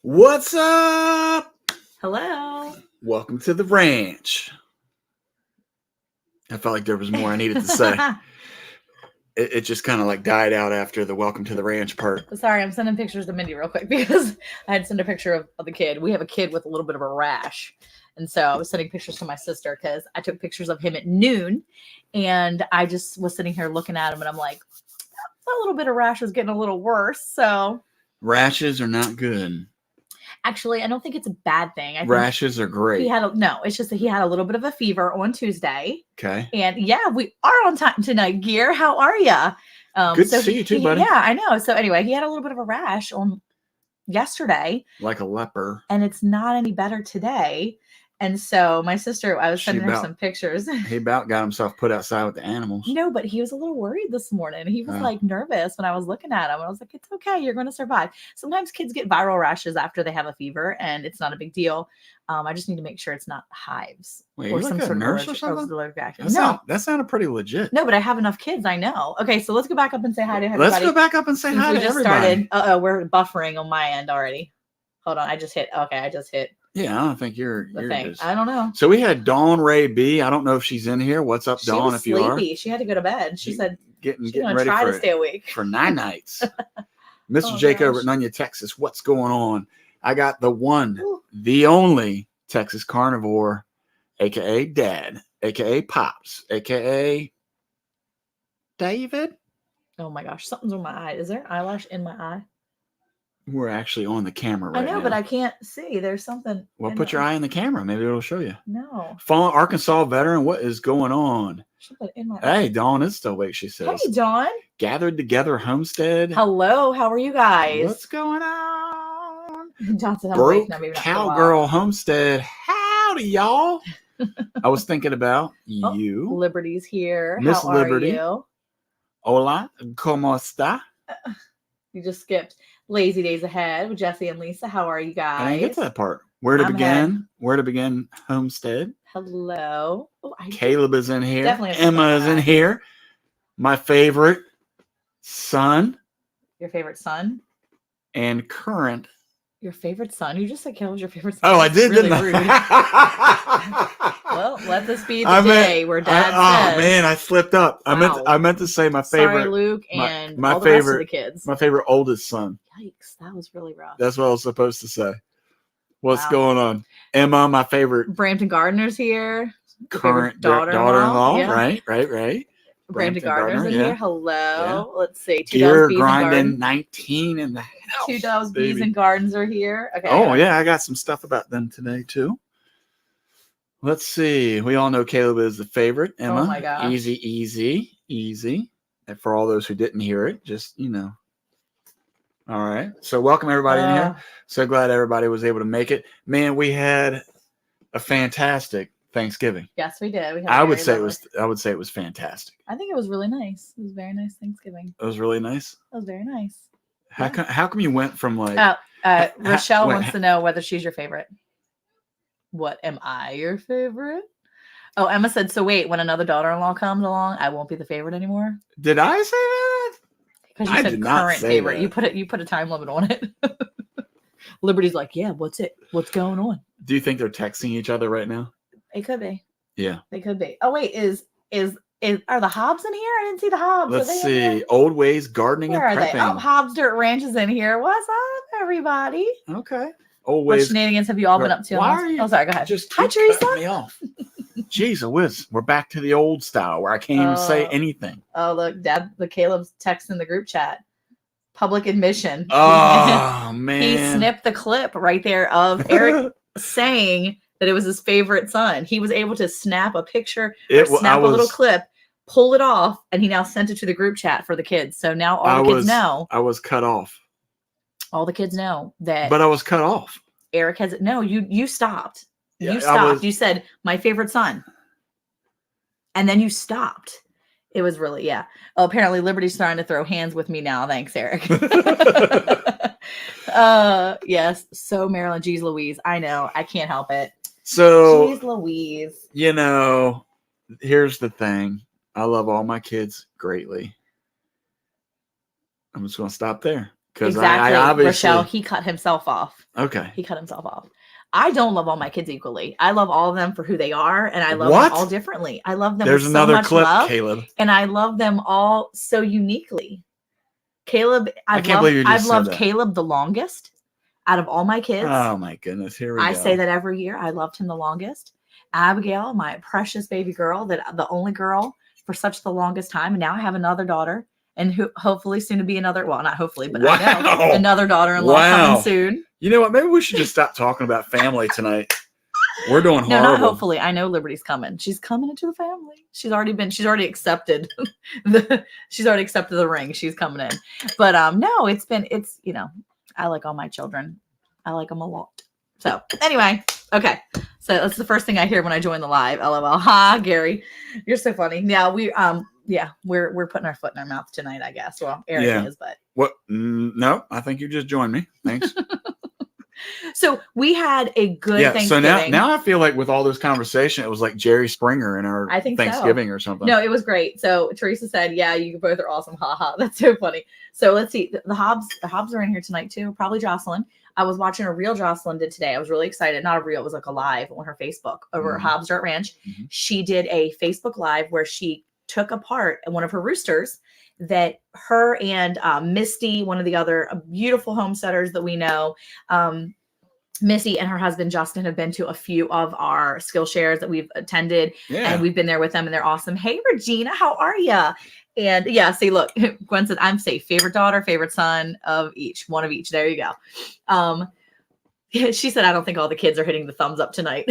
What's up? Hello. Welcome to the ranch. I felt like there was more I needed to say. It just kind of like died out after the welcome to the ranch part. Sorry, I'm sending pictures to Mindy real quick because I had to send a picture of the kid. We have a kid with a little bit of a rash. And so I was sending pictures to my sister because I took pictures of him at noon. And I just was sitting here looking at him and I'm like, that little bit of rash is getting a little worse. So Rashes are not good. actually, I don't think it's a bad thing. I think Rashes are great. It's just that he had a little bit of a fever on Tuesday. Okay. And yeah, we are on time tonight, Gear. How are you? Good to see you too, buddy. Yeah, I know. So anyway, he had a little bit of a rash on yesterday. Like a leper. And it's not any better today. And so my sister, I was sending her some pictures. He about got himself put outside with the animals. No, but he was a little worried this morning. He was like nervous when I was looking at him. And I was like, it's okay. You're going to survive. Sometimes kids get viral rashes after they have a fever and it's not a big deal. I just need to make sure it's not hives. Wait, or some sort of nurse or something? That sounded pretty legit. No, but I have enough kids. I know. Okay, so let's go back up and say hi to everybody. Let's go back up and say hi to everybody. We're buffering on my end already. Hold on. I just hit. Yeah, I don't think you're just... I don't know. So we had Dawn Ray B. I don't know if she's in here. What's up, Dawn? If you are, she had to go to bed. She said getting ready try to stay awake for 9 nights. Mr. Jake over at Nunya, Texas. What's going on? I got the one, the only Texas carnivore, aka Dad, aka Pops, aka David. Oh my gosh, something's on my eye. Is there an eyelash in my eye? We're actually on the camera right now. I know, but I can't see. There's something. Well, put your eye in the camera. Maybe it'll show you. No. Fallen Arkansas veteran, what is going on? Something in my eye. Dawn is still awake, she says. Hey, Dawn. Gathered together homestead. Hello, how are you guys? What's going on? Johnson, Broke Cowgirl homestead. Howdy, y'all. I was thinking about you. Liberty's here. Miss How Liberty. Are you? Hola, ¿cómo está? You just skipped Lazy Days Ahead with Jesse and Lisa. How are you guys? I didn't get to that part. Where to begin? Where to begin? Homestead. Hello. Caleb is in here. Emma is in here. My favorite son. Your favorite son? And current. Your favorite son? You just said Caleb was your favorite son. Oh, I did, really didn't I? Well, let this be the day where Dad says. Oh man, I slipped up. Wow. I meant to say my favorite. Sorry, Luke, and my all the favorite, rest of the kids. My favorite oldest son. Yikes, that was really rough. That's what I was supposed to say. What's going on? Emma, my favorite. Brampton Gardner's here. Current daughter-in-law. Yeah. Right. Brampton Gardner's in here. Hello. Yeah. Let's see. Gear grinding 19 in the house. Two Dogs, Bees, and Gardens are here. Okay. Oh, yeah. I got some stuff about them today, too. Let's see. We all know Caleb is the favorite. Emma. Oh, my gosh. Easy. And for all those who didn't hear it, just, All right. So welcome everybody in here. So glad everybody was able to make it. Man, we had a fantastic Thanksgiving. Yes, we did. I would say it was fantastic. I think it was really nice. It was very nice Thanksgiving. It was really nice. It was very nice. How come you went from like? Rochelle wants to know whether she's your favorite. What am I your favorite? Oh, Emma said. So wait, when another daughter-in-law comes along, I won't be the favorite anymore. Did I say that? Because you said current favorite. That. You put a time limit on it. Liberty's like, yeah. What's it? What's going on? Do you think they're texting each other right now? It could be. Yeah. They could be. Oh wait, are the Hobbs in here? I didn't see the Hobbs. Let's see. Old Ways Gardening and Prepping. They? Oh, Hobbs Dirt Ranch is in here. What's up, everybody? Okay. Old Ways. What shenanigans have you all been up to? Why are you? Oh, sorry. Go ahead. Just hi, Teresa. Me off. Jeez, whiz. We're back to the old style where I can't even say anything. Oh, look, Dad. The Caleb's texting the group chat. Public admission. Oh man. He snipped the clip right there of Eric saying that it was his favorite son. He was able to snap a picture, a little clip, pull it off, and he now sent it to the group chat for the kids. So now all the kids know. I was cut off. All the kids know that. But I was cut off. Eric has it. No, you stopped. Yeah, you stopped. You said my favorite son, and then you stopped. It was really Oh, apparently Liberty's starting to throw hands with me now. Thanks, Eric. Yes. So Marilyn, geez Louise. I know. I can't help it. So geez Louise. Here's the thing. I love all my kids greatly. I'm just going to stop there because Exactly. I obviously Rochelle, he cut himself off. Okay. He cut himself off. I don't love all my kids equally. I love all of them for who they are, and I love them all differently. I love them There's with another so much clip, love, Caleb. and I love them all so uniquely. Caleb, I've loved Caleb the longest out of all my kids. Oh my goodness, here we go. I say that every year. I loved him the longest. Abigail, my precious baby girl, that the only girl for such the longest time, and now I have another daughter, and who hopefully soon to be another. Well, not hopefully, but I know another daughter-in-law coming soon. You know what? Maybe we should just stop talking about family tonight. We're doing horrible. No, not hopefully. I know Liberty's coming. She's coming into the family. She's already accepted she's already accepted the ring. She's coming in. But no, it's I like all my children. I like them a lot. So anyway, okay. So that's the first thing I hear when I join the live. LOL. Ha, Gary. You're so funny. Yeah, we're putting our foot in our mouth tonight, I guess. Well, Eric is, but what? No, I think you just joined me. Thanks. So we had a good Thanksgiving. So now I feel like with all this conversation, it was like Jerry Springer in our Thanksgiving or something. No, it was great. So Teresa said, "Yeah, you both are awesome." Ha. That's so funny. So let's see. The Hobbs are in here tonight too. Probably Jocelyn. I was watching a reel Jocelyn did today. I was really excited. Not a reel, it was like a live on her Facebook over at Hobbs Dirt Ranch. Mm-hmm. She did a Facebook live where she took apart one of her roosters that her and Misty, one of the other beautiful homesteaders that we know, Missy and her husband Justin have been to a few of our skill shares that we've attended, and we've been there with them, and they're awesome. Hey, Regina, how are you? And see, look, Gwen said, I'm safe. Favorite daughter, favorite son of each, one of each. There you go. She said, I don't think all the kids are hitting the thumbs up tonight.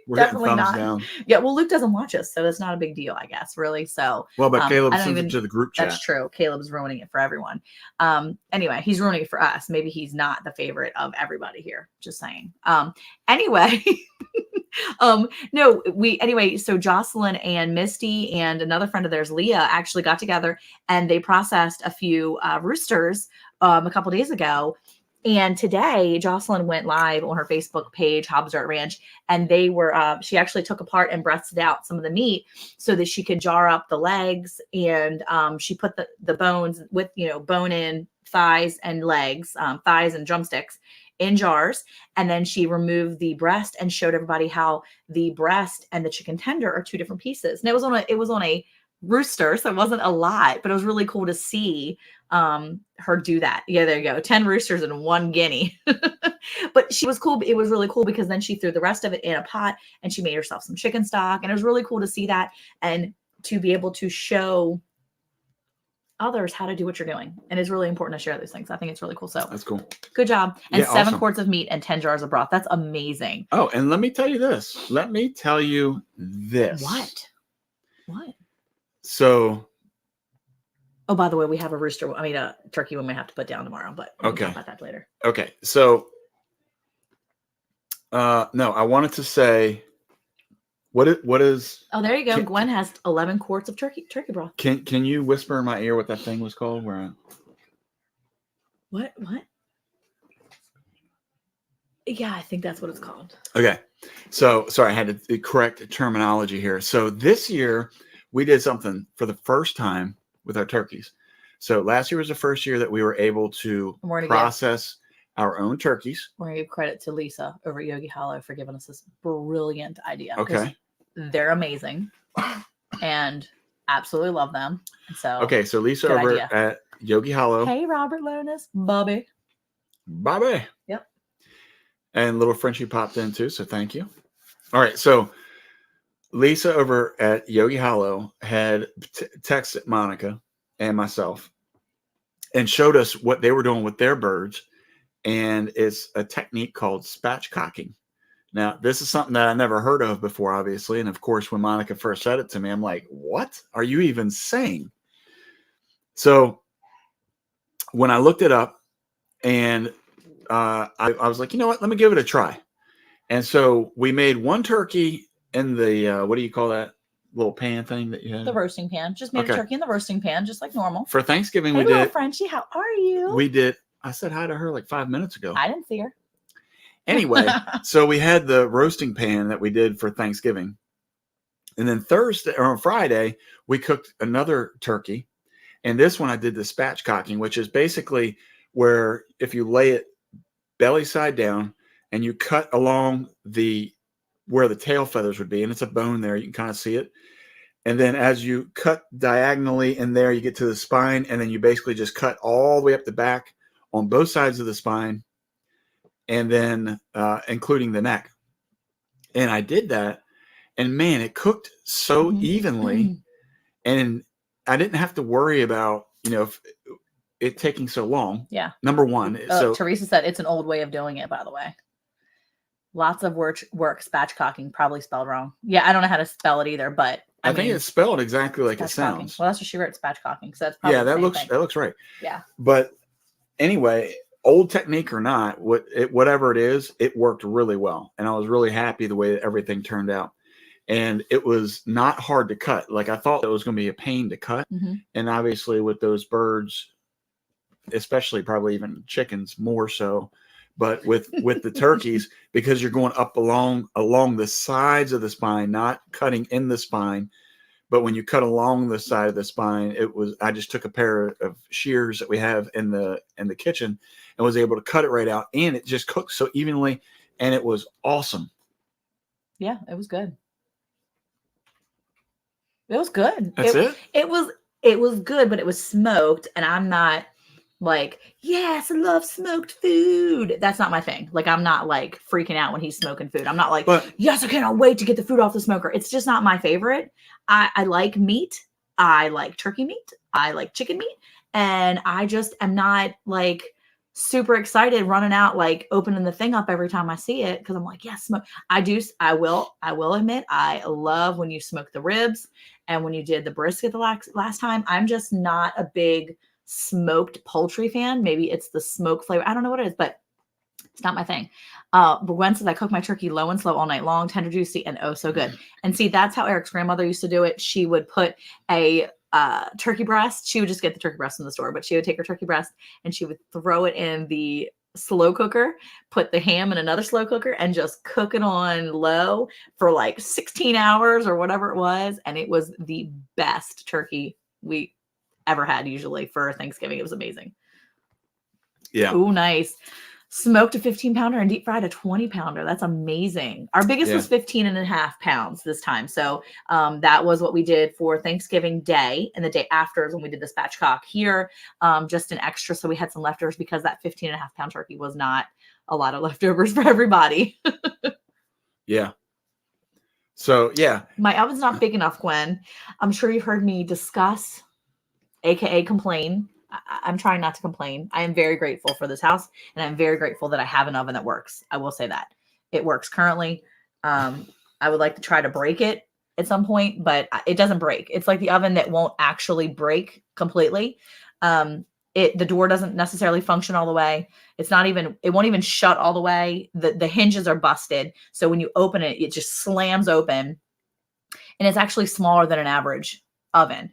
We're definitely not. Down. Yeah, well, Luke doesn't watch us, so that's not a big deal, I guess, really. So, well, but Caleb sends it to the group chat. That's true. Caleb's ruining it for everyone. Anyway, he's ruining it for us. Maybe he's not the favorite of everybody here. Just saying. Anyway, so Jocelyn and Misty and another friend of theirs, Leah, actually got together and they processed a few roosters a couple days ago. And today, Jocelyn went live on her Facebook page, Hobbs Dirt Ranch, and they were, she actually took apart and breasted out some of the meat so that she could jar up the legs. And she put the bones with, bone-in thighs and legs, thighs and drumsticks in jars. And then she removed the breast and showed everybody how the breast and the chicken tender are two different pieces. And it was on a rooster, so it wasn't a lot, but it was really cool to see her do that. Yeah, there you go. 10 roosters and 1 guinea. But she was cool. It was really cool because then she threw the rest of it in a pot and she made herself some chicken stock. And it was really cool to see that and to be able to show others how to do what you're doing. And it's really important to share those things. I think it's really cool. So that's cool. Good job. And 7 quarts of meat and 10 jars of broth. That's amazing. Oh, and let me tell you this. What? So, by the way, we have a turkey we may have to put down tomorrow, but we'll talk about that later. Okay. So, no, I wanted to say, what is? Oh, there you go. Gwen has 11 quarts of turkey broth. Can you whisper in my ear what that thing was called? What? Yeah, I think that's what it's called. Okay. So, sorry, I had the correct terminology here. So this year we did something for the first time with our turkeys. So last year was the first year that we were able to process our own turkeys. We're going to give credit to Lisa over at Yogi Hollow for giving us this brilliant idea. Okay. They're amazing and absolutely love them. So Lisa over at Yogi Hollow. Hey, Robert Lonis. Bobby. Yep. And little Frenchie popped in too, so thank you. All right, so Lisa over at Yogi Hollow had texted Monica and myself and showed us what they were doing with their birds. And it's a technique called spatchcocking. Now, this is something that I never heard of before, obviously. And of course, when Monica first said it to me, I'm like, what are you even saying? So when I looked it up and I was like, you know what, let me give it a try. And so we made one turkey in the, what do you call that little pan thing that you had? The roasting pan. Just made a turkey in the roasting pan, just like normal. For Thanksgiving, we did. Frenchie, how are you? We did. I said hi to her like 5 minutes ago. I didn't see her. Anyway, so we had the roasting pan that we did for Thanksgiving. And then Thursday or on Friday, we cooked another turkey. And this one I did the spatchcocking, which is basically where if you lay it belly side down and you cut along where the tail feathers would be, and it's a bone there, you can kind of see it. And then as you cut diagonally in there, you get to the spine, and then you basically just cut all the way up the back on both sides of the spine, and then including the neck. And I did that, and man, it cooked so evenly, and I didn't have to worry about, it taking so long. Yeah. Number one. So Teresa said it's an old way of doing it, by the way. Lots of work spatchcocking, probably spelled wrong. Yeah, I don't know how to spell it either, but I think it's spelled exactly like it sounds. Well, that's what she wrote, spatchcocking. So that's probably that looks right. Yeah. But anyway, old technique or not, whatever it is, it worked really well, and I was really happy the way that everything turned out. And it was not hard to cut. Like I thought it was going to be a pain to cut, and obviously with those birds, especially probably even chickens more so. But with the turkeys, because you're going up along the sides of the spine, not cutting in the spine, but when you cut along the side of the spine, I just took a pair of shears that we have in the kitchen and was able to cut it right out, and it just cooked so evenly, and it was awesome. Yeah, it was good. It was good. That's it. It was good, but it was smoked, and I'm not like, yes, I love smoked food. That's not my thing. Like, I'm not like freaking out when he's smoking food. I'm not like, yes, I cannot wait to get the food off the smoker. It's just not my favorite. I like meat. I like turkey meat. I like chicken meat. And I just am not like super excited running out, like opening the thing up every time I see it. Cause I'm like, yes, smoke. I will admit, I love when you smoke the ribs and when you did the brisket the last time. I'm just not a big smoked poultry fan. Maybe it's the smoke flavor. I don't know what it is, but it's not my thing. But once I cook my turkey low and slow all night long, tender, juicy, and oh so good. And see, that's how Eric's grandmother used to do it. She would put a turkey breast. She would just get the turkey breast in the store, but she would take her turkey breast and she would throw it in the slow cooker, put the ham in another slow cooker, and just cook it on low for like 16 hours or whatever it was. And it was the best turkey we ever had, usually for Thanksgiving. It was amazing. Yeah. Oh, nice. Smoked a 15-pounder and deep fried a 20-pounder. That's amazing. Our biggest was 15.5 pounds this time. So that was what we did for Thanksgiving Day, and the day after is when we did the spatchcock here, just an extra. So we had some leftovers because that 15.5-pound turkey was not a lot of leftovers for everybody. Yeah. So, yeah. My oven's not big enough, Gwen. I'm sure you've heard me discuss, AKA complain. I'm trying not to complain. I am very grateful for this house, and I'm very grateful that I have an oven that works. I will say that it works currently. I would like to try to break it at some point, but it doesn't break. It's like the oven that won't actually break completely. The door doesn't necessarily function all the way. It won't even shut all the way. The hinges are busted. So when you open it, it just slams open, and it's actually smaller than an average oven.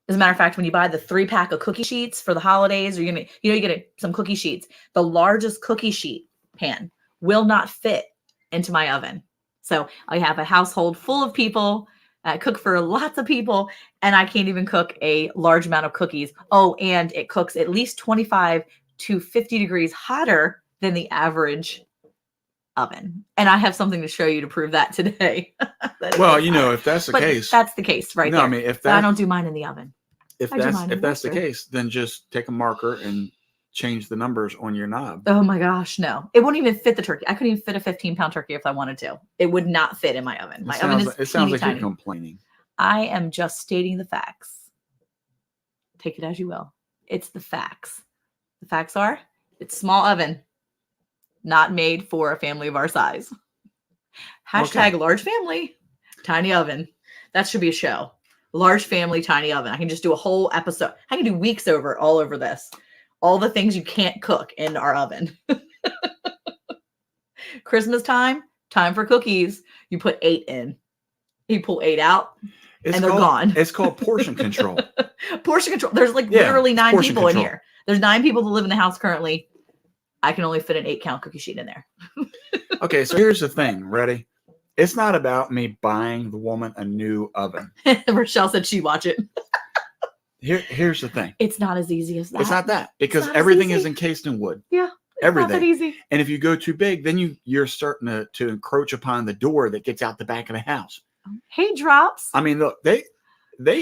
As a matter of fact, when you buy the 3-pack of cookie sheets for the holidays, or you get some cookie sheets, the largest cookie sheet pan will not fit into my oven. So I have a household full of people. I cook for lots of people, and I can't even cook a large amount of cookies. Oh, and it cooks at least 25 to 50 degrees hotter than the average oven. And I have something to show you to prove that today. Well, if that's the case. That's the case right there. I mean, I don't do mine in the oven. If that's the case, then just take a marker and change the numbers on your knob. Oh my gosh, no. It won't even fit the turkey. I couldn't even fit a 15-pound turkey if I wanted to. It would not fit in my oven. My oven is it sounds like tiny. you're complaining. I am just stating the facts. Take it as you will. It's the facts. The facts are, it's small oven, not made for a family of our size. Hashtag large family, tiny oven. That should be a show. Large family, tiny oven. I can just do a whole episode. I can do weeks all over this. All the things you can't cook in our oven. Christmas time for cookies. You put 8 in. You pull 8 out, and they're gone. It's called portion control. Portion control. There's literally 9 people in here. There's 9 people that live in the house currently. I can only fit an 8-count cookie sheet in there. Okay, so here's the thing. Ready? It's not about me buying the woman a new oven. Rochelle said she'd watch it. Here's the thing. It's not as easy as that. It's not that, because not as everything easy. is encased in wood. Yeah. It's Everything. not that easy. And if you go too big, then you're starting to encroach upon the door that gets out the back of the house. Hey, Drops. I mean, look, they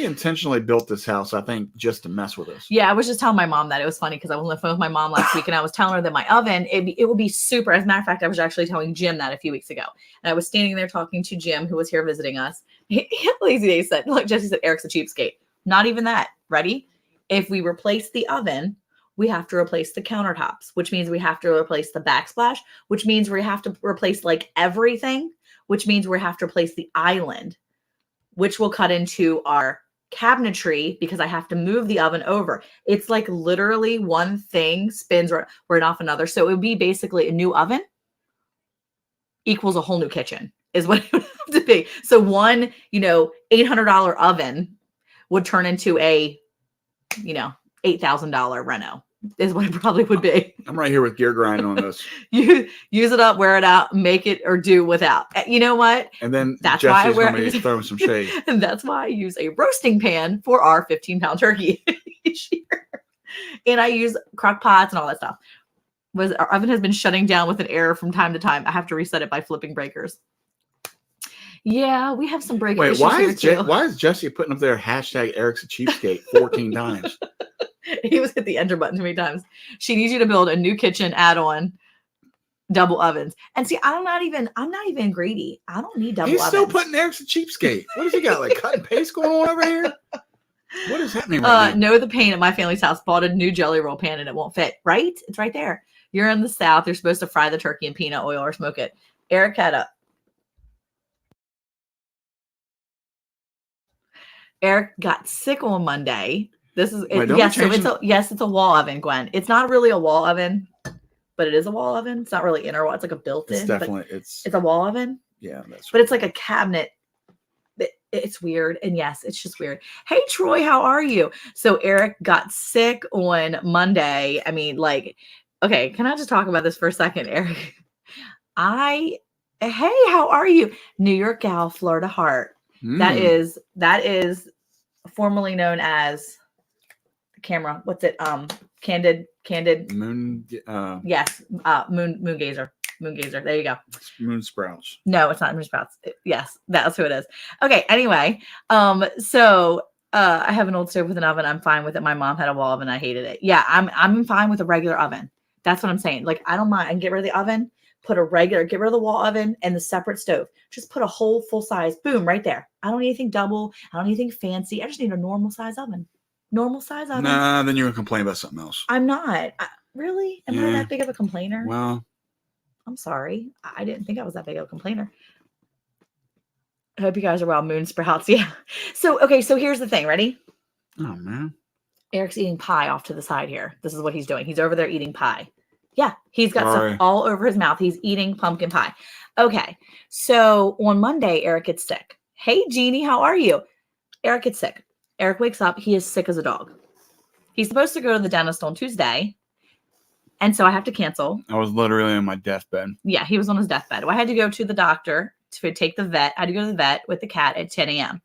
intentionally built this house, I think, just to mess with us. Yeah, I was just telling my mom that. It was funny because I was on the phone with my mom last week and I was telling her that my oven, it would be super. As a matter of fact, I was actually telling Jim that a few weeks ago. And I was standing there talking to Jim, who was here visiting us. Lazy Day said, look, Jesse said, Eric's a cheapskate. Not even that. Ready? If we replace the oven, we have to replace the countertops, which means we have to replace the backsplash, which means we have to replace like everything, which means we have to replace the island, which will cut into our cabinetry because I have to move the oven over. It's like literally one thing spins right off another. So it would be basically a new oven equals a whole new kitchen is what it would have to be. So one, $800 oven would turn into a, $8,000 reno is what it probably would be. I'm right here with gear grinding on this. You use it up, wear it out, make it or do without. You know what? And then that's Jesse's why going to be throwing some shade. And that's why I use a roasting pan for our 15-pound turkey each year. And I use crock pots and all that stuff. Our oven has been shutting down with an error from time to time. I have to reset it by flipping breakers. Yeah, we have some breaker issues here why is Jesse putting up there hashtag Eric's a cheapskate 14 times? He was hit the enter button too many times. She needs you to build a new kitchen add-on double ovens. And see, I'm not even greedy. I don't need double ovens. He's still putting Eric's a cheapskate. What has he got? Like cut and paste going on over here? What is happening right now? Know the pain at my family's house. Bought a new jelly roll pan and it won't fit. Right? It's right there. You're in the South. You're supposed to fry the turkey in peanut oil or smoke it. Eric had Eric got sick on Monday. This is it's a wall oven, Gwen. It's not really a wall oven, but it is a wall oven. It's not really inner wall. It's like a built-in. It's definitely it's a wall oven. Yeah, but it's like a cabinet. It's weird, and yes, it's just weird. Hey, Troy, how are you? So Eric got sick on Monday. I mean, okay, can I just talk about this for a second, Eric? Hey, how are you? New York gal, Florida heart. That is formerly known as the camera. What's it? Candid moon. Yes. Moon gazer. There you go. It's moon sprouts. No, it's not moon sprouts. Yes, that's who it is. Okay. Anyway, so I have an old stove with an oven. I'm fine with it. My mom had a wall oven. I hated it. Yeah, I'm fine with a regular oven. That's what I'm saying. Like, I don't mind. I can get rid of the oven. Get rid of the wall oven and the separate stove. Just put a whole full size, boom, right there. I don't need anything double. I don't need anything fancy. I just need a normal size oven. Nah, then you're going to complain about something else. I'm not. Really? Am I that big of a complainer? Well, I'm sorry. I didn't think I was that big of a complainer. I hope you guys are well. Moon sprouts. Yeah. So here's the thing. Ready? Oh, man. Eric's eating pie off to the side here. This is what he's doing. He's over there eating pie. Yeah, he's got stuff all over his mouth. He's eating pumpkin pie. Okay, so on Monday, Eric gets sick. Hey, Jeannie, how are you? Eric gets sick. Eric wakes up. He is sick as a dog. He's supposed to go to the dentist on Tuesday, and so I have to cancel. I was literally on my deathbed. Yeah, he was on his deathbed. I had to go to the doctor to take the vet. I had to go to the vet with the cat at 10 a.m.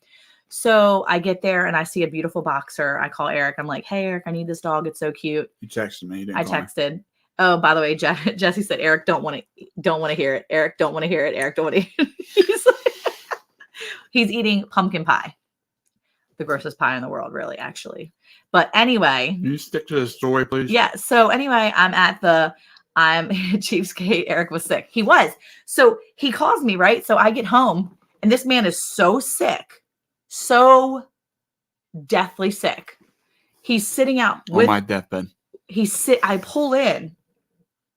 So I get there, and I see a beautiful boxer. I call Eric. I'm like, hey, Eric, I need this dog. It's so cute. You texted me. I texted. Oh, by the way, Jesse said, Eric, don't want to hear it. Eric, don't want to hear it. Eric, don't want to hear it. He's eating pumpkin pie. The grossest pie in the world, really, actually. But anyway. Can you stick to the story, please? Yeah. So anyway, I'm cheapskate. Eric was sick. He was. So he calls me, right? So I get home, and this man is so sick. So deathly sick. He's sitting out on my deathbed. I pull in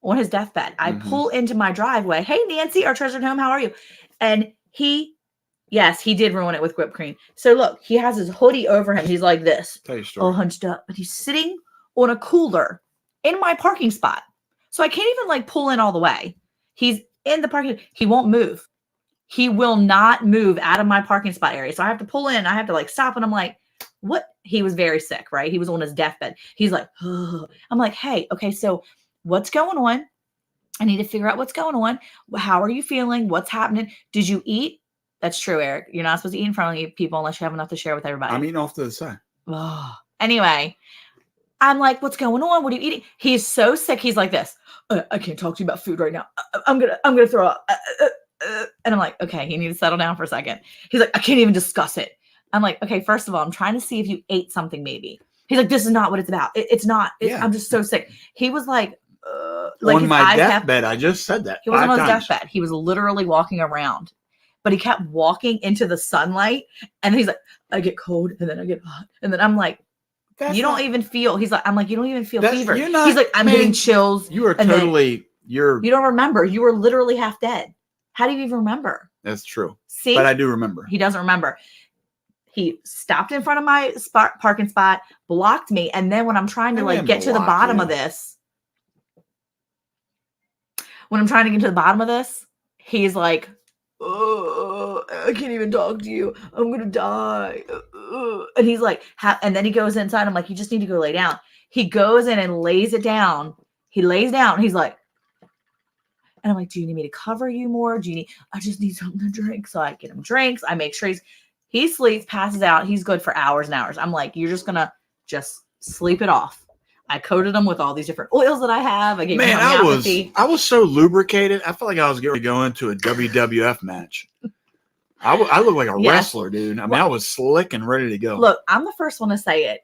on his deathbed. I pull into my driveway. Hey, Nancy, our treasured home. How are you? And he did ruin it with whipped cream. So look, he has his hoodie over him. He's like this, all hunched up, but he's sitting on a cooler in my parking spot. So I can't even pull in all the way. He's in the parking. He won't move. He will not move out of my parking spot area. So I have to pull in. I have to stop. And I'm like, what? He was very sick, right? He was on his deathbed. He's like, ugh. I'm like, hey, okay, so what's going on? I need to figure out what's going on. How are you feeling? What's happening? Did you eat? That's true, Eric. You're not supposed to eat in front of people unless you have enough to share with everybody. I'm eating off to the side. Oh, Anyway, I'm like, what's going on? What are you eating? He's so sick. He's like this. I can't talk to you about food right now. I'm gonna throw up. And I'm like, okay, you need to settle down for a second. He's like, I can't even discuss it. I'm like, okay, first of all, I'm trying to see if you ate something maybe. He's like, this is not what it's about. It's not. I'm just so sick. He was like on my deathbed. I just said that. He wasn't on his deathbed. He was literally walking around, but he kept walking into the sunlight. And he's like, I get cold and then I get hot. And then I'm like, you don't even feel. He's like, I'm like, you don't even feel fever. He's like, I'm getting chills. You are totally. You don't remember. You were literally half dead. How do you even remember? That's true. See, but I do remember. He doesn't remember. He stopped in front of my parking spot, blocked me, and then when I'm trying to get to the bottom of this, he's like, oh, I can't even talk to you. I'm gonna die. And he's like, and then he goes inside. I'm like, you just need to go lay down. He goes in and lays it down. He lays down. He's like, and I'm like, do you need me to cover you more? I just need something to drink. So I get him drinks. I make sure he sleeps, passes out. He's good for hours and hours. I'm like, you're just gonna sleep it off. I coated him with all these different oils that I have. I gave him homeopathy. I was so lubricated. I felt like I was getting to go into a WWF match. I look like a wrestler, dude. I mean, I was slick and ready to go. Look, I'm the first one to say it.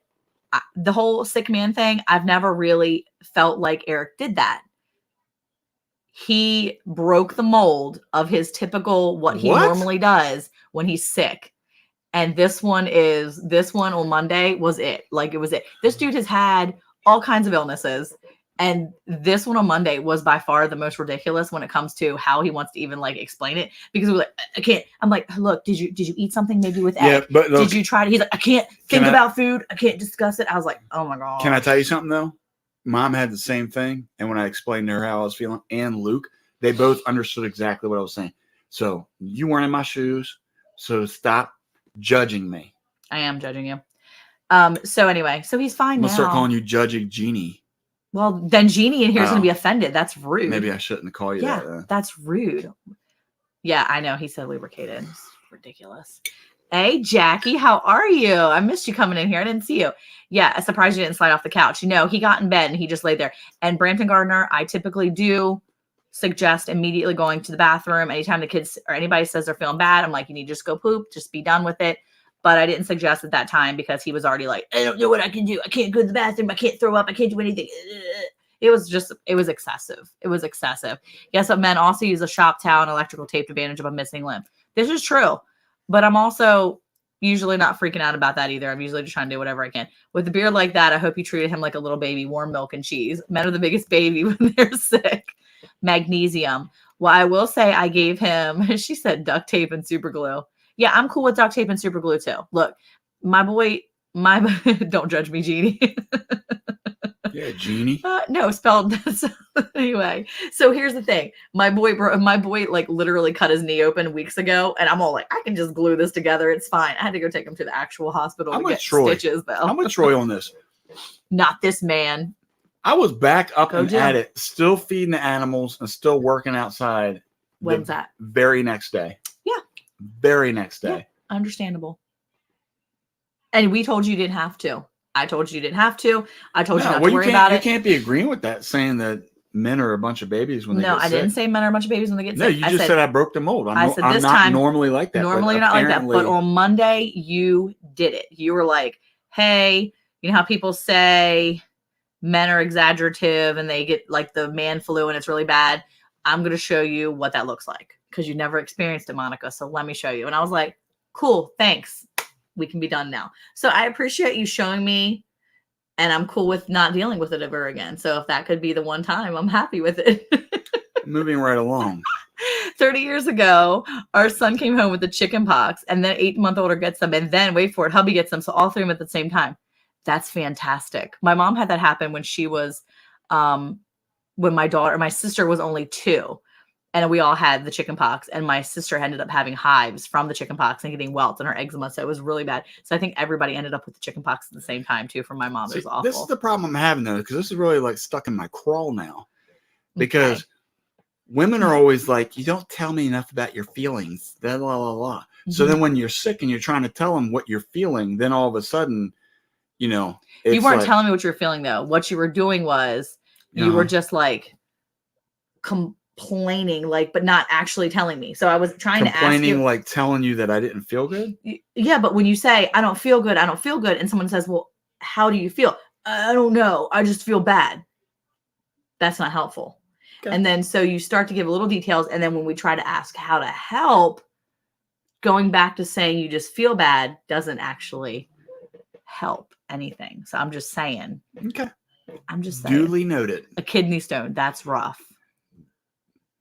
The whole sick man thing, I've never really felt like Eric did that. He broke the mold of his typical what he normally does when he's sick. And this one on Monday was it. Like, it was it. This dude has had all kinds of illnesses. And this one on Monday was by far the most ridiculous when it comes to how he wants to even explain it. Because we're like, I can't. I'm like, look, did you eat something maybe with egg? Yeah, but look, did you try to? He's like, I can't think about food. I can't discuss it. I was like, oh my God. Can I tell you something though? Mom had the same thing. And when I explained to her how I was feeling, and Luke, they both understood exactly what I was saying. So you weren't in my shoes. So stop judging me. I am judging you. So anyway, so he's fine now. I'm going to start calling you Judging Jeannie. Well, then Jeannie in here is going to be offended. That's rude. Maybe I shouldn't call you that. Yeah, that's rude. Yeah, I know. He said lubricated. It's ridiculous. Hey, Jackie, how are you? I missed you coming in here. I didn't see you. Yeah, I'm surprised you didn't slide off the couch. He got in bed and he just laid there. And Brampton Gardner, I typically do suggest immediately going to the bathroom. Anytime the kids or anybody says they're feeling bad, I'm like, you need to just go poop. Just be done with it. But I didn't suggest at that time because he was already like, I don't know what I can do. I can't go to the bathroom. I can't throw up. I can't do anything. It was excessive. It was excessive. Yes, but men also use a shop towel and electrical tape to bandage up a missing limb. This is true. But I'm also usually not freaking out about that either. I'm usually just trying to do whatever I can. With a beard like that, I hope you treated him like a little baby, warm milk and cheese. Men are the biggest baby when they're sick. Magnesium. Well, I will say I gave him, she said duct tape and super glue. Yeah, I'm cool with duct tape and super glue too. Look, my boy, don't judge me, Jeannie. Yeah, Jeannie. No, spelled anyway. So here's the thing: my boy literally cut his knee open weeks ago, and I'm all like, I can just glue this together. It's fine. I had to go take him to the actual hospital to get stitches, though. I'm with Troy on this. Not this man. I was back up and at it, still feeding the animals and still working outside. When's that? Very next day. Yeah. Very next day. Yeah, understandable. And we told you didn't have to. I told you didn't have to. I told you not to worry about it. You can't be agreeing with that, saying that men are a bunch of babies when they get sick. No, I didn't say men are a bunch of babies when they get sick. No, you just said I broke the mold. I'm not normally like that. Normally you're not like that. But on Monday, you did it. You were like, hey, you know how people say men are exaggerative and they get like the man flu and it's really bad? I'm going to show you what that looks like because you never experienced it, Monica. So let me show you. And I was like, cool, thanks. We can be done now. So I appreciate you showing me, and I'm cool with not dealing with it ever again. So if that could be the one time, I'm happy with it. Moving right along. 30 years ago, our son came home with the chicken pox, and then 8-month-older gets them, and then wait for it, hubby gets them. So all three of them at the same time. That's fantastic. My mom had that happen when she was, when my sister was only 2. And we all had the chicken pox, and my sister ended up having hives from the chicken pox and getting welts in her eczema. So it was really bad. So I think everybody ended up with the chicken pox at the same time too. For my mom, it was awful. This is the problem I'm having though, because this is really like stuck in my crawl now. Because women are always like, you don't tell me enough about your feelings. Blah, blah, blah, blah. Mm-hmm. So then when you're sick and you're trying to tell them what you're feeling, then all of a sudden you know, You it's weren't like, telling me what you were feeling though. What you were doing was you were just like complaining, like, but not actually telling me. So I was trying to ask complaining, you, like telling you that I didn't feel good. yeah, but when you say I don't feel good, and someone says, well, how do you feel? I don't know. I just feel bad. That's not helpful. Okay. And then so you start to give a little details, and then when we try to ask how to help, going back to saying you just feel bad doesn't actually help anything. So I'm just saying. Okay. I'm just saying. Duly noted. A kidney stone, that's rough.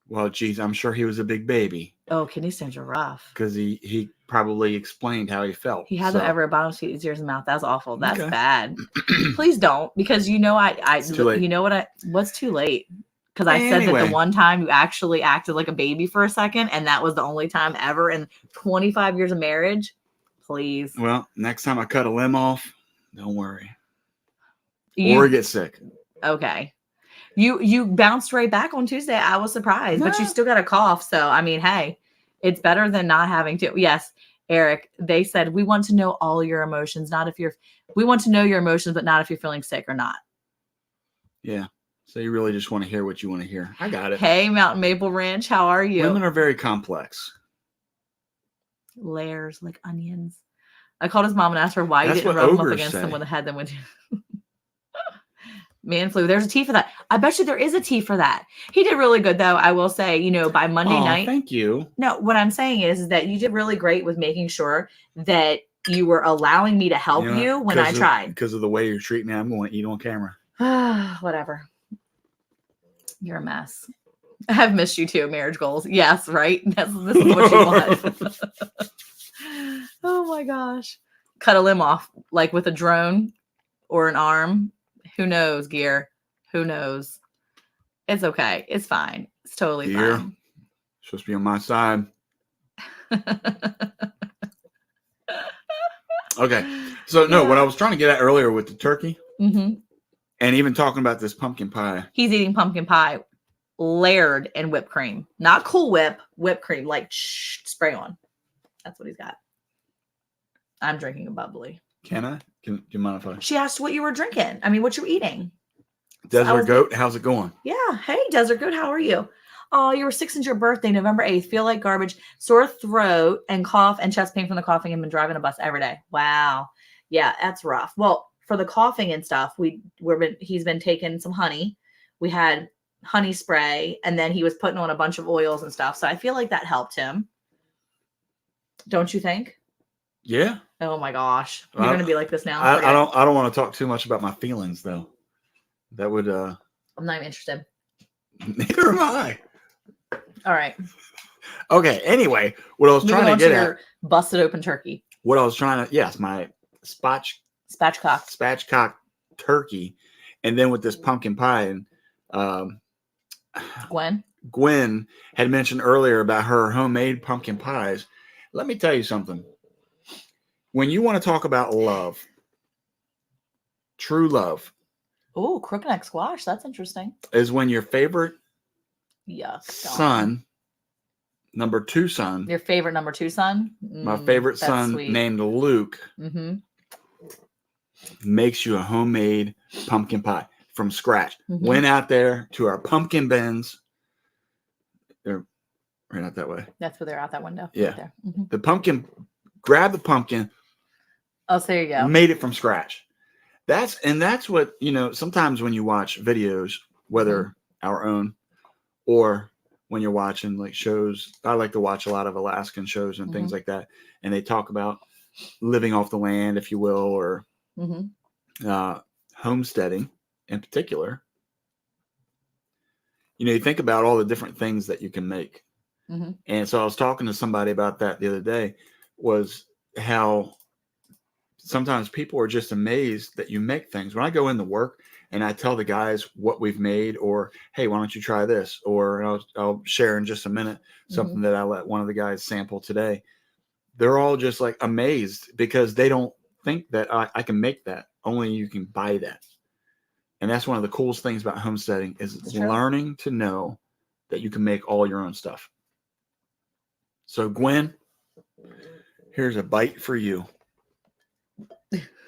Well, geez, I'm sure he was a big baby. Oh, kidney stones are rough. Because he probably explained how he felt. He had them ever at bottom of his ears and mouth. That's awful. That's Okay. bad. Please don't, because you know It's too late. you know what's too late? Because I said that the one time you actually acted like a baby for a second, and that was the only time ever in 25 years of marriage. Please. Well, next time I cut a limb off, don't worry. Or get sick. Okay. You bounced right back on Tuesday. I was surprised, but you still got a cough. So, I mean, hey, it's better than not having to. Yes, Eric, they said, we want to know all your emotions, we want to know your emotions, but not if you're feeling sick or not. Yeah. So you really just want to hear what you want to hear. I got it. Hey, Mountain Maple Ranch, how are you? Women are very complex. Layers like onions. I called his mom and asked her why you That's didn't what rub him up ogres against say. them when the head then went. Man flu. There's a tea for that. I bet you there is a tea for that. He did really good, though. I will say, by Monday night. Thank you. No, what I'm saying is that you did really great with making sure that you were allowing me to help you when I tried. Because of the way you're treating me, I'm going to eat on camera. Whatever. You're a mess. I've missed you too. Marriage goals. Yes, right? This is what you want. Oh my gosh. Cut a limb off, like with a drone or an arm. Who knows, Gear? Who knows? It's okay. It's fine. It's totally fine. Supposed to be on my side. Okay. So, no, what I was trying to get at earlier with the turkey, and even talking about this pumpkin pie. He's eating pumpkin pie layered in whipped cream. Not Cool Whip, whipped cream, like spray on. That's what he's got. I'm drinking a bubbly. Can I? Do you mind if I? She asked what you were drinking. I mean, what you were eating. Desert Goat, how's it going? Yeah. Hey, Desert Goat, how are you? Oh, you were 6 since your birthday, November 8th. Feel like garbage, sore throat, and cough and chest pain from the coughing, and been driving a bus every day. Wow. Yeah, that's rough. Well, for the coughing and stuff, he's been taking some honey. We had honey spray, and then he was putting on a bunch of oils and stuff. So I feel like that helped him. Don't you think? Yeah. Oh my gosh. You're going to be like this now. I don't want to talk too much about my feelings though. That would I'm not even interested. Neither am I. All right. Okay. Anyway, what I was trying to get at, busted open turkey. What I was trying to, yes, my spatchcock turkey, and then with this pumpkin pie, and Gwen had mentioned earlier about her homemade pumpkin pies. Let me tell you something. When you want to talk about love, true love. Oh, crookneck squash. That's interesting. Is when your favorite son, number 2 son. Your favorite number 2 son? My favorite son named Luke makes you a homemade pumpkin pie from scratch. Went out there to our pumpkin bins. They're right out that way. That's where they're out that window. Yeah. Right there. The pumpkin, grab the pumpkin. Oh, so there you go. Made it from scratch. That's what, sometimes when you watch videos, whether our own or when you're watching like shows, I like to watch a lot of Alaskan shows and things like that. And they talk about living off the land, if you will, or homesteading in particular. You think about all the different things that you can make. And so I was talking to somebody about that the other day, was how sometimes people are just amazed that you make things. When I go into work and I tell the guys what we've made, or, hey, why don't you try this? Or I'll share in just a minute something that I let one of the guys sample today. They're all just like amazed because they don't think that I can make that. Only you can buy that. And that's one of the coolest things about homesteading is learning to know that you can make all your own stuff. So Gwen, here's a bite for you.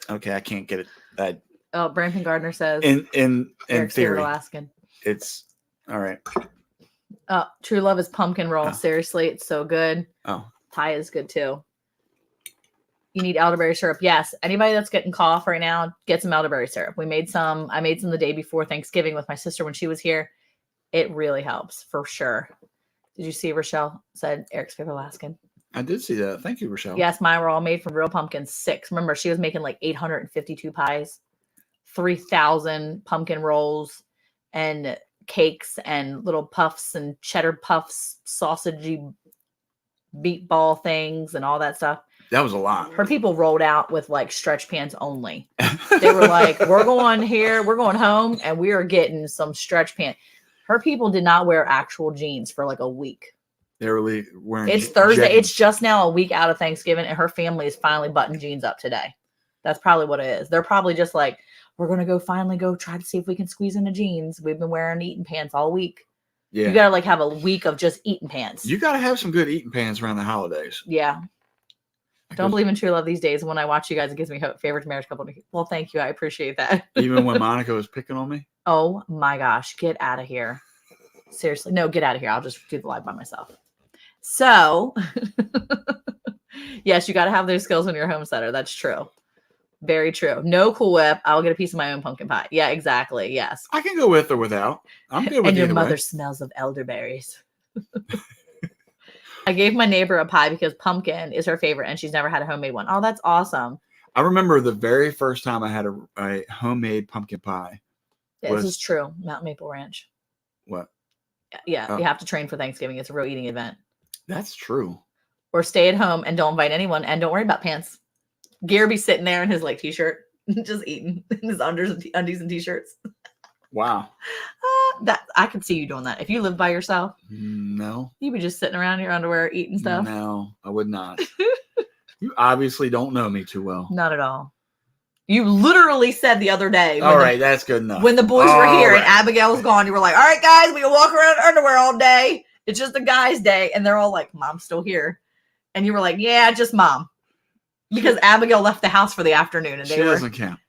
Okay, I can't get it. Oh, Brampton Gardner says In Eric's theory, favorite Alaskan. it's all right. True Love is pumpkin roll. Oh. Seriously, it's so good. Oh, Pie is good too. You need elderberry syrup. Yes. Anybody that's getting cough right now, get some elderberry syrup. We made some. I made some the day before Thanksgiving with my sister when she was here. It really helps for sure. Did you see Rochelle said Eric's favorite Alaskan? I did see that. Thank you, Rochelle. Yes, mine were all made from real pumpkins. 6. Remember, she was making like 852 pies, 3,000 pumpkin rolls, and cakes and little puffs and cheddar puffs, sausagey meatball things and all that stuff. That was a lot. Her people rolled out with like stretch pants only. They were like, we're going here, we're going home, and we are getting some stretch pants. Her people did not wear actual jeans for like a week. They were wearing. It's Thursday. jeggings. It's just now a week out of Thanksgiving, and her family is finally buttoning jeans up today. That's probably what it is. They're probably just like, we're going to finally go try to see if we can squeeze into jeans. We've been wearing eating pants all week. Yeah. You got to like have a week of just eating pants. You got to have some good eating pants around the holidays. Yeah. Don't believe in true love these days. When I watch you guys, it gives me hope. Favorite marriage couple. Well, thank you. I appreciate that. Even when Monica was picking on me. Oh my gosh. Get out of here. Seriously. No, get out of here. I'll just do the live by myself. So, yes, you got to have those skills when you're a homesteader. That's true. Very true. No Cool Whip. I'll get a piece of my own pumpkin pie. Yeah, exactly. Yes. I can go with or without. I'm good with And your either mother way. smells of elderberries. I gave my neighbor a pie because pumpkin is her favorite and she's never had a homemade one. Oh, that's awesome. I remember the very first time I had a homemade pumpkin pie. Yeah, this is true. Mountain Maple Ranch. What? Yeah, Oh. you have to train for Thanksgiving. It's a real eating event. That's true. Or stay at home and don't invite anyone and don't worry about pants. Gare be sitting there in his like t-shirt, just eating in his undies and t-shirts. Wow. That I could see you doing that. If you live by yourself, No. you'd be just sitting around in your underwear eating stuff. No, I would not. You obviously don't know me too well. Not at all. You literally said the other day. All right, that's good enough. When the boys were All here right. and Abigail was gone, you were like, all right, guys, we can walk around in underwear all day. It's just a guy's day. And they're all like, Mom's still here. And you were like, yeah, just Mom. Because Abigail left the house for the afternoon. And She they were, doesn't count.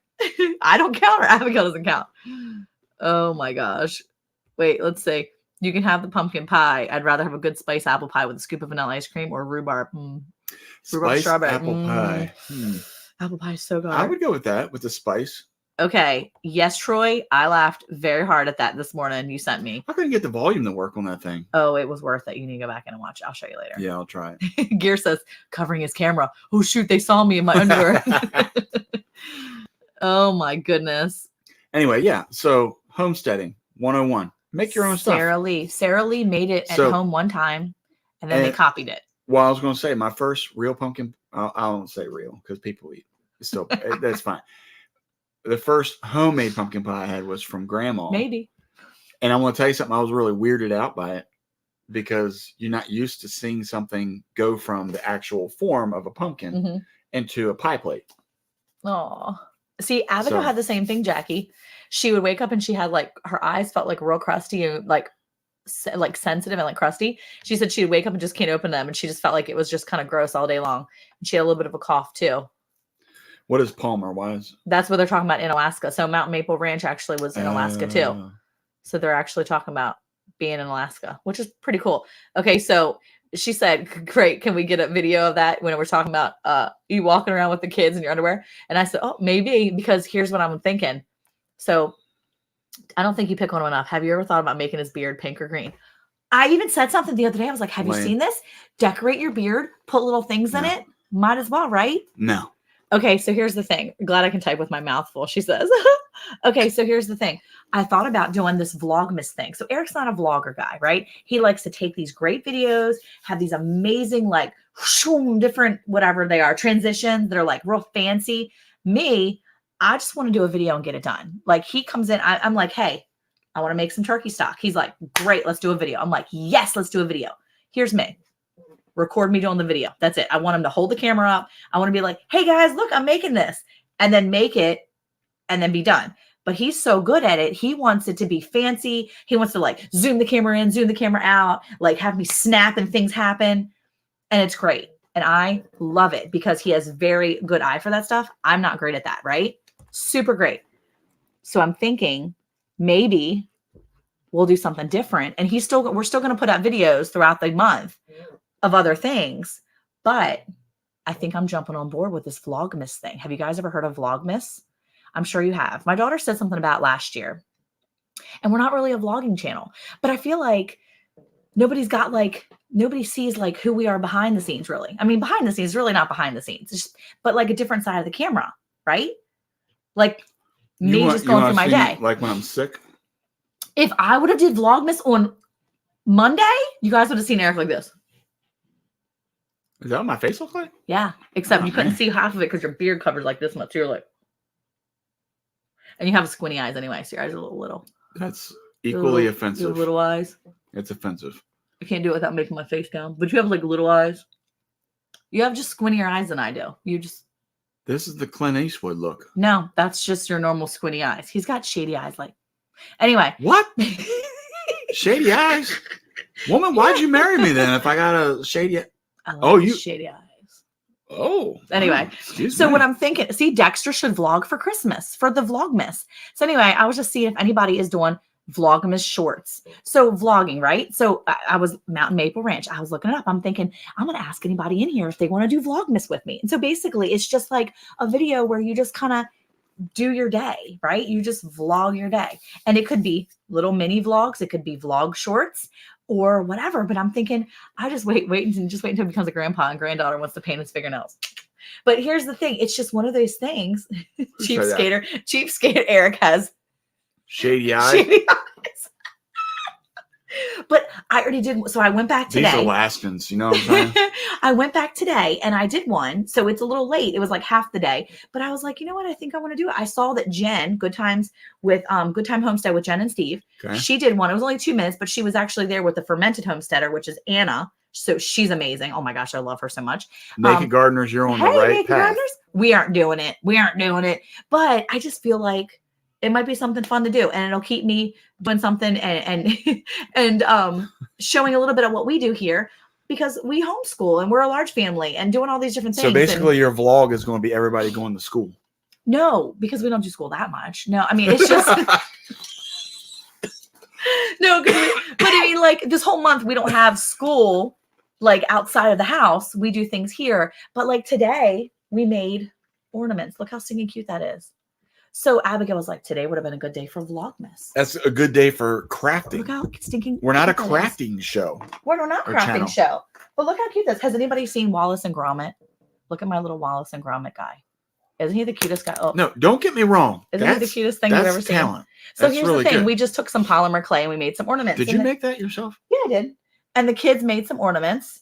I don't count or Abigail doesn't count. Oh my gosh. Wait, let's see. You can have the pumpkin pie. I'd rather have a good spice apple pie with a scoop of vanilla ice cream or rhubarb. Rhubarb Spiced strawberry. apple pie. Apple pie is so good. I would go with that, with the spice. Okay. Yes, Troy. I laughed very hard at that this morning. You sent me. I couldn't get the volume to work on that thing. Oh, it was worth it. You need to go back in and watch. I'll show you later. Yeah, I'll try it. Gear says, covering his camera. Oh, shoot. They saw me in my underwear. Oh, my goodness. Anyway, yeah. So, homesteading 101. Make your own stuff. Sarah Lee made it at home one time, and then they copied it. Well, I was going to say, my first real pumpkin, I won't say real because people eat. It's still, that's fine. The first homemade pumpkin pie I had was from Grandma. Maybe. And I want to tell you something. I was really weirded out by it because you're not used to seeing something go from the actual form of a pumpkin into a pie plate. Oh, see, Abigail had the same thing, Jackie. She would wake up and she had like her eyes felt like real crusty and like sensitive and like crusty. She said she would wake up and just can't open them, and she just felt like it was just kind of gross all day long. And she had a little bit of a cough too. What is Palmer? Why is that's what they're talking about in Alaska? So Mountain Maple Ranch actually was in Alaska too. So they're actually talking about being in Alaska, which is pretty cool. Okay, so she said, great, can we get a video of that when we're talking about you walking around with the kids in your underwear? And I said, oh, maybe, because here's what I'm thinking. So I don't think you pick on him enough. Have you ever thought about making his beard pink or green? I even said something the other day. I was like, have you seen this? Decorate your beard, put little things in it. Might as well, right? No. Okay, so here's the thing. Glad I can type with my mouth full, she says. Okay, so here's the thing. I thought about doing this Vlogmas thing. So Eric's not a vlogger guy, right? He likes to take these great videos, have these amazing, like, different, whatever they are, transitions that are like real fancy. Me, I just want to do a video and get it done. Like, he comes in, I'm like, hey, I want to make some turkey stock. He's like, great, let's do a video. I'm like, yes, let's do a video. Here's me. Record me doing the video. That's it. I want him to hold the camera up. I want to be like, hey guys, look, I'm making this, and then make it and then be done. But he's so good at it. He wants it to be fancy. He wants to like zoom the camera in, zoom the camera out, like have me snap and things happen. And it's great. And I love it because he has very good eye for that stuff. I'm not great at that, right? Super great. So I'm thinking maybe we'll do something different. And we're still going to put out videos throughout the month of other things. But I think I'm jumping on board with this Vlogmas thing. Have you guys ever heard of Vlogmas? I'm sure you have. My daughter said something about last year. And we're not really a vlogging channel. But I feel like nobody sees like who we are behind the scenes, really. I mean, behind the scenes, really not behind the scenes, but like a different side of the camera, right? Like me just going through my day. Like when I'm sick. If I would have did Vlogmas on Monday, you guys would have seen Eric like this. Is that what my face looks like? Yeah, except you couldn't see half of it because your beard covers like this much. So you're like, and you have squinty eyes anyway, so your eyes are a little little. That's equally offensive. Your little eyes. It's offensive. I can't do it without making my face down. But you have like little eyes. You have just squintier eyes than I do. This is the Clint Eastwood look. No, that's just your normal squinty eyes. He's got shady eyes. Like, anyway. What? Shady eyes? Woman, why'd you marry me then if I got a shady? Shady eyes. Oh. Anyway, so what I'm thinking, see, Dexter should vlog for Christmas for the Vlogmas. So anyway, I was just seeing if anybody is doing Vlogmas shorts. So vlogging, right? So I was Mountain Maple Ranch. I was looking it up. I'm thinking, I'm going to ask anybody in here if they want to do Vlogmas with me. And so basically it's just like a video where you just kind of do your day, right? You just vlog your day. And it could be little mini vlogs. It could be vlog shorts or whatever. But I'm thinking, I just wait until he becomes a grandpa and granddaughter wants to paint his fingernails. But here's the thing. It's just one of those things. Cheapskate Eric has shady eyes. But I already did. So I went back today. These Alaskans, you know what I'm saying? I went back today and I did one. So it's a little late. It was like half the day. But I was like, you know what? I think I want to do it. I saw that Jen, Good Time Homestead with Jen and Steve. Okay. She did one. It was only 2 minutes, but she was actually there with the Fermented Homesteader, which is Anna. So she's amazing. Oh my gosh, I love her so much. Naked Gardeners, you're on the right path. Gardeners, we aren't doing it. But I just feel like it might be something fun to do, and it'll keep me doing something and showing a little bit of what we do here because we homeschool and we're a large family and doing all these different things. So basically, your vlog is going to be everybody going to school. No, because we don't do school that much. No, I mean it's just no. But I mean, like this whole month we don't have school like outside of the house. We do things here, but like today we made ornaments. Look how stinking cute that is. So Abigail was like, today would have been a good day for Vlogmas. That's a good day for crafting. Look how stinking. We're not a crafting show. We're not a crafting show. But look how cute this is. Has anybody seen Wallace and Gromit? Look at my little Wallace and Gromit guy. Isn't he the cutest guy? Oh. No, don't get me wrong. Isn't he the cutest thing you've ever seen? Talent. So here's the thing. We just took some polymer clay and we made some ornaments. Did you make that yourself? Yeah, I did. And the kids made some ornaments.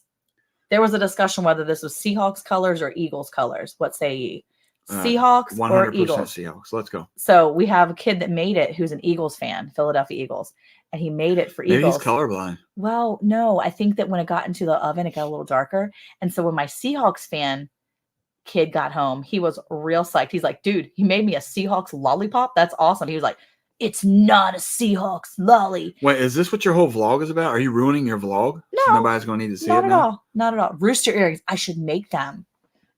There was a discussion whether this was Seahawks colors or Eagles colors. What say ye? Seahawks or Eagles? Seahawks. Let's go. So we have a kid that made it who's an Eagles fan, Philadelphia Eagles, and he made it for Eagles. Maybe he's colorblind. Well, no, I think that when it got into the oven, it got a little darker. And so when my Seahawks fan kid got home, he was real psyched. He's like, dude, he made me a Seahawks lollipop. That's awesome. He was like, it's not a Seahawks lolly. Wait, is this what your whole vlog is about? Are you ruining your vlog? No. So nobody's going to need to see it now? Not at all. Not at all. Rooster earrings. I should make them.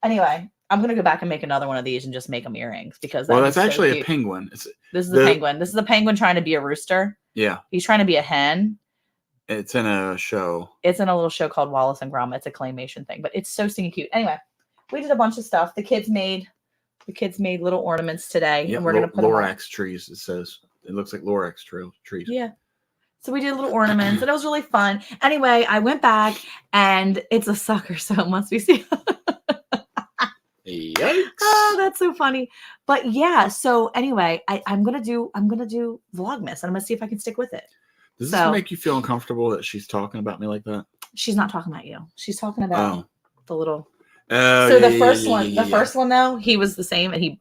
Anyway. I'm going to go back and make another one of these and just make them earrings because that's actually a penguin. This is a penguin. This is a penguin trying to be a rooster. Yeah. He's trying to be a hen. It's in a show. It's in a little show called Wallace and Gromit. It's a claymation thing, but it's so stinking cute. Anyway, we did a bunch of stuff. The kids made little ornaments today. Yeah, and we're going to put Lorax trees. It says it looks like Lorax trees. Yeah. So we did little ornaments and it was really fun. Anyway, I went back and it's a sucker. So it must be seen. Yikes. Oh, that's so funny. But yeah, so anyway, I'm gonna do Vlogmas and I'm gonna see if I can stick with it. Does this make you feel uncomfortable that she's talking about me like that? She's not talking about you. She's talking about the little first one though, he was the same and he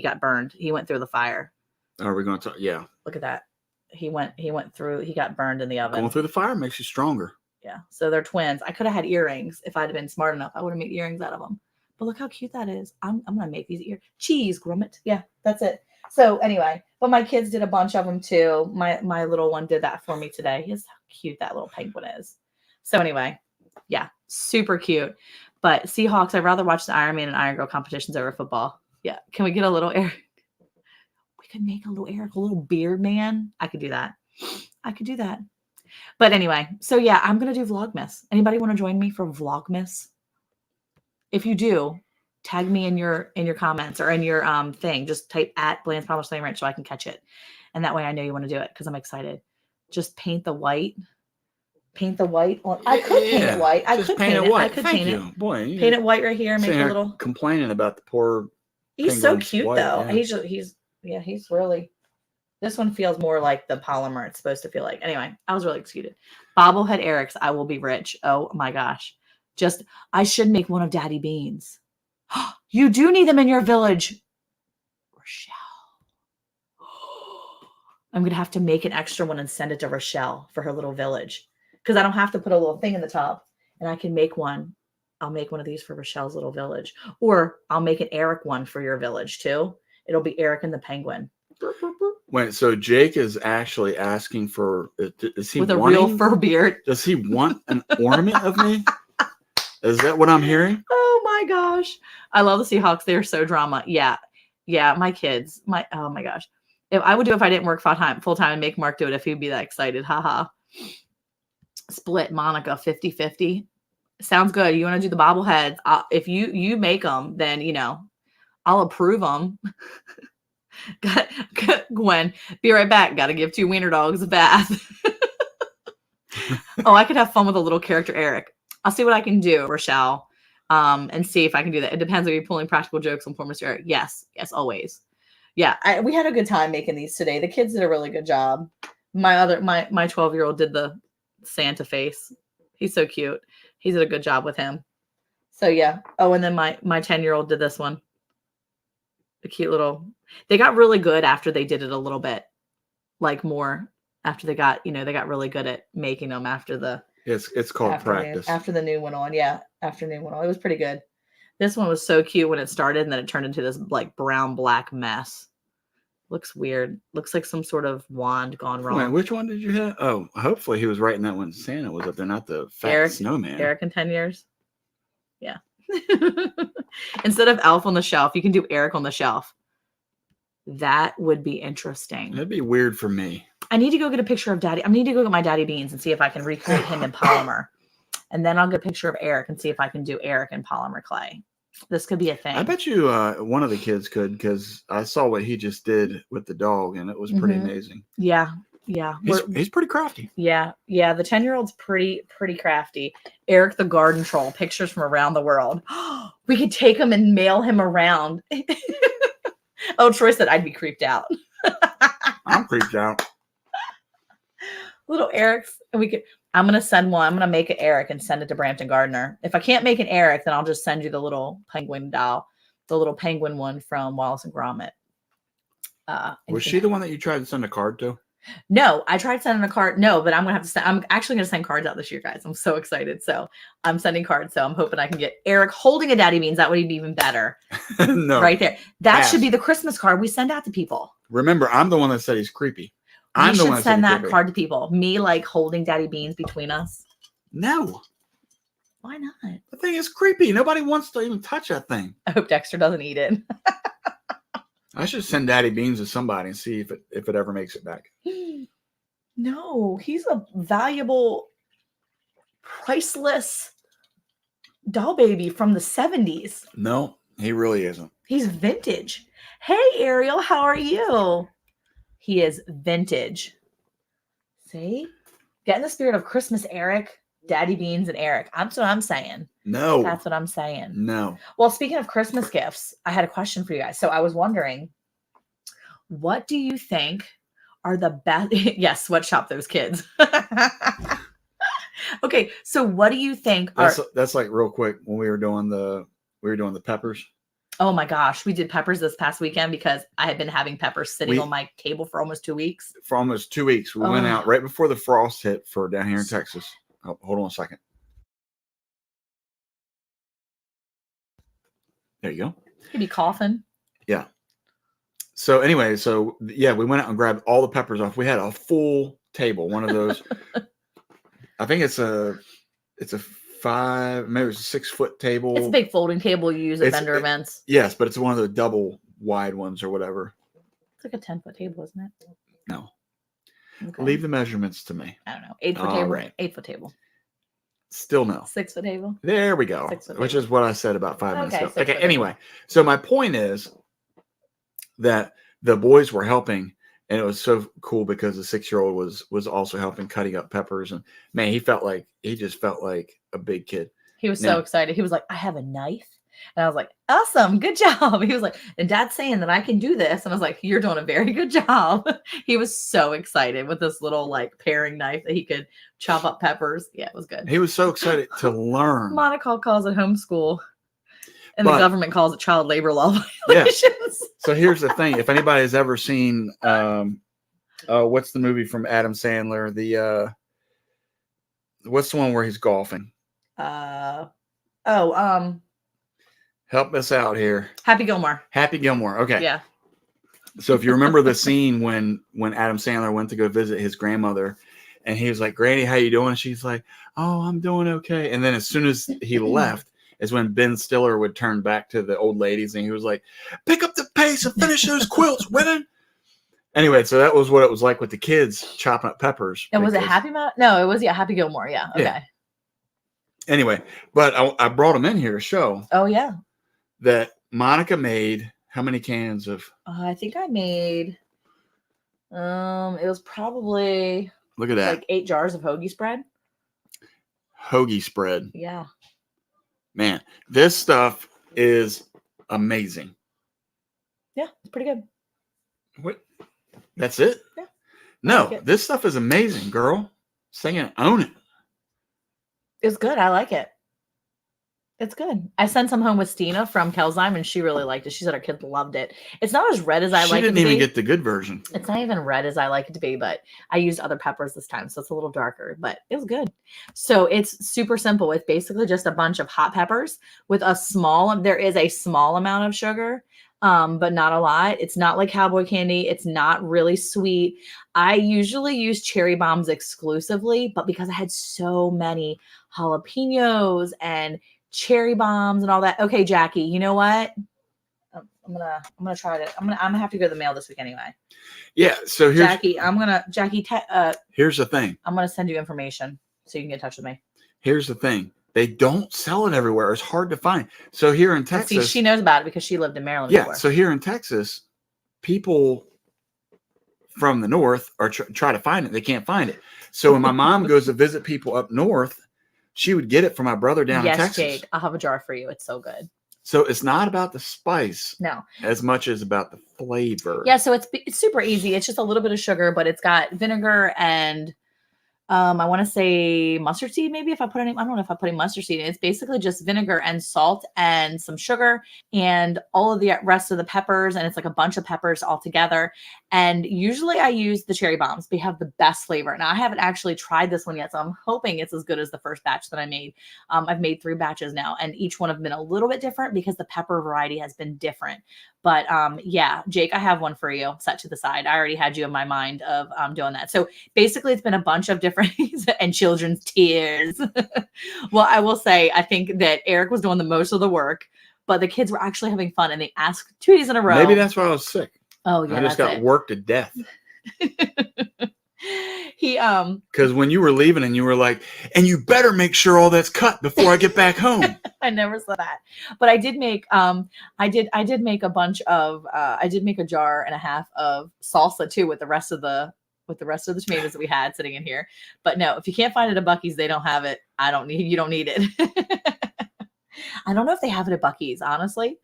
got burned. He went through the fire. Are we gonna talk? Yeah. Look at that. He got burned in the oven. Going through the fire makes you stronger. Yeah. So they're twins. I could have had earrings if I'd have been smart enough. I would have made earrings out of them. But look how cute that is. I'm going to make these cheese grommet. Yeah, that's it. So anyway, but my kids did a bunch of them too. My little one did that for me today. Here's how cute that little penguin is. So anyway, yeah, super cute. But Seahawks, I'd rather watch the Iron Man and Iron Girl competitions over football. Yeah. Can we get a little Eric? We could make a little Eric, a little beard man. I could do that. But anyway, so yeah, I'm going to do Vlogmas. Anybody want to join me for Vlogmas? If you do, tag me in your comments or in your thing. Just type at Bland's Promised Land Ranch so I can catch it. And that way I know you want to do it because I'm excited. Just paint the white. Paint the white on. I could paint it white. I could paint it white. I could paint it. Boy, paint it white right here. Make a little. Complaining about the poor. He's so cute white, though. Yeah. He's really. This one feels more like the polymer it's supposed to feel like. Anyway, I was really excited. Bobblehead Eric's I Will Be Rich. Oh my gosh. I should make one of Daddy Beans. You do need them in your village. Rochelle. I'm going to have to make an extra one and send it to Rochelle for her little village. Because I don't have to put a little thing in the top. And I can make one. I'll make one of these for Rochelle's little village. Or I'll make an Eric one for your village too. It'll be Eric and the Penguin. Wait, so Jake is actually asking for, is he with a real fur beard? Does he want an ornament of me? Is that what I'm hearing? Oh my gosh. I love the Seahawks. They're so drama. Yeah. Yeah. My kids, oh my gosh. If I didn't work full time and make Mark do it, if he'd be that excited. Haha. Split Monica 50-50. Sounds good. You want to do the bobbleheads? If you make them, then, I'll approve them. Gwen, be right back. Got to give 2 wiener dogs a bath. Oh, I could have fun with a little character Eric. I'll see what I can do, Rochelle, and see if I can do that. It depends on you pulling practical jokes on poor Mr. Eric. Yes, always. Yeah, we had a good time making these today. The kids did a really good job. My 12-year-old did the Santa face. He's so cute. He did a good job with him. So yeah. Oh, and then my 10-year-old did this one. The cute little. They got really good after they did it a little bit, like more after they got really good at making them after the. It's called practice. After the new one on. Yeah. Afternoon one on. It was pretty good. This one was so cute when it started and then it turned into this like brown black mess. Looks weird. Looks like some sort of wand gone wrong. Wait, which one did you have? Oh, hopefully he was right in that one. Santa was up there, not the fat snowman. Eric in 10 years. Yeah. Instead of Elf on the Shelf, you can do Eric on the Shelf. That would be interesting. That'd be weird for me. I need to go get a picture of Daddy. I need to go get my Daddy Beans and see if I can recreate him in polymer. And then I'll get a picture of Eric and see if I can do Eric in polymer clay. This could be a thing. I bet you one of the kids could, because I saw what he just did with the dog and it was pretty amazing. Yeah. He's pretty crafty. Yeah. The 10-year-old's pretty crafty. Eric the Garden Troll, pictures from around the world. We could take him and mail him around. Oh, Troy said I'd be creeped out. I'm creeped out. Little Eric's, and I'm going to send one. I'm going to make it Eric and send it to Brampton Gardner. If I can't make an Eric, then I'll just send you the little penguin doll, the little penguin one from Wallace and Gromit. Was she the one that you tried to send a card to? No, I tried sending a card. No, but I'm actually going to send cards out this year, guys. I'm so excited. So I'm sending cards. So I'm hoping I can get Eric holding a Daddy Beans. That would be even better. No. Right there. That should be the Christmas card we send out to people. Remember, I'm the one that said he's creepy. I should send that card to people. Me like holding Daddy Beans between us. No. Why not? The thing is creepy. Nobody wants to even touch that thing. I hope Dexter doesn't eat it. I should send Daddy Beans to somebody and see if it ever makes it back. No, he's a valuable, priceless doll baby from the 70s. No, he really isn't. He's vintage. Hey, Ariel, how are you? He is vintage. See? Get in the spirit of Christmas, Eric, Daddy Beans, and Eric. That's what I'm saying. No. That's what I'm saying. No. Well, speaking of Christmas gifts, I had a question for you guys. So I was wondering, what do you think are the best? Yes, sweatshop those kids. Okay, so what do you think that's like real quick when we were doing the peppers. Oh my gosh, we did peppers this past weekend because I had been having peppers sitting on my table for almost 2 weeks. For almost 2 weeks. We went out right before the frost hit for down here in Texas. Oh, hold on a second. There you go. He'd be coughing. Yeah. So anyway, we went out and grabbed all the peppers off. We had a full table, one of those. I think it's a maybe it was a 6-foot table. It's a big folding table you use at vendor events. Yes, but it's one of the double wide ones or whatever. It's like a 10-foot table, isn't it? No. Okay. Leave the measurements to me. I don't know. 8-foot table. Right. 8-foot table. Still no. 6-foot table. There we go. Which is what I said about 5 minutes ago. Okay. Anyway, so my point is that the boys were helping, and it was so cool because the 6-year-old was also helping cutting up peppers, and man, he just felt like a big kid. He was so excited. He was like, "I have a knife." And I was like, "Awesome, good job." He was like, "And Dad's saying that I can do this." And I was like, "You're doing a very good job." He was so excited with this little like paring knife that he could chop up peppers. Yeah, it was good. He was so excited to learn. Monica calls it homeschool, and the government calls it child labor law violations. Yeah. So here's the thing: if anybody has ever seen, what's the movie from Adam Sandler? What's the one where he's golfing? Help us out here. Happy Gilmore. Happy Gilmore. Okay. Yeah. So if you remember the scene when Adam Sandler went to go visit his grandmother, and he was like, "Granny, how you doing?" And she's like, "Oh, I'm doing okay." And then as soon as he left is when Ben Stiller would turn back to the old ladies, and he was like, "Pick up the pace and finish those quilts, women." Anyway, so that was what it was like with the kids chopping up peppers. And was it Happy Mountain? No, it was Happy Gilmore. Yeah. Okay. Yeah. Anyway, but I brought him in here to show. Oh yeah. That Monica made how many cans of? I think I made. It was probably. Look at that. Like 8 jars of hoagie spread. Hoagie spread. Yeah. Man, this stuff is amazing. Yeah, it's pretty good. What? That's it? Yeah. No, this stuff is amazing, girl. Sing it, own it. It's good. I like it. It's good. I sent some home with Stina from Kelsheim, and she really liked it. She said her kids loved it. It's not as red as I like it to be. She didn't even get the good version. It's not even red as I like it to be, but I used other peppers this time, so it's a little darker, but it was good. So it's super simple. It's basically just a bunch of hot peppers with there is a small amount of sugar, but not a lot. It's not like cowboy candy. It's not really sweet. I usually use cherry bombs exclusively, but because I had so many jalapenos and cherry bombs and all that. Okay, Jackie, you know what? I'm gonna try it. I'm gonna have to go to the mail this week anyway. Yeah. So here's Jackie. Here's the thing. I'm gonna send you information so you can get in touch with me. Here's the thing. They don't sell it everywhere. It's hard to find. So here in Texas, see, she knows about it because she lived in Maryland. Yeah. Before. So here in Texas, people from the north are try to find it. They can't find it. So when my mom goes to visit people up north, she would get it from my brother down in Texas. Yes, Jake, I'll have a jar for you. It's so good. So it's not about the spice, no, as much as about the flavor. Yeah, so it's super easy. It's just a little bit of sugar, but it's got vinegar and I want to say mustard seed. Maybe if I put any, I don't know if I put any mustard seed in. It's basically just vinegar and salt and some sugar and all of the rest of the peppers. And it's like a bunch of peppers all together. And usually I use the cherry bombs. They have the best flavor. Now I haven't actually tried this one yet, so I'm hoping it's as good as the first batch that I made. I've made 3 batches now, and each one have been a little bit different because the pepper variety has been different. But yeah, Jake, I have one for you set to the side. I already had you in my mind of doing that. So basically it's been a bunch of different and children's tears. Well, I will say, I think that Eric was doing the most of the work, but the kids were actually having fun, and they asked 2 days in a row. Maybe that's why I was sick. Oh yeah, I just got worked to death. Because when you were leaving and you were like, and you better make sure all that's cut before I get back home. I never saw that, but I did make I did make a bunch of I did make a jar and a half of salsa too with the rest of the tomatoes that we had sitting in here. But no, if you can't find it at Buc-ee's, they don't have it. You don't need it. I don't know if they have it at Buc-ee's, honestly.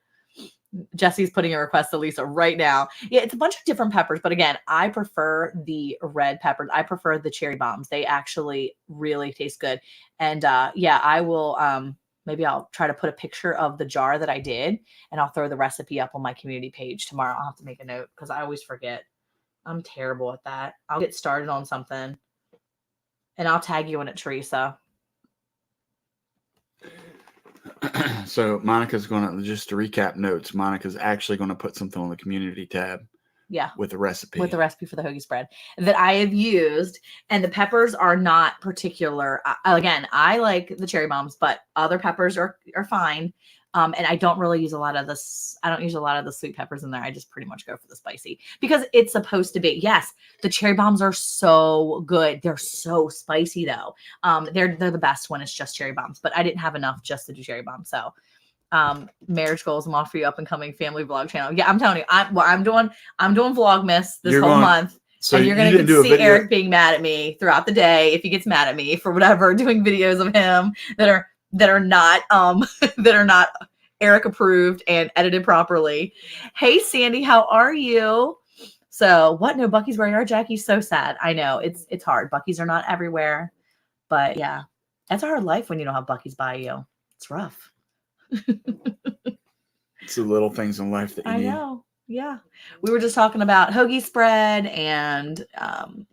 Jesse's putting a request to Lisa right now. Yeah, it's a bunch of different peppers, but again, I prefer the red peppers. I prefer the cherry bombs. They actually really taste good. And yeah, I will maybe I'll try to put a picture of the jar that I did, and I'll throw the recipe up on my community page tomorrow. I'll have to make a note because I always forget. I'm terrible at that. I'll get started on something and I'll tag you in it, Teresa. So Monica's going to, just to recap notes, Monica's actually going to put something on the community tab Yeah. with the recipe. With the recipe for the hoagie spread that I have used. And the peppers are not particular. Again, I like the cherry bombs, but other peppers are fine. And I don't really use a lot of this. I don't use a lot of the sweet peppers in there. I just pretty much go for the spicy because it's supposed to be. Yes, the cherry bombs are so good. They're so spicy though. They're the best when it's just cherry bombs, but I didn't have enough just to do cherry bombs. So marriage goals, I'm off for you up and coming family vlog channel. Yeah, I'm telling you, I'm doing Vlogmas this whole month. So and you're going to see Eric being mad at me throughout the day if he gets mad at me for whatever, doing videos of him that are not that are not Eric approved and edited properly. Hey Sandy, how are you? So what? No, Bucky's wearing our Jackie's so sad. I know it's hard. Bucky's are not everywhere, but yeah, that's a hard life when you don't have Bucky's by you. It's rough. It's the little things in life that you need. I know. Yeah. We were just talking about hoagie spread and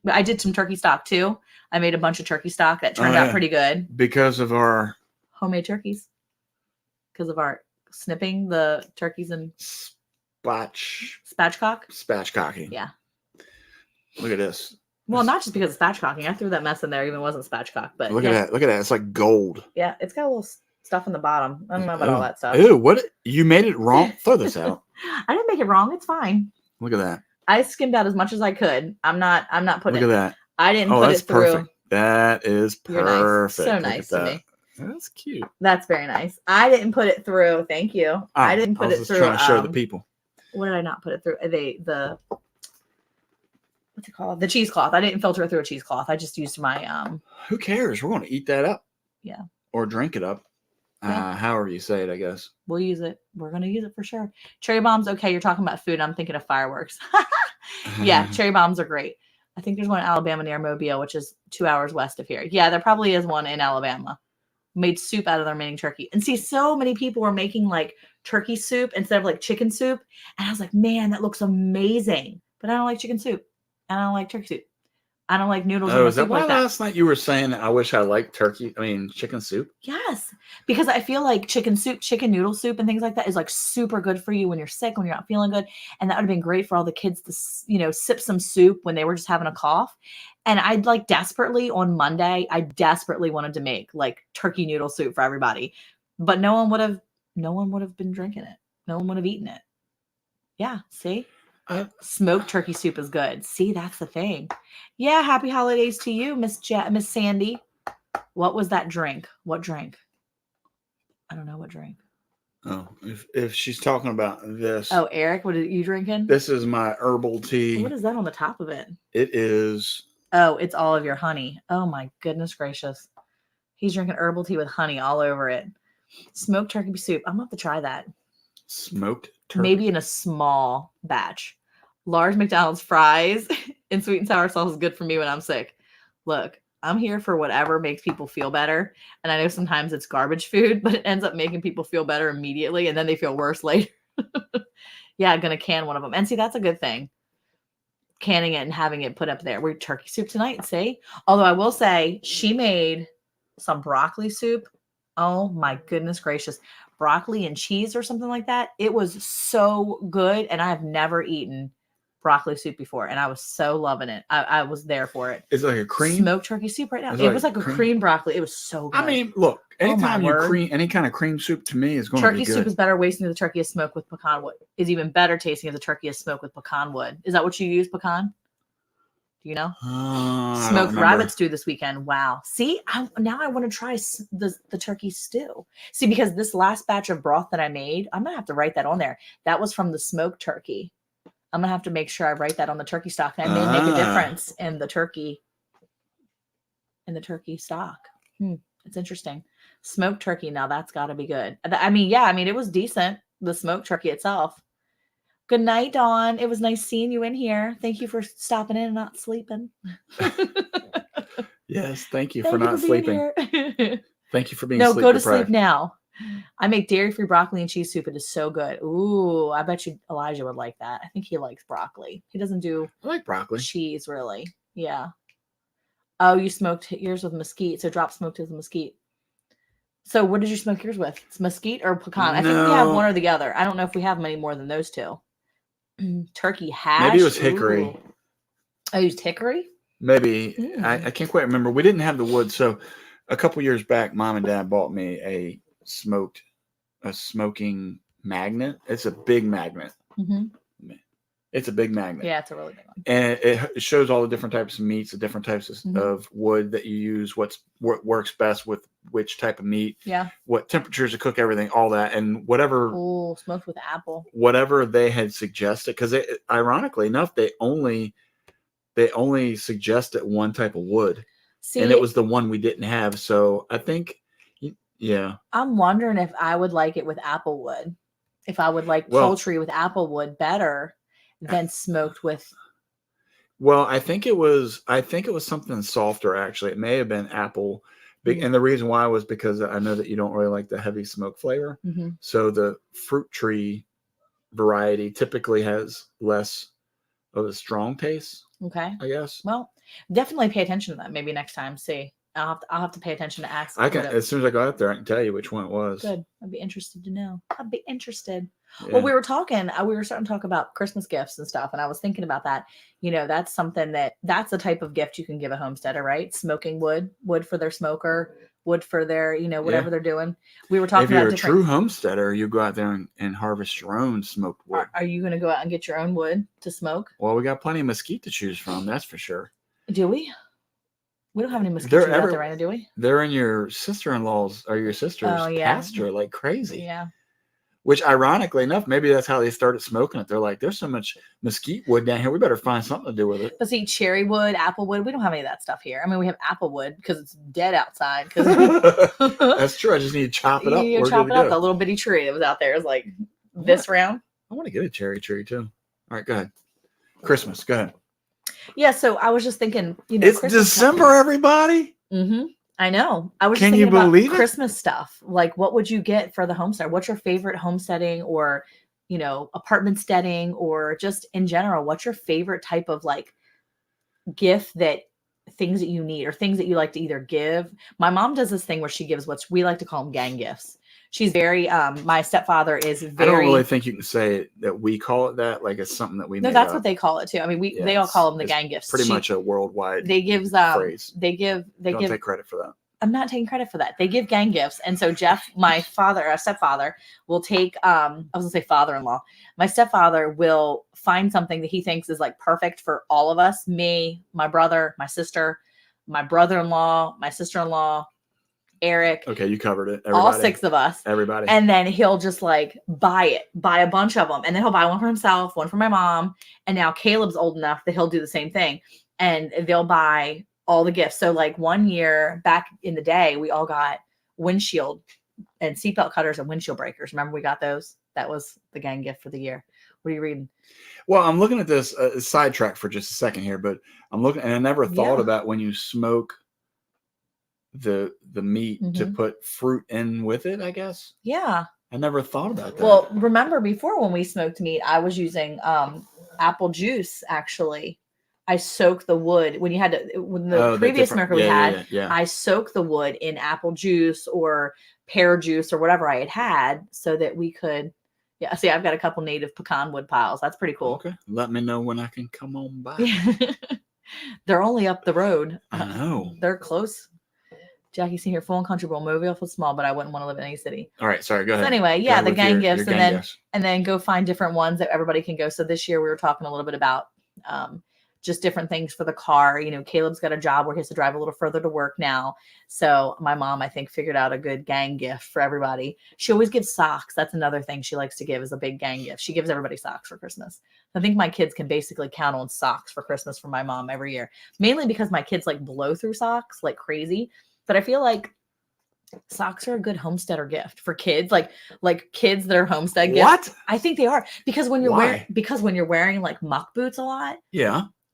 I did some turkey stock too. I made a bunch of turkey stock that turned out pretty good. Because of our homemade turkeys. Because of our snipping the turkeys and spatchcocking. Yeah. Look at this. Well, not just because of spatchcocking. I threw that mess in there even wasn't spatchcock, but look at that. Look at that. It's like gold. Yeah, it's got a little stuff in the bottom. I don't know about all that stuff. Ew, what? You made it wrong? Throw this out. I didn't make it wrong. It's fine. Look at that. I skimmed out as much as I could. I'm not putting Look at that. I didn't put it through. Perfect. That is perfect. Nice. So nice to me. That's cute. That's very nice. I didn't put it through. Thank you. I didn't put it through. Trying to show the people. What did I not put it through? The what's it called? The cheesecloth. I didn't filter it through a cheesecloth. I just used my Who cares? We're going to eat that up. Yeah. Or drink it up. Yeah. However you say it, I guess. We'll use it. We're going to use it for sure. Cherry bombs. Okay. You're talking about food. I'm thinking of fireworks. Yeah. Cherry bombs are great. I think there's one in Alabama near Mobile, which is 2 hours west of here. Yeah. There probably is one in Alabama. Made soup out of their remaining turkey. And see, so many people were making like turkey soup instead of like chicken soup. And I was like, man, that looks amazing. But I don't like chicken soup. And I don't like turkey soup. I don't like noodles. Oh, is that why last night you were saying I wish I liked chicken soup? Yes. Because I feel like chicken soup, chicken noodle soup and things like that is like super good for you when you're sick, when you're not feeling good. And that would have been great for all the kids to, sip some soup when they were just having a cough. And I'd like desperately on Monday, I desperately wanted to make like turkey noodle soup for everybody, but no one would have been drinking it. No one would have eaten it. Yeah. See? Smoked turkey soup is good. See, that's the thing. Yeah. Happy holidays to you, Miss Sandy. What was that drink? What drink? I don't know what drink. Oh, if she's talking about this. Oh, Eric, what are you drinking? This is my herbal tea. What is that on the top of it? It is. Oh, it's all of your honey. Oh my goodness gracious. He's drinking herbal tea with honey all over it. Smoked turkey soup. I'm going to have to try that. Smoked turkey. Maybe in a small batch. Large McDonald's fries and sweet and sour sauce is good for me when I'm sick. Look, I'm here for whatever makes people feel better. And I know sometimes it's garbage food, but it ends up making people feel better immediately. And then they feel worse later. Yeah, I'm going to can one of them. And see, that's a good thing. Canning it and having it put up there. We're turkey soup tonight, see? Although I will say she made some broccoli soup. Oh my goodness gracious. Broccoli and cheese or something like that. It was so good. And I have never eaten broccoli soup before. And I was so loving it. I was there for it. It's like a cream smoked turkey soup right now. It was like a cream broccoli. It was so good. I mean, look, anytime any kind of cream soup to me is going to be good. Turkey soup is better wasting the turkey is smoked with pecan wood. Is even better tasting if the turkey is smoked with pecan wood. Is that what you use, pecan? Do you know? Smoked rabbit stew this weekend. Wow. See, now I want to try the turkey stew. See, because this last batch of broth that I made, I'm going to have to write that on there. That was from the smoked turkey. I'm going to have to make sure I write that on the turkey stock. And I may make a difference in the turkey stock. It's interesting. Smoked turkey. Now that's got to be good. I mean, it was decent. The smoked turkey itself. Good night, Dawn. It was nice seeing you in here. Thank you for stopping in and not sleeping. Yes, thank you for not sleeping. Thank you for being sleep go to sleep now. I make dairy-free broccoli and cheese soup. It is so good. Ooh, I bet you Elijah would like that. I think he likes broccoli. He doesn't do I like broccoli. Cheese, really. Yeah. Oh, you smoked yours with mesquite. So drop smoked with mesquite. So what did you smoke yours with? It's mesquite or pecan? I think we have one or the other. I don't know if we have many more than those two. Turkey hash. Maybe it was hickory. Ooh. I used hickory. Maybe I can't quite remember. We didn't have the wood, so a couple years back, Mom and Dad bought me a smoking magnet. It's a big magnet. Mm-hmm. It's a big magnet. Yeah, it's a really big one. And it shows all the different types of meats, the different types of wood that you use, what works best with which type of meat, what temperatures to cook everything, all that, and whatever. Oh, smoked with apple. Whatever they had suggested, because ironically enough, they only suggested one type of wood, and it was the one we didn't have. So I think, yeah. I'm wondering if I would like it with apple wood. If I would like poultry with apple wood better than smoked with. Well, I think it was something softer. Actually, it may have been apple, and the reason why was because I know that you don't really like the heavy smoke flavor. Mm-hmm. So the fruit tree variety typically has less of a strong taste. Okay, I guess. Well, definitely pay attention to that. Maybe next time. See, I'll have to pay attention to ask. I can as soon as I go out there, I can tell you which one it was. Good. I'd be interested to know. I'd be interested. Yeah. Well, we were starting to talk about Christmas gifts and stuff, and I was thinking about that. That's something that's the type of gift you can give a homesteader, right? Smoking wood for their smoker, wood for their, whatever they're doing. We were talking about. If you're a true homesteader, you go out there and harvest your own smoked wood. Are you going to go out and get your own wood to smoke? Well, we got plenty of mesquite to choose from. That's for sure. Do we? We don't have any mesquite trees out there right now, do we? They're in your sister-in-law's or your sister's pasture like crazy. Yeah. Which, ironically enough, maybe that's how they started smoking it. They're like, there's so much mesquite wood down here. We better find something to do with it. But see, cherry wood, apple wood, we don't have any of that stuff here. I mean, we have apple wood because it's dead outside. That's true. I just need to chop it up. You chop it up. That little bitty tree that was out there is like this round. I want to get a cherry tree too. All right, go ahead. Christmas, go ahead. Yeah, so I was just thinking, it's Christmas December, everybody. Mm-hmm. I know. I was just thinking about Christmas stuff. Like, what would you get for the homestead? What's your favorite homesteading or, apartment steading, or just in general, what's your favorite type of like gift things that you need or things that you like to either give? My mom does this thing where she gives what we like to call them gang gifts. She's very, my stepfather is very. I don't really think you can say that we call it that. Like it's something that we. No, that's what they call it too. I mean, they all call them the gang gifts. Pretty much a worldwide. They give phrase. They give. Don't take credit for that. I'm not taking credit for that. They give gang gifts, and so Jeff, my stepfather, will take. I was gonna say father-in-law. My stepfather will find something that he thinks is like perfect for all of us: me, my brother, my sister, my brother-in-law, my sister-in-law. Eric. Okay, you covered it. Everybody. All 6 of us. Everybody. And then he'll just like buy a bunch of them. And then he'll buy one for himself, one for my mom. And now Caleb's old enough that he'll do the same thing. And they'll buy all the gifts. So like one year back in the day, we all got windshield and seatbelt cutters and windshield breakers. Remember we got those? That was the gang gift for the year. What are you reading? Well, I'm looking at this sidetrack for just a second here, but I'm looking and I never thought about when you smoke the meat to put fruit in with it, I guess. Yeah. I never thought about that. Well, remember before when we smoked meat, I was using apple juice actually. I soaked the wood when the previous smoker we had, I soaked the wood in apple juice or pear juice or whatever I had so that we could see, I've got a couple native pecan wood piles. That's pretty cool. Okay. Let me know when I can come on by. They're only up the road. I know. They're close. Jackie seen your full and country bowl movie. It was small, but I wouldn't want to live in any city. All right, sorry, go ahead. So anyway, the gang gifts, and then go find different ones that everybody can go. So this year we were talking a little bit about just different things for the car. Caleb's got a job where he has to drive a little further to work now. So my mom, I think, figured out a good gang gift for everybody. She always gives socks. That's another thing she likes to give is a big gang gift. She gives everybody socks for Christmas. I think my kids can basically count on socks for Christmas from my mom every year, mainly because my kids like blow through socks like crazy. But I feel like socks are a good homesteader gift for kids, like kids that are homestead gifts. What? I think they are because when you're wearing like muck boots a lot,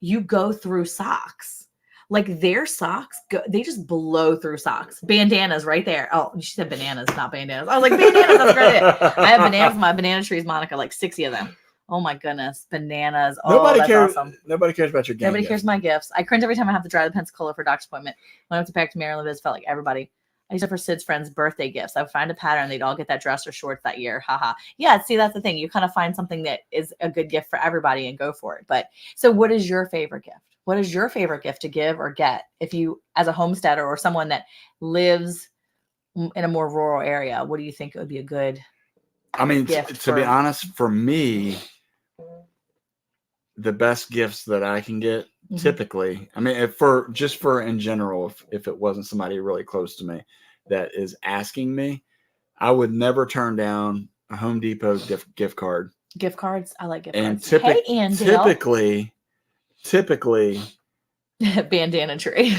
you go through socks. Like their socks, they just blow through socks. Bandanas right there. Oh, she said bananas, not bandanas. I was like bandanas. That's great. I have bananas in my banana trees, Monica, like 60 of them. Oh my goodness, bananas! Nobody that's cares. Awesome. Nobody cares about your gift. Nobody cares my gifts. I cringe every time I have to drive to Pensacola for a doctor's appointment. When I went to back to Maryland, it felt like everybody. I used it for Sid's friends' birthday gifts. I would find a pattern. They'd all get that dress or shorts that year. Haha. Yeah, see, that's the thing. You kind of find something that is a good gift for everybody and go for it. But so what is your favorite gift? What is your favorite gift to give or get if you, as a homesteader or someone that lives in a more rural area, what do you think would be a good gift to be honest, for me, the best gifts that I can get typically, I mean, in general, if it wasn't somebody really close to me that is asking me, I would never turn down a Home Depot gift card. Gift cards? I like gift and cards. Hey, Andale. Typically, bandana tree.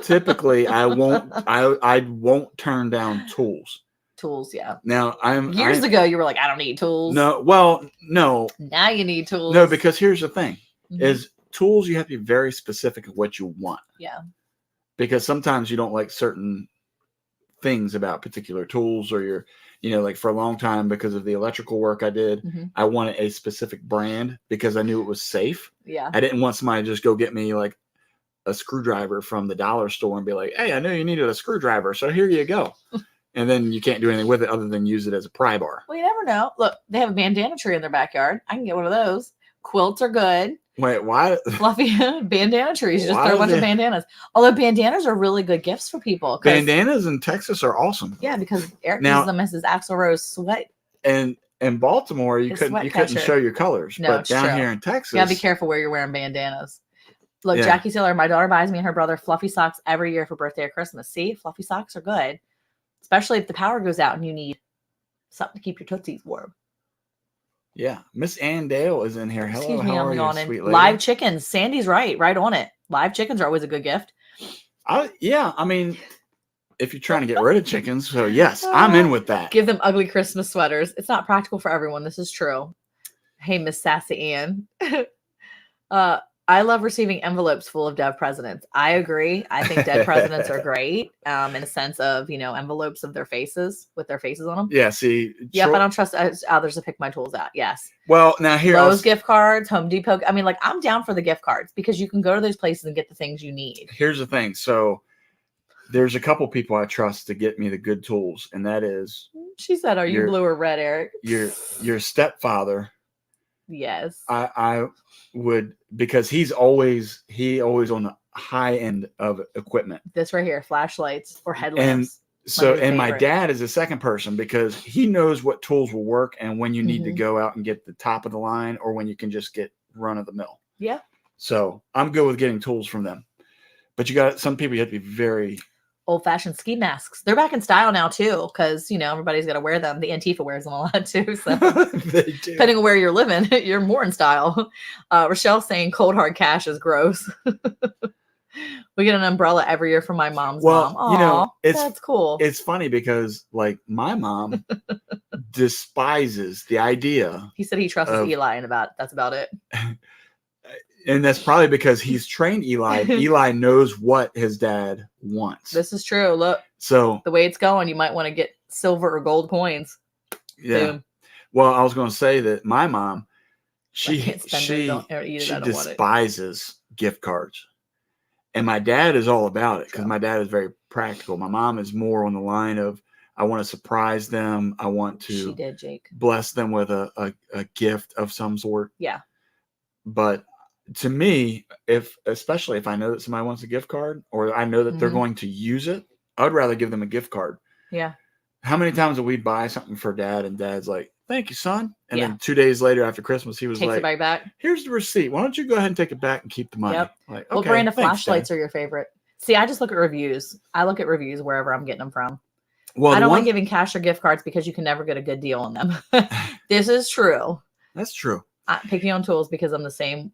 Typically, I won't turn down tools. Tools, yeah. Now years ago you were like, I don't need tools. No, well, no. Now you need tools. No, because here's the thing: is tools, you have to be very specific of what you want. Yeah. Because sometimes you don't like certain things about particular tools, or like for a long time, because of the electrical work I did, I wanted a specific brand because I knew it was safe. Yeah. I didn't want somebody to just go get me like a screwdriver from the dollar store and be like, hey, I knew you needed a screwdriver, so here you go. And then you can't do anything with it other than use it as a pry bar. Well, you never know. Look, they have a bandana tree in their backyard. I can get one of those. Quilts are good. Wait, why? Fluffy bandana trees. You just throw a bunch of bandanas. Although bandanas are really good gifts for people. Bandanas in Texas are awesome. Yeah, because Eric uses them as his Axl Rose sweat. And in Baltimore, you couldn't show your colors. No, but down here in Texas, you gotta be careful where you're wearing bandanas. Look, Jackie Taylor, my daughter buys me and her brother fluffy socks every year for birthday or Christmas. See, fluffy socks are good, especially if the power goes out and you need something to keep your tootsies warm. Yeah, Miss Ann Dale is in here. Hello, Excuse me, how are you, sweet lady? Live chickens. Sandy's right on it. Live chickens are always a good gift. Yeah, I mean, if you're trying to get rid of chickens, so yes, I'm in with that. Give them ugly Christmas sweaters. It's not practical for everyone. This is true. Hey, Miss Sassy Ann. I love receiving envelopes full of dead presidents. I agree. I think dead presidents are great in a sense of, envelopes of their faces with their faces on them. Yeah, see. Yep, I don't trust others to pick my tools out. Yes. Well, now here. Those gift cards, Home Depot. I mean, I'm down for the gift cards because you can go to those places and get the things you need. Here's the thing. So there's a couple people I trust to get me the good tools, and that is. She said, "Are you blue or red, Eric?" Your stepfather. Yes. I would, because he always on the high end of equipment. This right here, flashlights or headlamps. And my dad is the second person because he knows what tools will work and when you need to go out and get the top of the line or when you can just get run of the mill. Yeah. So I'm good with getting tools from them. But some people you have to be very old-fashioned ski masks. They're back in style now too, because everybody's got to wear them. The Antifa wears them a lot too. So they do. Depending on where you're living, you're more in style. Rochelle's saying cold hard cash is gross. We get an umbrella every year from my mom's mom. Aww, that's cool. It's funny because my mom despises the idea. He said he trusts Eli, and that's about it. And that's probably because he's trained Eli. Eli knows what his dad wants. This is true. Look. So the way it's going, you might want to get silver or gold coins. Yeah. Boom. Well, I was going to say that my mom, she despises gift cards. And my dad is all about it because my dad is very practical. My mom is more on the line of, I want to surprise them. I want to bless them with a gift of some sort. Yeah. But to me, especially if I know that somebody wants a gift card or I know that they're going to use it, I'd rather give them a gift card. Yeah. How many times do we buy something for dad and dad's like, thank you, son. And then 2 days later after Christmas, he was takes it back. Here's the receipt. Why don't you go ahead and take it back and keep the money? Yep. Like, what brand of flashlights are your favorite? See, I just look at reviews. I look at reviews wherever I'm getting them from. Well, I don't like giving cash or gift cards because you can never get a good deal on them. This is true. That's true. Picking on tools because I'm the same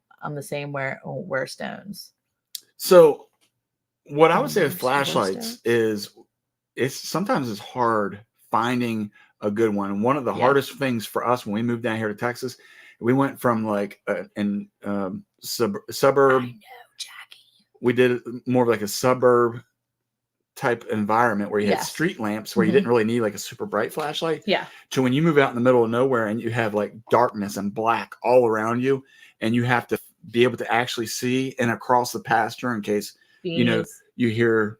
wear stones. So what I would say with flashlights is sometimes it's hard finding a good one. And one of the hardest things for us when we moved down here to Texas, we went from suburb. I know, Jackie. We did more of like a suburb type environment where you had street lamps where you didn't really need like a super bright flashlight. Yeah. So when you move out in the middle of nowhere and you have like darkness and black all around you, and you have to be able to actually see and across the pasture in case you hear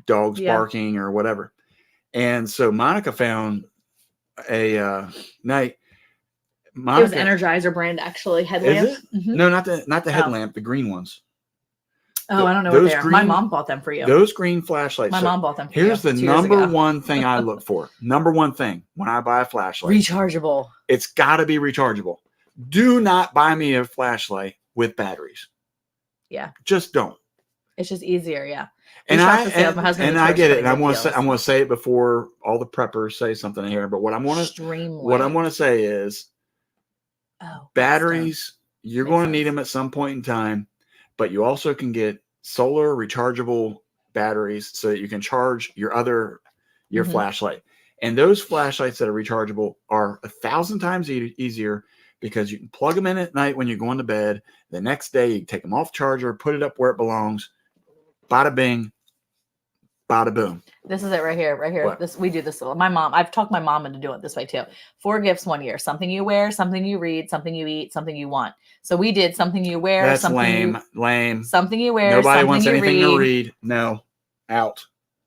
dogs barking or whatever. And so Monica found a night. It was Monica, Energizer brand, actually. Headlamp. is it? No, not the headlamp, the green ones. Oh, I don't know what they are. My mom bought them for you. Those green flashlights. My mom bought them for you. Here's the number one thing I look for. Number one thing when I buy a flashlight. Rechargeable. It's got to be rechargeable. Do not buy me a flashlight with batteries. Yeah. Just don't. It's just easier, yeah. And I get it. And I'm gonna say it before all the preppers say something here. But what I'm gonna say is, batteries. You're going to need them at some point in time. But you also can get solar rechargeable batteries so that you can charge your flashlight. And those flashlights that are rechargeable are 1,000 times easier because you can plug them in at night when you're going to bed. The next day, you take them off charger, put it up where it belongs. Bada bing, bada boom. This is it right here. What? We do this. I've talked my mom into doing it this way too. 4 gifts 1 year. Something you wear, something you read, something you eat, something you want. So we did something you wear. That's something lame. Something you wear. Nobody something wants you anything read. to read. No, out.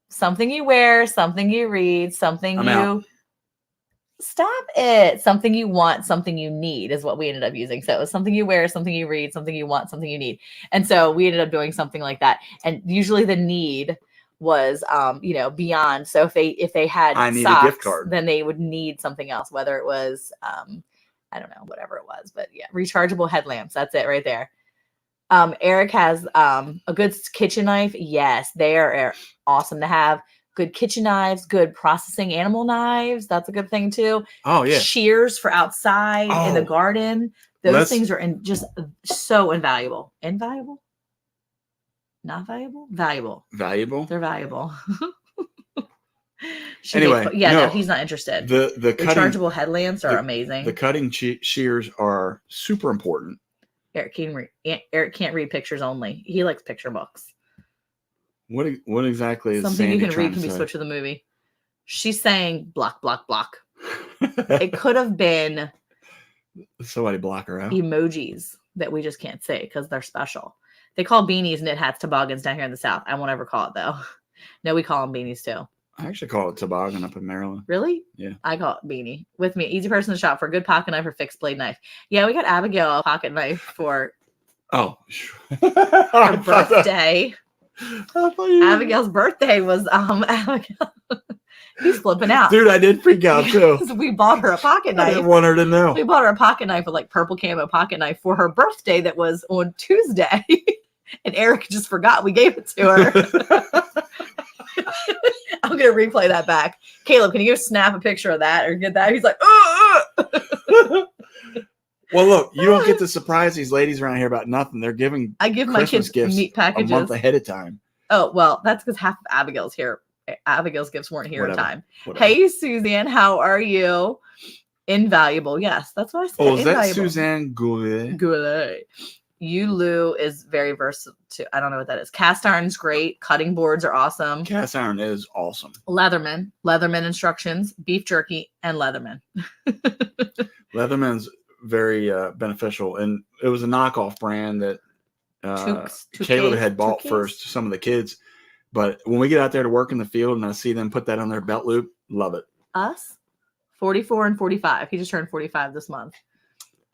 Something you wear, something you read, something I'm you. Out. Stop it. Something you want, something you need is what we ended up using. So it was something you wear, something you read, something you want, something you need. And so we ended up doing something like that. And usually the need was beyond. So if they had socks, a gift card, then they would need something else, whether it was I don't know, whatever it was. But yeah, rechargeable headlamps. That's it right there. Eric has a good kitchen knife. Yes, they are awesome to have. Good kitchen knives, good processing animal knives. That's a good thing too. Oh yeah. Shears for outside in the garden. Those things are just so invaluable. Invaluable? Not valuable? Valuable. Valuable? They're valuable. Anyway, no, he's not interested. The rechargeable headlamps are amazing. The cutting shears are super important. Eric can't read pictures only. He likes picture books. What exactly is something Sandy you can read can be say? switched to the movie? She's saying block, block, block. It could have been somebody block her out. Emojis that we just can't say because they're special. They call beanies knit hats toboggans down here in the South. I won't ever call it though. No, we call them beanies too. I actually call it toboggan up in Maryland. Really? Yeah. I call it beanie. With me, easy person to shop for a good pocket knife or fixed blade knife. Yeah, we got Abigail a pocket knife for her birthday. Abigail's birthday was Abigail. He's flipping out. Dude, I did freak out too. We bought her a pocket knife. I didn't want her to know. We bought her a pocket knife, with like purple camo pocket knife for her birthday that was on Tuesday. And Eric just forgot we gave it to her. I'm gonna replay that back. Caleb, can you snap a picture of that or get that? He's like, Well, look, you don't get to surprise these ladies around here about nothing. They're giving my kids gifts meat packages a month ahead of time. Oh, well, that's because half of Abigail's here. Abigail's gifts weren't here in time. Whatever. Hey, Suzanne, how are you? Invaluable. Yes, that's what I said. Oh, is that Suzanne Goulet? Goulet. Lou is very versatile. I don't know what that is. Cast iron's great. Cutting boards are awesome. Cast iron is awesome. Leatherman instructions, beef jerky, and Leatherman. Leatherman's very beneficial, and it was a knockoff brand that Caleb had bought first to some of the kids. But when we get out there to work in the field and I see them put that on their belt loop, love it. Us, 44 and 45. He just turned 45 this month.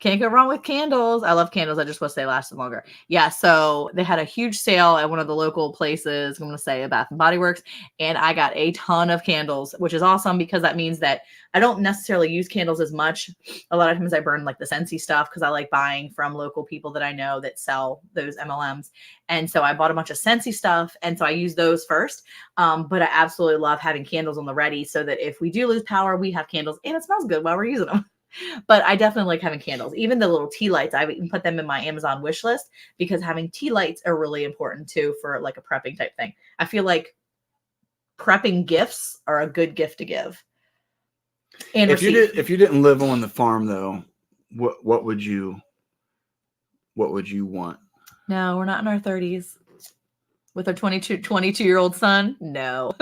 Can't go wrong with candles. I love candles. I just wish they lasted longer. Yeah, so they had a huge sale at one of the local places. I'm going to say a Bath and Body Works. And I got a ton of candles, which is awesome because that means that I don't necessarily use candles as much. A lot of times I burn like the Scentsy stuff because I like buying from local people that I know that sell those MLMs. And so I bought a bunch of Scentsy stuff. And so I use those first. But I absolutely love having candles on the ready so that if we do lose power, we have candles and it smells good while we're using them. But I definitely like having candles. Even the little tea lights, I've even put them in my Amazon wish list because having tea lights are really important too for like a prepping type thing. I feel like prepping gifts are a good gift to give. And if you didn't live on the farm though, what would you want? No, we're not in our 30s. With our 22-year-old son? No.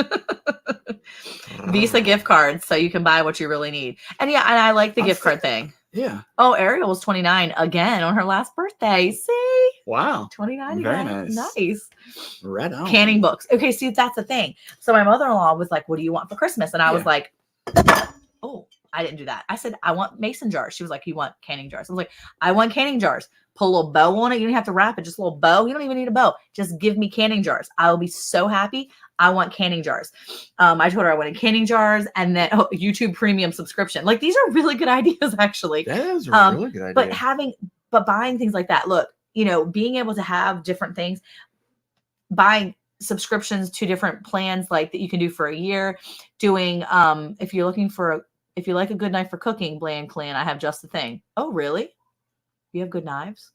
Visa gift cards, so you can buy what you really need. And yeah, and I like the gift card thing. Yeah. Oh, Ariel was 29 again on her last birthday. See? Wow. $20.99. Very nice. Nice. Right on. Canning books. Okay, see, that's the thing. So my mother-in-law was like, what do you want for Christmas? And I was like, oh, I didn't do that. I said, I want mason jars. She was like, you want canning jars? I was like, I want canning jars. Put a little bow on it. You don't have to wrap it. Just a little bow. You don't even need a bow. Just give me canning jars. I will be so happy. I want canning jars. I told her I wanted canning jars and then YouTube premium subscription. Like, these are really good ideas, actually. That is a really good idea. But buying things like that, look, being able to have different things, buying subscriptions to different plans like that you can do for a year, doing, if you like a good knife for cooking, Bland Clan, I have just the thing. Oh, really? You have good knives?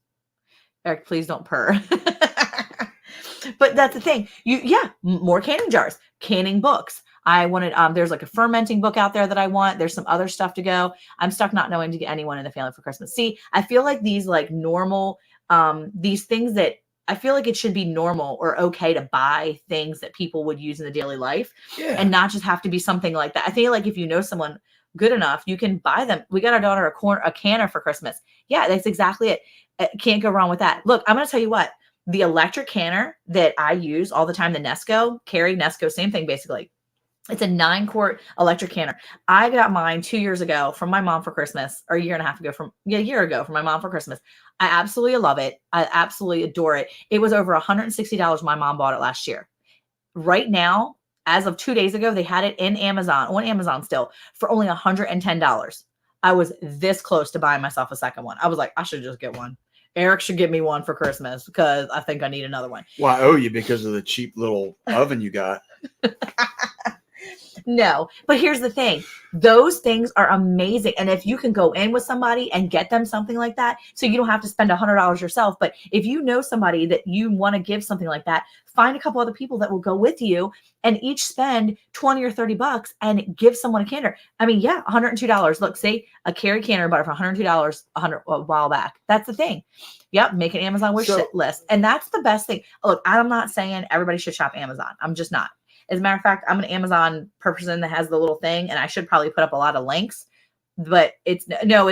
Eric, please don't purr. But that's the thing. More canning jars, canning books. I wanted, there's like a fermenting book out there that I want. There's some other stuff to go. I'm stuck not knowing to get anyone in the family for Christmas. See, I feel like these like normal, these things that I feel like it should be normal or okay to buy things that people would use in the daily life and not just have to be something like that. I feel like if you know someone good enough, you can buy them. We got our daughter a canner for Christmas. Yeah, that's exactly it. Can't go wrong with that. Look, I'm going to tell you what, the electric canner that I use all the time, the Nesco, same thing, basically. It's a 9-quart electric canner. I got mine 2 years ago from my mom for Christmas, or a year ago from my mom for Christmas. I absolutely love it. I absolutely adore it. It was over $160. My mom bought it last year. Right now, as of 2 days ago, they had it on Amazon still for only $110. I was this close to buying myself a second one. I was like, I should just get one. Eric should get me one for Christmas because I think I need another one. Well, I owe you because of the cheap little oven you got. No, but here's the thing. Those things are amazing. And if you can go in with somebody and get them something like that, so you don't have to spend $100 yourself. But if you know somebody that you want to give something like that, find a couple other people that will go with you and each spend 20 or 30 bucks and give someone a canner. I mean, yeah, $102. Look, say a Carrie canner bought it for $102 a while back. That's the thing. Yep. Make an Amazon wish list. And that's the best thing. Look, I'm not saying everybody should shop Amazon. I'm just not. As a matter of fact, I'm an Amazon person that has the little thing, and I should probably put up a lot of links, but it's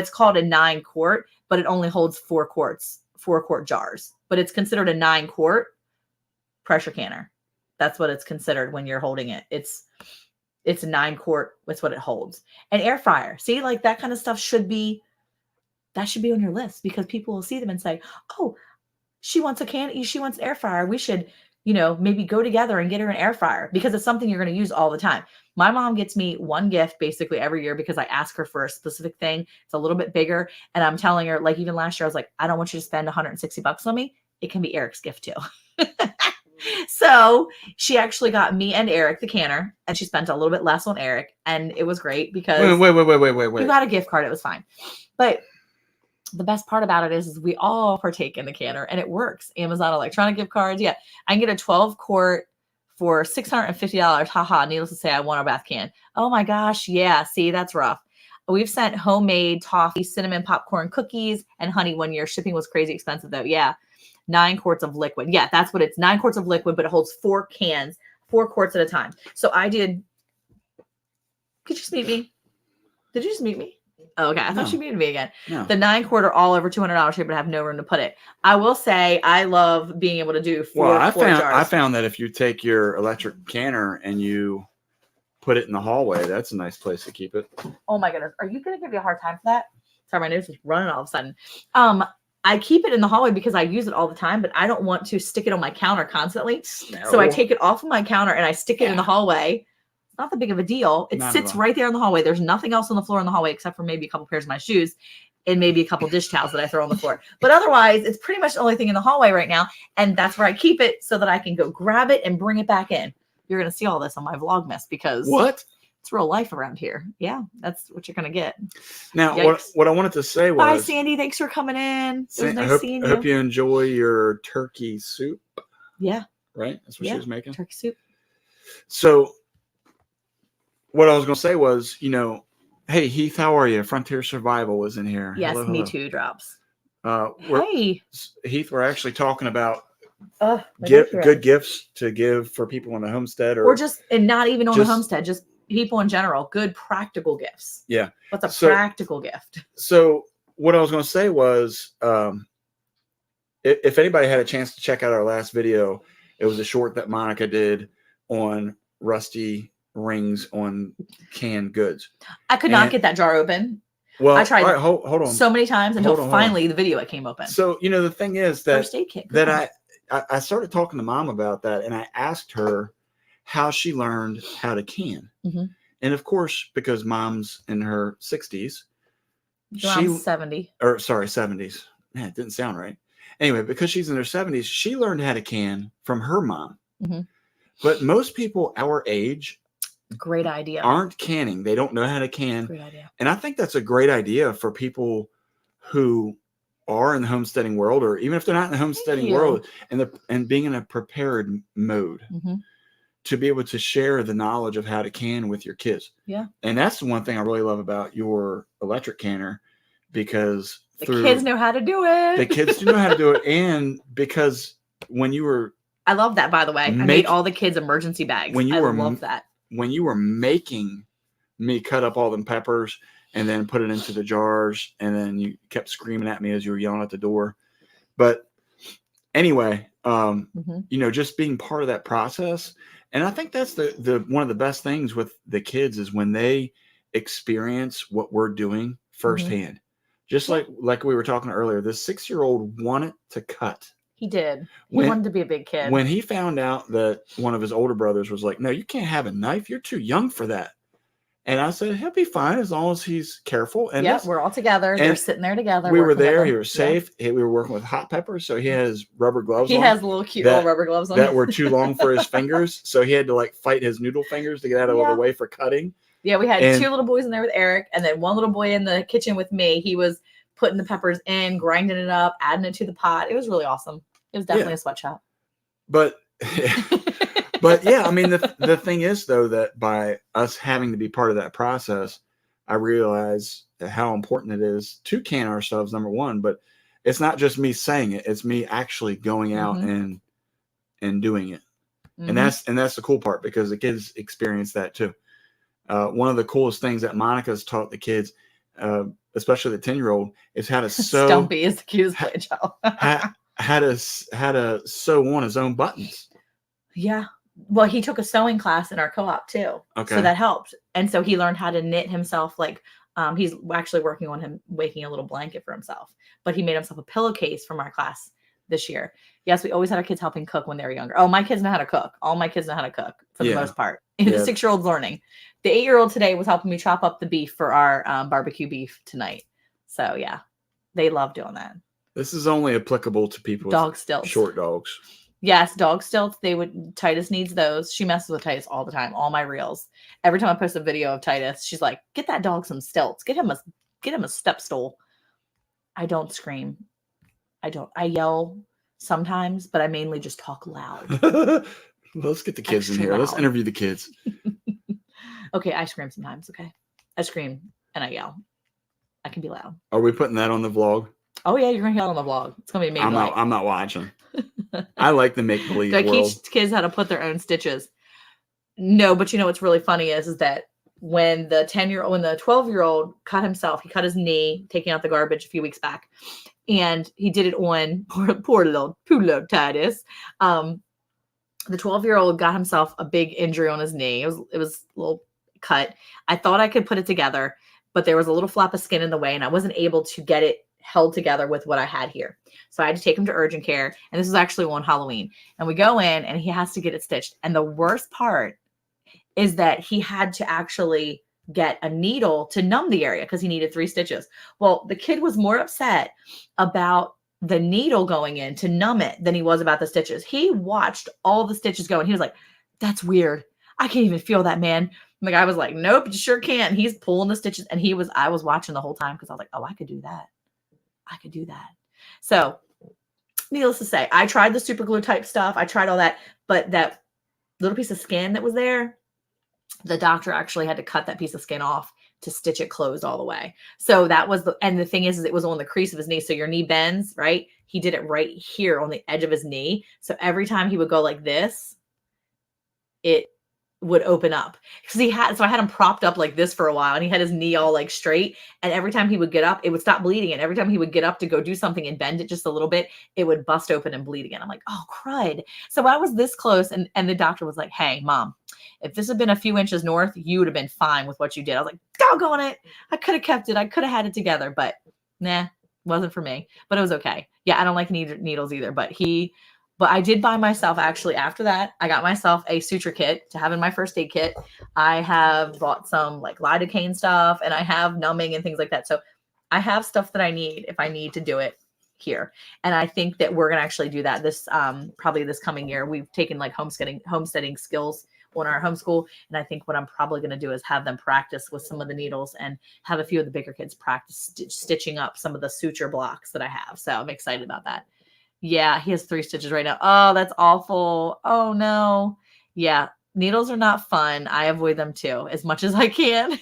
called a 9-quart, but it only holds 4-quart jars, but it's considered a 9-quart pressure canner. That's what it's considered when you're holding it. It's a 9-quart. That's what it holds. And air fryer. See, like that kind of stuff should be on your list because people will see them and say, oh, she wants she wants an air fryer. We should, maybe go together and get her an air fryer because it's something you're going to use all the time. My mom gets me one gift basically every year because I ask her for a specific thing. It's a little bit bigger. And I'm telling her, like even last year, I was like, I don't want you to spend $160 on me. It can be Eric's gift too. So she actually got me and Eric the canner and she spent a little bit less on Eric. And it was great because wait. You got a gift card. It was fine. But the best part about it is we all partake in the canner and it works. Amazon electronic gift cards. Yeah. I can get a 12-quart for $650. Haha. Needless to say, I want a bath can. Oh my gosh. Yeah. See, that's rough. We've sent homemade toffee, cinnamon, popcorn, cookies, and honey one year. Shipping was crazy expensive though. Yeah. 9 quarts of liquid. Yeah. That's what it's 9 quarts of liquid, but it holds 4 cans, 4 quarts at a time. So I did. Could you just meet me? Did you just meet me? Oh, okay. I thought she muted me again. No. The 9-quart are all over $200 here, but I have no room to put it. I will say I love being able to do 4 jars. I found that if you take your electric canner and you put it in the hallway, that's a nice place to keep it. Oh my goodness. Are you going to give me a hard time for that? Sorry, my nose is running all of a sudden. I keep it in the hallway because I use it all the time, but I don't want to stick it on my counter constantly. No. So I take it off of my counter and I stick it in the hallway. Not that big of a deal. It sits right there in the hallway. There's nothing else on the floor in the hallway except for maybe a couple pairs of my shoes and maybe a couple dish towels that I throw on the floor. But otherwise, it's pretty much the only thing in the hallway right now. And that's where I keep it so that I can go grab it and bring it back in. You're going to see all this on my Vlogmas because it's real life around here. Yeah, that's what you're going to get. Now, what I wanted to say was... Bye, Sandy. Thanks for coming in. It was nice seeing you. I hope you enjoy your turkey soup. Yeah. Right? That's what she was making? Turkey soup. So... what I was going to say was, hey, Heath, how are you? Frontier Survival is in here. Yes, hello. Me Too drops. Hey. Heath, we're actually talking about good gifts to give for people on the homestead. Or just, and not even on the homestead, just people in general. Good practical gifts. Yeah. What's a practical gift? So what I was going to say was, if anybody had a chance to check out our last video, it was a short that Monica did on rusty rings on canned goods. I could not get that jar open. Well, I tried hold on. so many times until finally the video came open. So, the thing is that, First aid kit, that I started talking to Mom about that, and I asked her how she learned how to can. Mm-hmm. And of course, because Mom's in her 60s. Mom's 70. Or sorry, 70s. Man, it didn't sound right. Anyway, because she's in her 70s, she learned how to can from her mom. Mm-hmm. But most people our age, great idea, aren't canning. They don't know how to can. Great idea. And I think that's a great idea for people who are in the homesteading world, or even if they're not in the homesteading world, and being in a prepared mode, mm-hmm. to be able to share the knowledge of how to can with your kids. Yeah. And that's the one thing I really love about your electric canner, because the kids know how to do it. The kids do know how to do it. And because when you were, I love that, by the way. I made all the kids emergency bags. I love that. When you were making me cut up all them peppers and then put it into the jars, and then you kept screaming at me as you were yelling at the door. But anyway, mm-hmm. Just being part of that process. And I think that's the one of the best things with the kids is when they experience what we're doing firsthand. Mm-hmm. Just like we were talking earlier, this 6-year-old wanted to cut. He did. He wanted to be a big kid. When he found out that one of his older brothers was like, "No, you can't have a knife. You're too young for that." And I said, "He'll be fine as long as he's careful." And yeah, we're all together. They're sitting there together. We were there. He was safe. Yeah. We were working with hot peppers, so he has rubber gloves on. He has little cute little rubber gloves on. That were too long for his fingers, so he had to fight his noodle fingers to get out of the way for cutting. Yeah, we had 2 little boys in there with Eric, and then 1 little boy in the kitchen with me. He was putting the peppers in, grinding it up, adding it to the pot. It was really awesome. It was definitely a sweatshop. But yeah, I mean, the thing is, though, that by us having to be part of that process, I realize how important it is to can ourselves, number one. But it's not just me saying it; it's me actually going out mm-hmm. and doing it. Mm-hmm. And that's the cool part, because the kids experience that too. One of the coolest things that Monica's taught the kids, especially the 10-year-old, is how to sew. Stumpy is the cutest play child. how to sew on his own buttons. Yeah. Well, he took a sewing class in our co-op too. Okay. So that helped. And so he learned how to knit himself. He's actually working on him making a little blanket for himself, but he made himself a pillowcase from our class this year. Yes, we always had our kids helping cook when they were younger. Oh, my kids know how to cook. All my kids know how to cook for the most part. And the 6-year-old's learning. The 8-year-old today was helping me chop up the beef for our barbecue beef tonight. So yeah, they love doing that. This is only applicable to people dog with stilts. Short dogs. Yes, dog stilts. Titus needs those. She messes with Titus all the time. All my reels. Every time I post a video of Titus, she's like, "Get that dog some stilts. Get him a step stool." I don't scream. I yell sometimes, but I mainly just talk loud. Let's get the kids in here. Let's interview the kids. Okay, I scream sometimes. Okay, I scream and I yell. I can be loud. Are we putting that on the vlog? Oh yeah, you're gonna hear it on the vlog. It's gonna be amazing. I'm not watching. I like the make believe world. I teach kids how to put their own stitches. No, but what's really funny is that when the 12-year-old cut himself, he cut his knee taking out the garbage a few weeks back, and he did it on poor little Titus. The 12-year-old got himself a big injury on his knee. It was a little cut. I thought I could put it together, but there was a little flap of skin in the way, and I wasn't able to get it held together with what I had here. So I had to take him to urgent care. And this was actually on Halloween. And we go in and he has to get it stitched. And the worst part is that he had to actually get a needle to numb the area because he needed 3 stitches. Well, the kid was more upset about the needle going in to numb it than he was about the stitches. He watched all the stitches go and he was like, "That's weird. I can't even feel that, man." And the guy was like, "Nope, you sure can't." And he's pulling the stitches. And I was watching the whole time because I was like, "Oh, I could do that. I could do that." So needless to say, I tried the super glue type stuff. I tried all that, but that little piece of skin that was there, the doctor actually had to cut that piece of skin off to stitch it closed all the way. So that was and the thing is it was on the crease of his knee. So your knee bends, right? He did it right here on the edge of his knee. So every time he would go like this, it would open up because so I had him propped up like this for a while and he had his knee all like straight. And every time he would get up, it would stop bleeding. And every time he would get up to go do something and bend it just a little bit, it would bust open and bleed again. I'm like, oh, crud. So I was this close. And the doctor was like, hey, mom, if this had been a few inches north, you would have been fine with what you did. I was like, doggone it. I could have kept it. I could have had it together, but nah, wasn't for me, but it was okay. Yeah. I don't like needles either, but I did buy myself, actually, after that, I got myself a suture kit to have in my first aid kit. I have bought some like lidocaine stuff and I have numbing and things like that. So I have stuff that I need if I need to do it here. And I think that we're going to actually do that this, probably this coming year. We've taken like homesteading skills on our homeschool. And I think what I'm probably going to do is have them practice with some of the needles and have a few of the bigger kids practice stitching up some of the suture blocks that I have. So I'm excited about that. Yeah, he has 3 stitches right now. Oh, that's awful. Oh, no. Yeah, needles are not fun. I avoid them too as much as I can.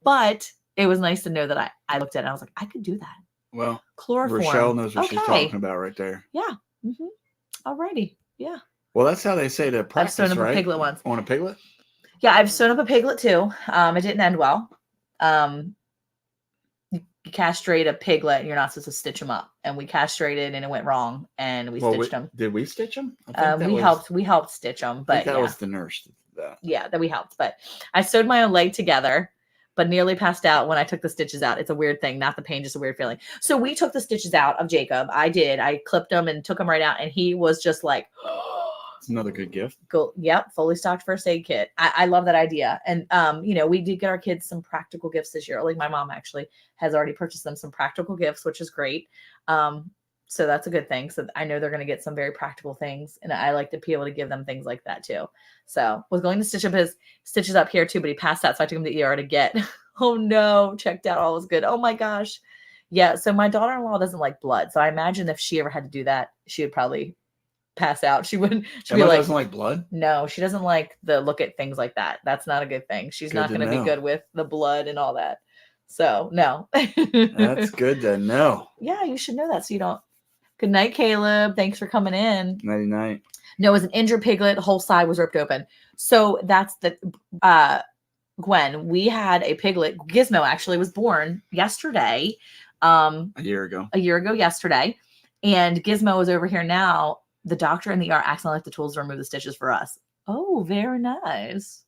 But it was nice to know that I looked at it and I was like, I could do that. Well, chloroform. Rochelle knows what she's talking about right there. Yeah. Mm-hmm. All righty. Yeah. Well, that's how they say to practice, I've sewn up right? a piglet once. On a piglet? Yeah, I've sewn up a piglet too. It didn't end well. You castrate a piglet and you're not supposed to stitch them up, and we castrated and it went wrong and we stitched them. Did we stitch them? We helped stitch them, but that was the nurse. That we helped, but I sewed my own leg together, but nearly passed out when I took the stitches out. It's a weird thing, not the pain, just a weird feeling. So we took the stitches out of Jacob. I clipped them and took them right out, and he was just like, it's another good gift. Go, yep, fully stocked first aid kit. I love that idea. And we did get our kids some practical gifts this year. Like my mom actually has already purchased them some practical gifts, which is great. So that's a good thing. So I know they're going to get some very practical things, and I like to be able to give them things like that too. So was going to stitch up his stitches up here too, but he passed out, so I took him to the ER to get. Oh no, checked out, all was good. Oh my gosh, yeah. So my daughter-in-law doesn't like blood, so I imagine if she ever had to do that, she would probably pass out. She'd be like, doesn't like blood. No, she doesn't like the look at things like that. That's not a good thing. She's not going to be good with the blood and all that. So no. That's good to know. Yeah, you should know that so you don't. Good night, Caleb. Thanks for coming in. Nighty night. No, it was an injured piglet. The whole side was ripped open. So that's the Gwen. We had a piglet. Gizmo actually was born yesterday. A year ago yesterday. And Gizmo is over here now. The doctor in the ER accidentally left the tools to remove the stitches for us. Oh, very nice.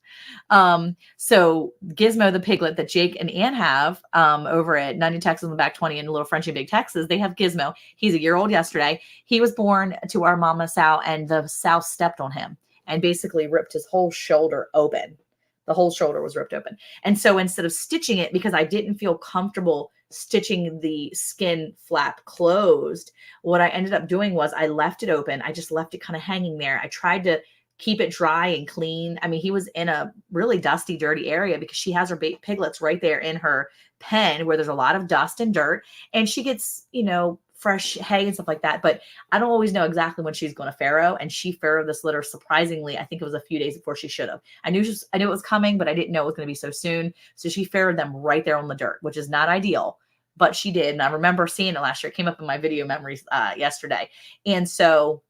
So Gizmo, the piglet that Jake and Ann have over at 90 Texas on the back 20 in Little Frenchy Big Texas, they have Gizmo. He's a year old yesterday. He was born to our mama sow, and the sow stepped on him and basically ripped his whole shoulder open. The whole shoulder was ripped open. And so instead of stitching it, because I didn't feel comfortable stitching the skin flap closed, what I ended up doing was I left it open. I just left it kind of hanging there. I tried to keep it dry and clean. I mean, he was in a really dusty, dirty area because she has her piglets right there in her pen where there's a lot of dust and dirt, and she gets, fresh hay and stuff like that. But I don't always know exactly when she's going to farrow, and she farrowed this litter surprisingly. I think it was a few days before she should have. I knew it was coming, but I didn't know it was going to be so soon. So she farrowed them right there on the dirt, which is not ideal, but she did. And I remember seeing it last year. It came up in my video memories yesterday. And so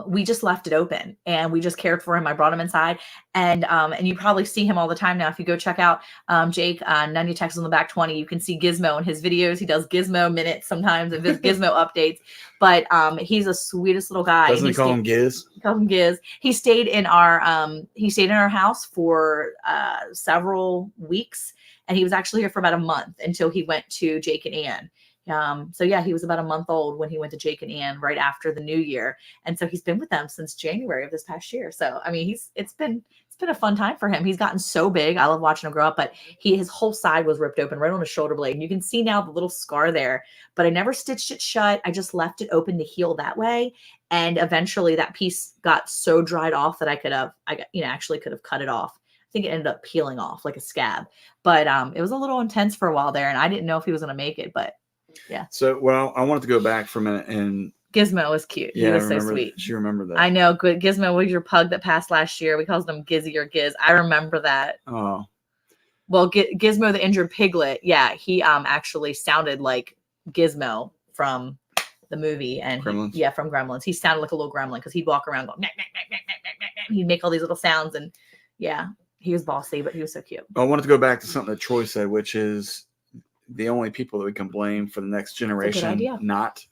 we just left it open and we just cared for him. I brought him inside, and you probably see him all the time now. If you go check out Jake, 90 Texas on the back 20, you can see Gizmo in his videos. He does Gizmo minutes sometimes and Gizmo updates, but he's the sweetest little guy. Doesn't he call him Giz? Call him Giz. He stayed in our house for several weeks, and he was actually here for about a month until he went to Jake and Ann. So yeah, he was about a month old when he went to Jake and Ann right after the new year. And so he's been with them since January of this past year. So, I mean, it's been a fun time for him. He's gotten so big. I love watching him grow up, but his whole side was ripped open right on his shoulder blade. And you can see now the little scar there, but I never stitched it shut. I just left it open to heal that way. And eventually that piece got so dried off that actually could have cut it off. I think it ended up peeling off like a scab, but it was a little intense for a while there. And I didn't know if he was going to make it, but yeah. So, well, I wanted to go back for a minute, and Gizmo was cute. He was so sweet. She remembered that. I know. Good. Gizmo was your pug that passed last year. We called him Gizzy or Giz. I remember that. Oh. Well, Gizmo, the injured piglet. Yeah, he actually sounded like Gizmo from the movie, and Gremlins. from Gremlins. He sounded like a little gremlin because he'd walk around going, nah, nah, nah, nah, nah, nah, nah. He'd make all these little sounds, and yeah, he was bossy, but he was so cute. I wanted to go back to something that Troy said, which is the only people that we can blame for the next generation not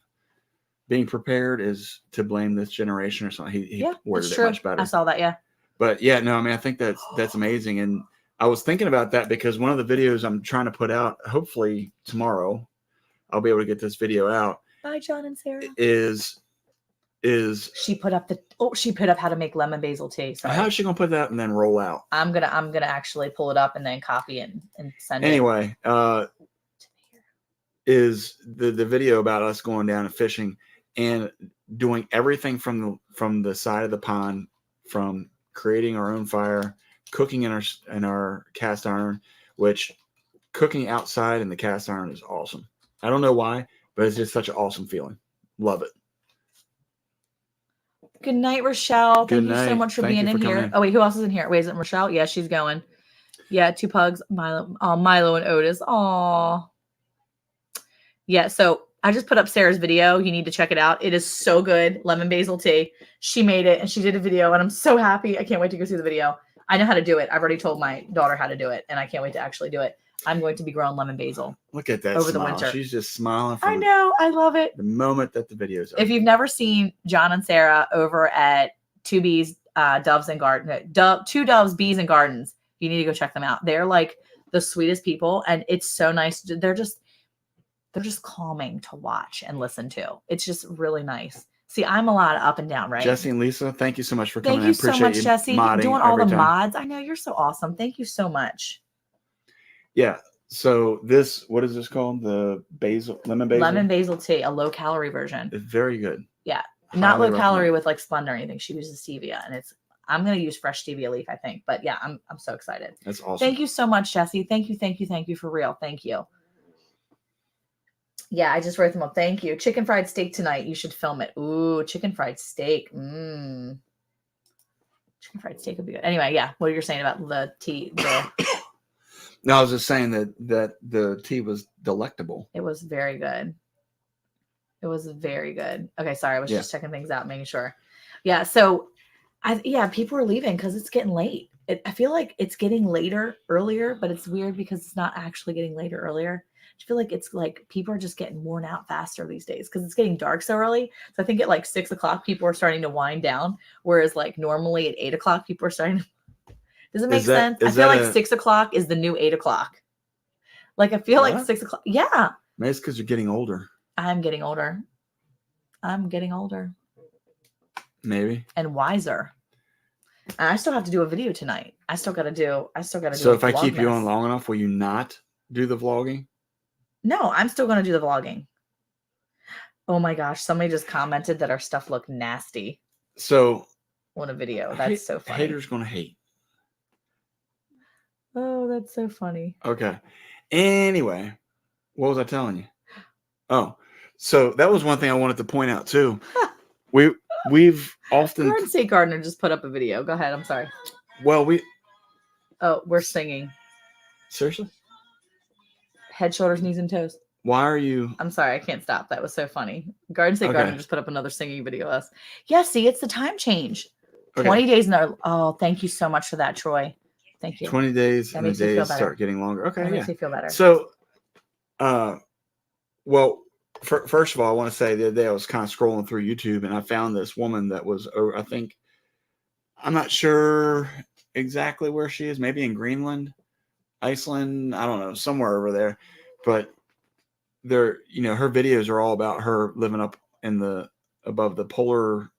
being prepared is to blame this generation or something. He worded it much better. I saw that, yeah. But yeah, no, I mean, I think that's amazing. And I was thinking about that because one of the videos I'm trying to put out, hopefully tomorrow, I'll be able to get this video out. Bye, John and Sarah. Is she put up how to make lemon basil tea. Sorry. How is she gonna put that and then roll out? I'm gonna actually pull it up and then copy it and send it. Anyway, is the video about us going down and fishing and doing everything from the side of the pond, from creating our own fire, cooking in our cast iron, which cooking outside in the cast iron is awesome. I don't know why, but it's just such an awesome feeling. Love it. Good night, Rochelle. Thank you so much for being in here. Oh, wait, who else is in here? Wait, is it Rochelle? Yeah, she's going. Yeah, 2 pugs, Milo. Oh, Milo and Otis. Aw. Yeah, so I just put up Sarah's video. You need to check it out. It is so good. Lemon basil tea. She made it and she did a video and I'm so happy. I can't wait to go see the video. I know how to do it. I've already told my daughter how to do it and I can't wait to actually do it. I'm going to be growing lemon basil. Look at that over the winter. She's just smiling. I know. I love it. The moment that the video's over. If you've never seen John and Sarah over at Two Doves, Bees and Gardens, you need to go check them out. They're like the sweetest people and it's so nice. They're just calming to watch and listen to. It's just really nice. See, I'm a lot of up and down, right? Jesse and Lisa, thank you so much for coming. Thank you so much, Jesse. Doing all the mods. I know you're so awesome. Thank you so much. Yeah. So what is this called? The lemon basil? Lemon basil tea, a low calorie version. It's very good. Yeah. Not low calorie with like Splenda or anything. She uses stevia and I'm going to use fresh stevia leaf, I think. But yeah, I'm so excited. That's awesome. Thank you so much, Jesse. Thank you for real. Thank you. Yeah, I just wrote them up. Thank you. Chicken fried steak tonight. You should film it. Ooh, chicken fried steak. Chicken fried steak would be good. Anyway, yeah. What are you saying about the tea? No, I was just saying that the tea was delectable. It was very good. It was very good. Okay, sorry. I was just checking things out, making sure. Yeah, so people are leaving because it's getting late. I feel like it's getting later earlier, but it's weird because it's not actually getting later earlier. I feel like it's like people are just getting worn out faster these days because it's getting dark so early. So I think at like 6 o'clock, people are starting to wind down. Whereas like normally at 8 o'clock, people are starting to. Does it make sense? I feel like 6 o'clock is the new 8 o'clock. Like I feel like 6 o'clock. Yeah. Maybe it's because you're getting older. I'm getting older. Maybe. And wiser. And I still have to do a video tonight. I still got to do. So if I keep you on long enough, will you not do the vlogging? No, I'm still going to do the vlogging. Oh my gosh. Somebody just commented that our stuff looked nasty. So. On a video. That's so funny. Haters going to hate. Oh, that's so funny. Okay. Anyway, what was I telling you? Oh, so that was one thing I wanted to point out too. We've often. Garden State Gardener just put up a video. Go ahead. I'm sorry. Well, we're singing. Seriously? Head, shoulders, knees, and toes. Why are you? I'm sorry. I can't stop. That was so funny. Garden State Gardener just put up another singing video of us. Yeah, see, it's the time change. 20 days in our. Oh, thank you so much for that, Troy. Thank you. 20 days and the days start getting longer. Okay. That makes me feel better. So, first of all, I want to say the other day I was kind of scrolling through YouTube and I found this woman that was, I think, I'm not sure exactly where she is, maybe in Greenland, Iceland, I don't know, somewhere over there. But her videos are all about her living up above the polar.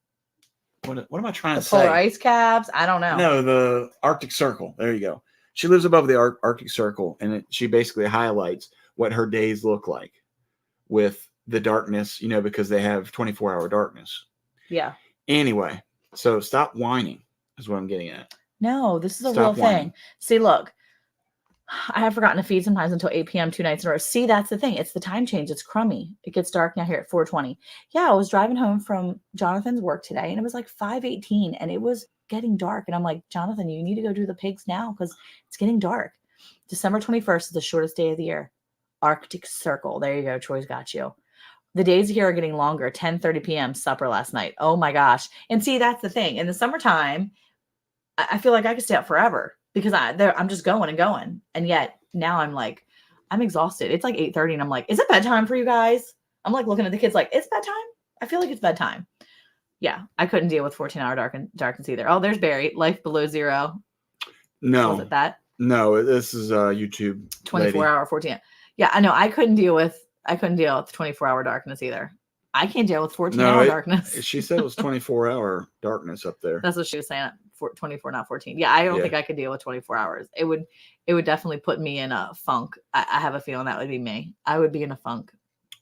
What am I trying to say? Polar ice caps? I don't know. No, the Arctic Circle. There you go. She lives above the Arctic Circle, and she basically highlights what her days look like with the darkness, because they have 24-hour darkness. Yeah. Anyway, so stop whining is what I'm getting at. No, this is a real thing. See, look, I have forgotten to feed sometimes until 8 p.m. 2 nights in a row. See, that's the thing. It's the time change. It's crummy. It gets dark now here at 4:20. Yeah, I was driving home from Jonathan's work today, and it was like 5:18, and it was getting dark. And I'm like, Jonathan, you need to go do the pigs now because it's getting dark. December 21st is the shortest day of the year. Arctic Circle. There you go. Troy's got you. The days here are getting longer. 10:30 p.m. supper last night. Oh my gosh. And see, that's the thing. In the summertime, I feel like I could stay up forever because I'm just going and going. And yet now I'm like, I'm exhausted. It's like 8:30 and I'm like, is it bedtime for you guys? I'm like looking at the kids like, it's bedtime? I feel like it's bedtime. Yeah, I couldn't deal with 14-hour darkness either. Oh, there's Barry, Life Below Zero. No. Was it that? No, this is YouTube. 24-hour 14. Yeah, I know. I couldn't deal with 24-hour darkness either. I can't deal with 14-hour darkness. She said it was 24-hour darkness up there. That's what she was saying. 24, not 14. Yeah, I don't think I could deal with 24 hours. It would definitely put me in a funk. I have a feeling that would be me. I would be in a funk.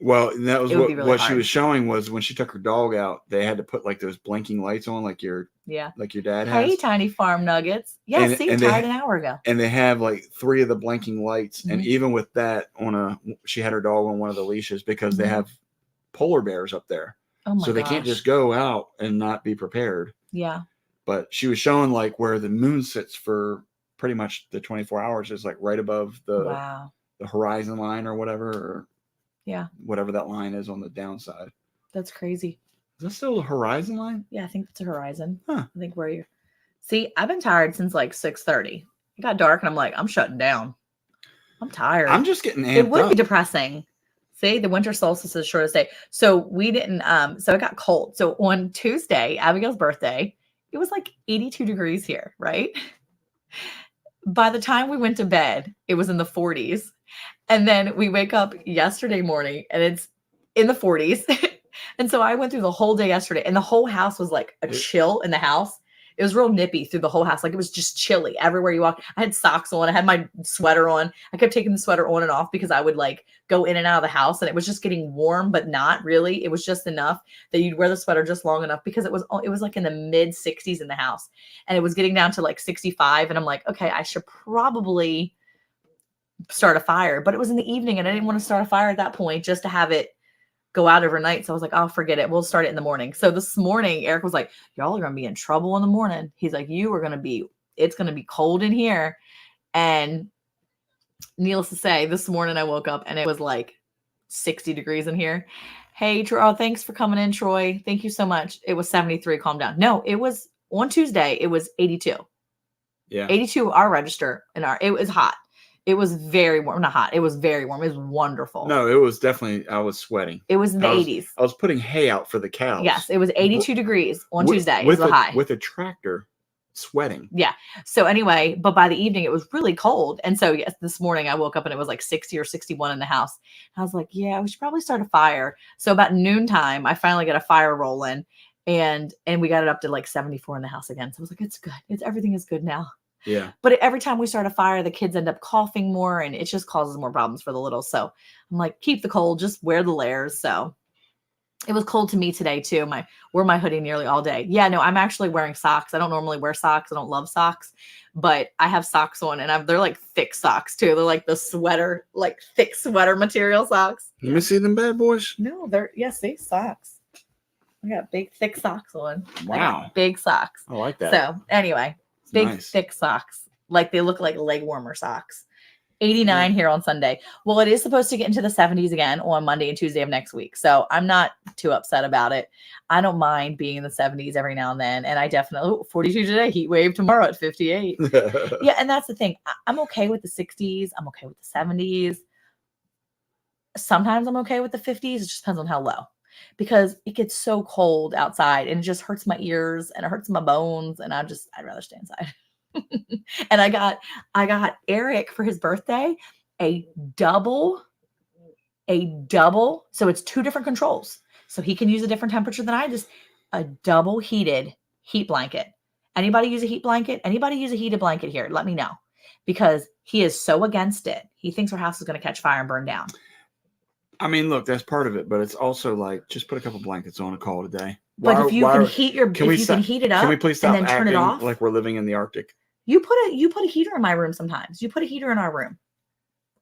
Well, that was what she was showing was when she took her dog out, they had to put like those blinking lights on, like your dad has. Hey, tiny farm nuggets. Yeah, tired an hour ago. And they have like 3 of the blinking lights, mm-hmm. and even with that, she had her dog on one of the leashes because mm-hmm. they have polar bears up there, so they can't just go out and not be prepared. Yeah. But she was showing like where the moon sits for pretty much the 24 hours is like right above the horizon line or whatever. Or whatever that line is on the downside. That's crazy. Is that still the horizon line? Yeah, I think it's a horizon. Huh. I think where you're. See, I've been tired since like 6:30. It got dark and I'm like, I'm shutting down. I'm tired. I'm just getting amped It would up. be depressing. See, the winter solstice is the shortest day. So we didn't, so it got cold. So on Tuesday, Abigail's birthday, it was like 82 degrees here, right? By the time we went to bed, it was in the 40s. And then we wake up yesterday morning and it's in the 40s. And so I went through the whole day yesterday and the whole house was like a chill in the house. It was real nippy through the whole house. Like it was just chilly everywhere you walk. I had socks on. I had my sweater on. I kept taking the sweater on and off because I would like go in and out of the house and it was just getting warm, but not really. It was just enough that you'd wear the sweater just long enough because it was like in the mid 60s in the house and it was getting down to like 65. And I'm like, okay, I should probably start a fire, but it was in the evening and I didn't want to start a fire at that point just to have it go out overnight. So I was like, oh, forget it. We'll start it in the morning. So this morning, Eric was like, y'all are going to be in trouble in the morning. He's like, it's going to be cold in here. And needless to say, this morning I woke up and it was like 60 degrees in here. Hey, Troy, thanks for coming in, Troy. Thank you so much. It was 73. Calm down. No, it was on Tuesday. It was 82. Yeah. 82 our register it was hot. It was very warm. Not hot. It was very warm. It was wonderful. No, it was definitely, I was sweating. It was in the 80s. I was putting hay out for the cows. Yes, it was 82 degrees on Tuesday. It was the high. With a tractor sweating. Yeah. So anyway, but by the evening, it was really cold. And so yes, this morning I woke up and it was like 60 or 61 in the house. And I was like, yeah, we should probably start a fire. So about noontime, I finally got a fire rolling and we got it up to like 74 in the house again. So I was like, it's good. Everything is good now. Yeah. But every time we start a fire, the kids end up coughing more and it just causes more problems for the little. So I'm like, keep the cold, just wear the layers. So it was cold to me today too. Wore my hoodie nearly all day. Yeah, no, I'm actually wearing socks. I don't normally wear socks. I don't love socks, but I have socks on and they're like thick socks too. They're like the sweater, like thick sweater material socks. Let me see them bad boys. No, see, socks. I got big, thick socks on. Wow. Big socks. I like that. So anyway. Big, thick socks. Like they look like leg warmer socks. 89 here on Sunday. Well, it is supposed to get into the 70s again on Monday and Tuesday of next week. So I'm not too upset about it. I don't mind being in the 70s every now and then. And I definitely, 42 today, heat wave tomorrow at 58. Yeah. And that's the thing. I'm okay with the 60s. I'm okay with the 70s. Sometimes I'm okay with the 50s. It just depends on how low. Because it gets so cold outside and it just hurts my ears and it hurts my bones and I'd rather stay inside. And I got Eric for his birthday a double. So it's 2 different controls. So he can use a different temperature than a double heated heat blanket. Anybody use a heat blanket? Anybody use a heated blanket here? Let me know because he is so against it. He thinks our house is going to catch fire and burn down. I mean, look, that's part of it, but it's also like just put a couple blankets on and call it a day. But if you can heat it up, can we please stop and then turn it off like we're living in the Arctic? You put a heater in my room sometimes. You put a heater in our room.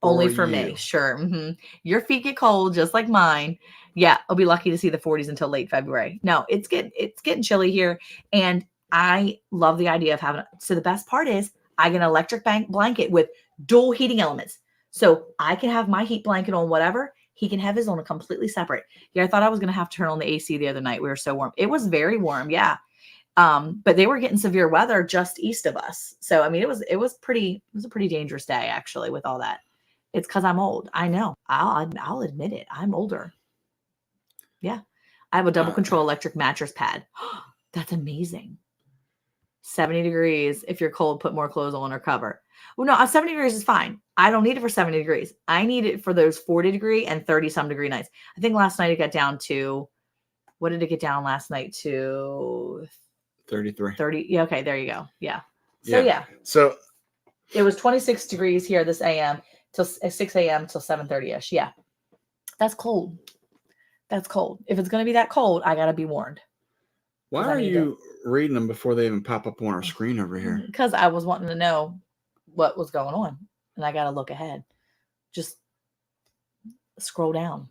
Only for me, sure. Mm-hmm. Your feet get cold just like mine. Yeah, I'll be lucky to see the 40s until late February. No, it's getting chilly here, and I love the idea of having. So the best part is I get an electric blanket with dual heating elements, so I can have my heat blanket on whatever. He can have his on a completely separate. Yeah, I thought I was going to have to turn on the AC the other night. We were so warm. It was very warm. Yeah. But they were getting severe weather just east of us. So I mean, it was a pretty dangerous day actually with all that. It's because I'm old. I know. I'll admit it. I'm older. Yeah. I have a double control electric mattress pad. That's amazing. 70 degrees. If you're cold, put more clothes on or cover. Well, no, 70 degrees is fine. I don't need it for 70 degrees. I need it for those 40 degree and 30 some degree nights. I think last night it got down to, what did it get down last night to? 33. 30. Yeah. Okay. There you go. Yeah. So yeah. So it was 26 degrees here this AM till 6 a.m. till 7:30ish. Yeah. That's cold. That's cold. If it's going to be that cold, I got to be warned. Why are you reading them before they even pop up on our screen over here? Because I was wanting to know what was going on, and I got to look ahead. Just scroll down.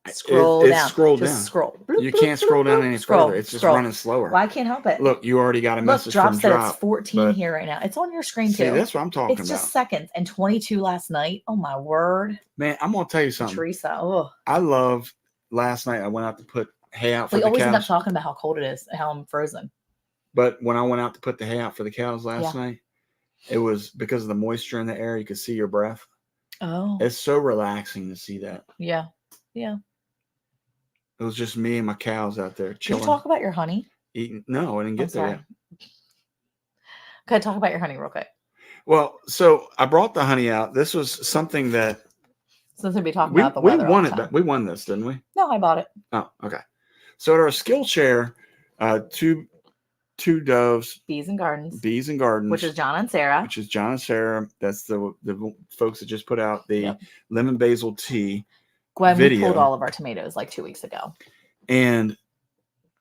Scroll down. Scroll just down. Scroll. You can't scroll down any further. It's just running slower. Well, I can't help it. Look, you already got a message Drop from said Drop. It's 14 here right now. It's on your screen too. See, that's what I'm talking about. It's just seconds and 22 last night. Oh my word. Man, I'm gonna tell you something. Teresa. Oh. I love last night I went out to put hay out for the cows. We always end up talking about how cold it is, how I'm frozen. But when I went out to put the hay out for the cows last night, it was because of the moisture in the air, you could see your breath. Oh. It's so relaxing to see that. Yeah. Yeah. It was just me and my cows out there chilling. Did you talk about your honey? Eating. No, I didn't get there yet. Okay, talk about your honey real quick. Well, so I brought the honey out. This was something that since we'd be talking about the weather. We won this, didn't we? No, I bought it. Oh, okay. So at our skill share, two doves. Bees and Gardens. Which is John and Sarah. That's the folks that just put out the lemon basil tea. Gwen, we pulled all of our tomatoes like 2 weeks ago. And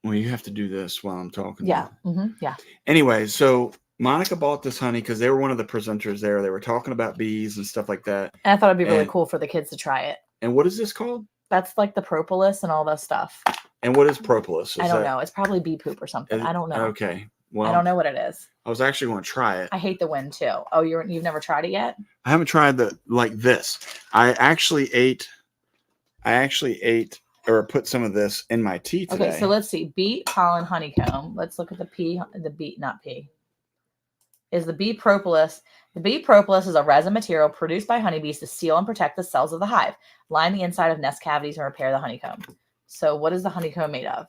well, you have to do this while I'm talking. Yeah. Mm-hmm. Yeah. Anyway, so Monica bought this honey because they were one of the presenters there. They were talking about bees and stuff like that. And I thought it'd be really cool for the kids to try it. And what is this called? That's like the propolis and all that stuff. And what is propolis? I don't know. It's probably bee poop or something. I don't know. Okay. Well, I don't know what it is. I was actually going to try it. I hate the wind too. Oh, you've never tried it yet? I haven't tried this. I actually ate or put some of this in my tea today. Okay, so let's see. Bee pollen honeycomb. Let's look at the is the bee propolis. The bee propolis is a resin material produced by honeybees to seal and protect the cells of the hive, line the inside of nest cavities, and repair the honeycomb. So what is the honeycomb made of?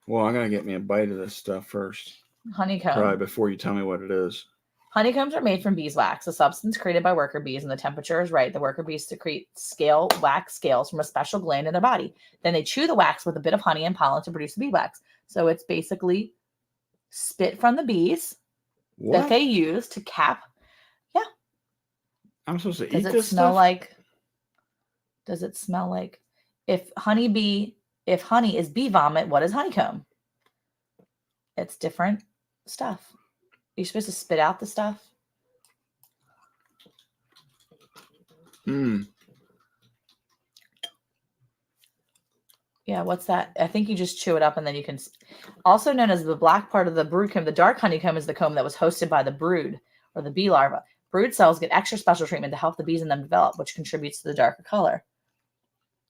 Well, I got to get me a bite of this stuff first. Honeycomb. Probably before you tell me what it is. Honeycombs are made from beeswax, a substance created by worker bees, and the temperature is right. The worker bees secrete wax scales from a special gland in their body. Then they chew the wax with a bit of honey and pollen to produce the beeswax. So it's basically spit from the bees that they use to cap. Yeah. I'm supposed to eat this stuff? Does it smell like if honey is bee vomit, what is honeycomb? It's different stuff. You're supposed to spit out the stuff. Yeah, what's that? I think you just chew it up and then you can. Also known as the black part of the brood comb, the dark honeycomb is the comb that was hosted by the brood or the bee larva. Brood cells get extra special treatment to help the bees in them develop, which contributes to the darker color.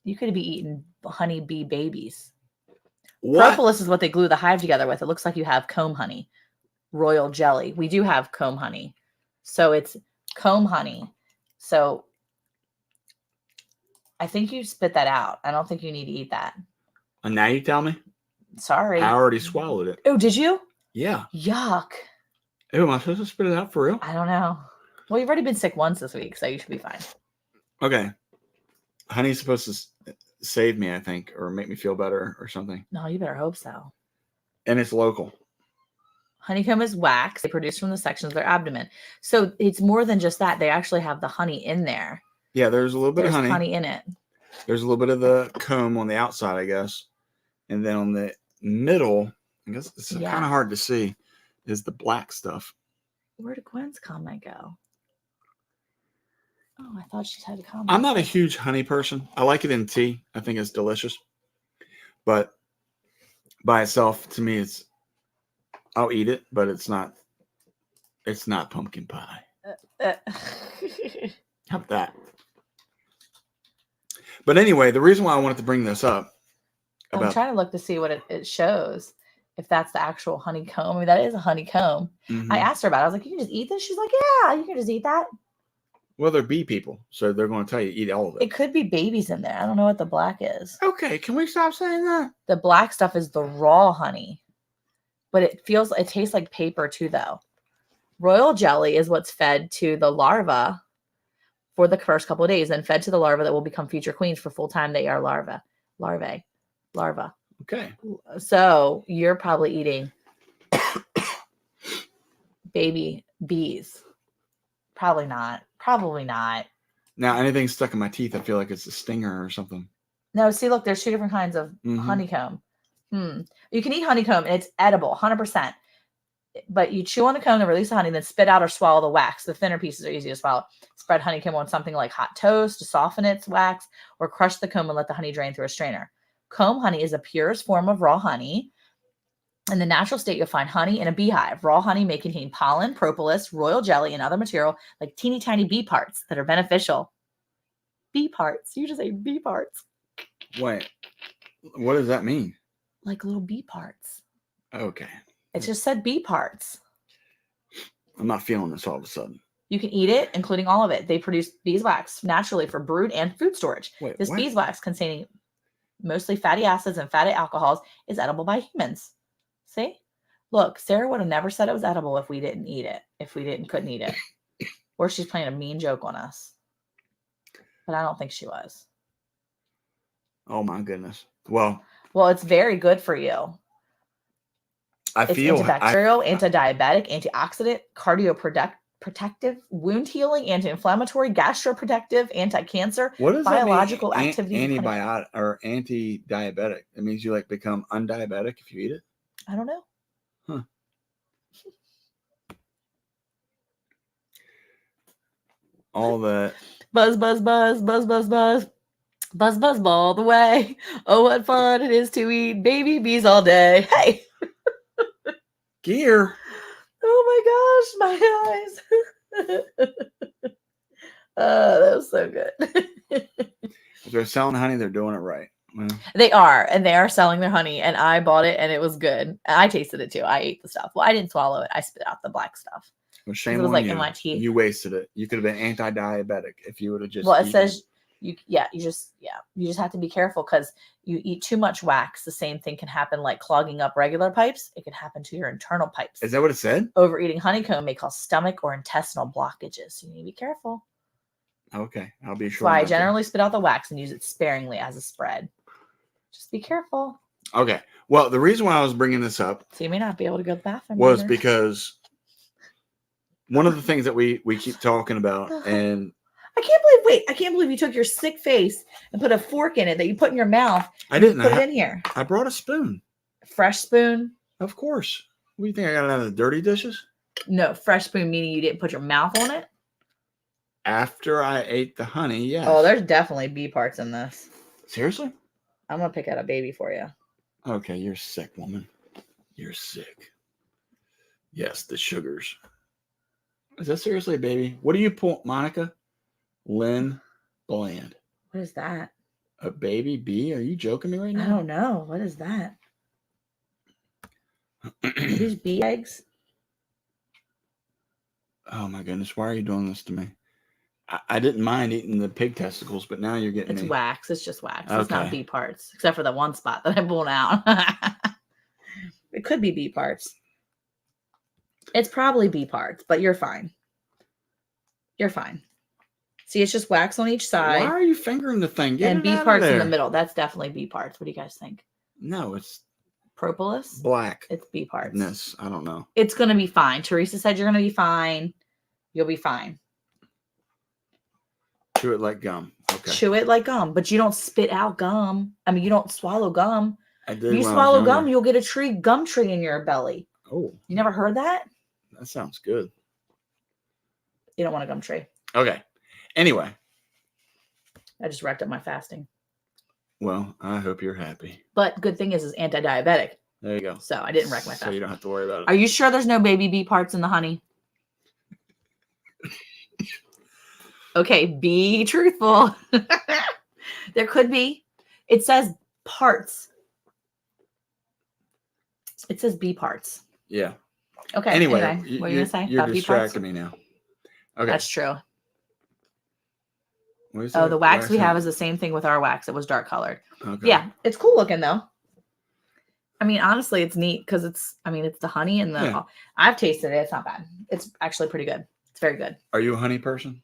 You could be eating honey bee babies. Propolis is what they glue the hive together with. It looks like you have comb honey. Royal jelly. We do have comb honey. So it's comb honey. So I think you spit that out. I don't think you need to eat that. And now you tell me? Sorry. I already swallowed it. Oh, did you? Yeah. Yuck. Oh, am I supposed to spit it out for real? I don't know. Well, you've already been sick once this week, so you should be fine. Okay. Honey's supposed to save me, I think, or make me feel better or something. No, you better hope so. And it's local. Honeycomb is wax they produce from the sections of their abdomen. So it's more than just that. They actually have the honey in there. Yeah, there's a little bit of honey in it. There's a little bit of the comb on the outside, I guess. And then on the middle, I guess it's kind of hard to see, is the black stuff. Where did Gwen's comment go? Oh, I thought she had a comment. I'm not a huge honey person. I like it in tea. I think it's delicious. But by itself, to me, I'll eat it, but it's not pumpkin pie. How about that? But anyway, the reason why I wanted to bring this up, I'm trying to look to see what it shows. If that's the actual honeycomb. I mean, that is a honeycomb. I asked her about it. I was like, you can just eat this? She's like, yeah, you can just eat that. Well, they're bee people, so they're going to tell you eat all of it. It could be babies in there. I don't know what the black is. Okay, can we stop saying that? The black stuff is the raw honey. But it tastes like paper too, though. Royal jelly is what's fed to the larva for the first couple of days, then fed to the larva that will become future queens for full time. They are larvae. Okay. So you're probably eating baby bees. Probably not. Now, anything stuck in my teeth, I feel like it's a stinger or something. No, see, look, there's 2 different kinds of honeycomb. You can eat honeycomb and it's edible, 100%. But you chew on the comb to release the honey, then spit out or swallow the wax. The thinner pieces are easy to swallow. Spread honeycomb on something like hot toast to soften its wax, or crush the comb and let the honey drain through a strainer. Comb honey is the purest form of raw honey. In the natural state, you'll find honey in a beehive. Raw honey may contain pollen, propolis, royal jelly, and other material like teeny tiny bee parts that are beneficial. Bee parts. You just say bee parts. Wait, what does that mean? Like little bee parts. Okay. It just said bee parts. I'm not feeling this all of a sudden. You can eat it, including all of it. They produce beeswax naturally for brood and food storage. Wait, this what? beeswax, containing mostly fatty acids and fatty alcohols, is edible by humans. See? Look, Sarah would have never said it was edible if we didn't eat it, couldn't eat it. Or she's playing a mean joke on us. But I don't think she was. Oh my goodness. Well, it's very good for you. It's antibacterial, anti-diabetic, antioxidant, cardioprotective, wound healing, anti-inflammatory, gastroprotective, anti-cancer, what does biological that mean? activity. Antibiotic or anti-diabetic. It means you like become undiabetic if you eat it? I don't know. Huh. All that. Buzz, buzz, buzz, buzz, buzz, buzz. Buzz, buzz, ball the way. Oh, what fun it is to eat baby bees all day. Hey. Gear. Oh my gosh, my eyes. That was so good. If they're selling honey, they're doing it right. Well, they are selling their honey, and I bought it and it was good. I tasted it too. I ate the stuff. Well, I didn't swallow it. I spit out the black stuff. Well, shame it was on like you. In my teeth. You wasted it. You could have been anti-diabetic if you would have just. Well, it says you just have to be careful because you eat too much wax. The same thing can happen, like clogging up regular pipes. It can happen to your internal pipes. Is that what it said? Overeating honeycomb may cause stomach or intestinal blockages. So you need to be careful. Okay, I'll be sure. That's why I generally spit out the wax and use it sparingly as a spread. Just be careful. Okay. Well, the reason why I was bringing this up, so you may not be able to go to the bathroom, was because one of the things that we keep talking about, and I can't believe you took your sick face and put a fork in it that you put in your mouth. I didn't put it in here. I brought a spoon. Fresh spoon? Of course. What do you think? I got out of the dirty dishes? No, fresh spoon meaning you didn't put your mouth on it? After I ate the honey, yes. Oh, there's definitely bee parts in this. Seriously? I'm going to pick out a baby for you. Okay, you're sick, woman. You're sick. Yes, the sugars. Is that seriously a baby? What do you pull, Monica? Lynn Bland. What is that? A baby bee? Are you joking me right now? I don't know. What is that? Are these bee eggs? Oh my goodness, why are you doing this to me? I didn't mind eating the pig testicles, but now you're getting It's me. wax. It's just wax. Okay. It's not bee parts, except for the one spot that I pulled out. It could be bee parts. It's probably bee parts, but you're fine. You're fine. See, it's just wax on each side. Why are you fingering the thing? Get and bee parts in the middle. That's definitely bee parts. What do you guys think? No, it's propolis. Black. It's bee parts. Yes, I don't know. It's going to be fine. Teresa said you're going to be fine. You'll be fine. Chew it like gum. Okay. Chew it like gum, but you don't spit out gum. I mean, you don't swallow gum. I did. If you swallow gum, you'll get a gum tree in your belly. Oh. You never heard that? That sounds good. You don't want a gum tree. Okay. Anyway. I just wrapped up my fasting. Well, I hope you're happy. But good thing is it's anti-diabetic. There you go. So I didn't wreck my fasting. So you don't have to worry about it. Are you sure there's no baby bee parts in the honey? Okay, be truthful. There could be. It says parts. It says bee parts. Yeah. Okay. Anyway, what are you gonna say? You're About bee parts? distracting me now. Okay. That's true. What is Oh, that? the wax we have is the same thing with our wax. It was dark colored. Okay. Yeah, it's cool looking though. I mean, honestly, it's neat because it's the honey and the. Yeah. I've tasted it. It's not bad. It's actually pretty good. It's very good. Are you a honey person?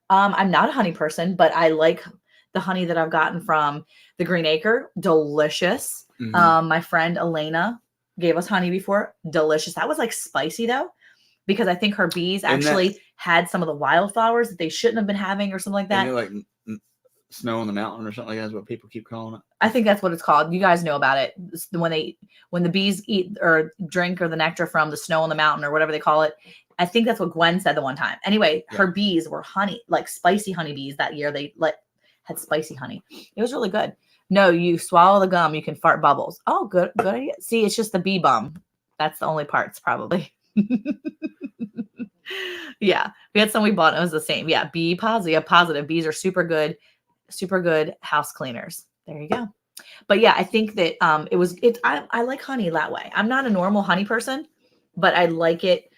I'm not a honey person, but I like the honey that I've gotten from the Green Acre. Delicious. Mhm. My friend Elena gave us honey before. Delicious. That was like spicy though, because I think her bees actually had some of the wildflowers that they shouldn't have been having or something like that. Isn't it like snow on the mountain or something like that is what people keep calling it? I think that's what it's called. You guys know about it. It's when the bees eat or drink or the nectar from the snow on the mountain or whatever they call it. I think that's what Gwen said the one time. Anyway, her bees were honey, like spicy honey bees that year. They had spicy honey. It was really good. No, you swallow the gum, you can fart bubbles. Oh, good idea. See, it's just the bee bum. That's the only parts probably. Yeah, we had some we bought. And it was the same. Yeah, bee positive. Yeah, positive. Bees are super good house cleaners. There you go. But yeah, I think that I like honey that way. I'm not a normal honey person, but I like it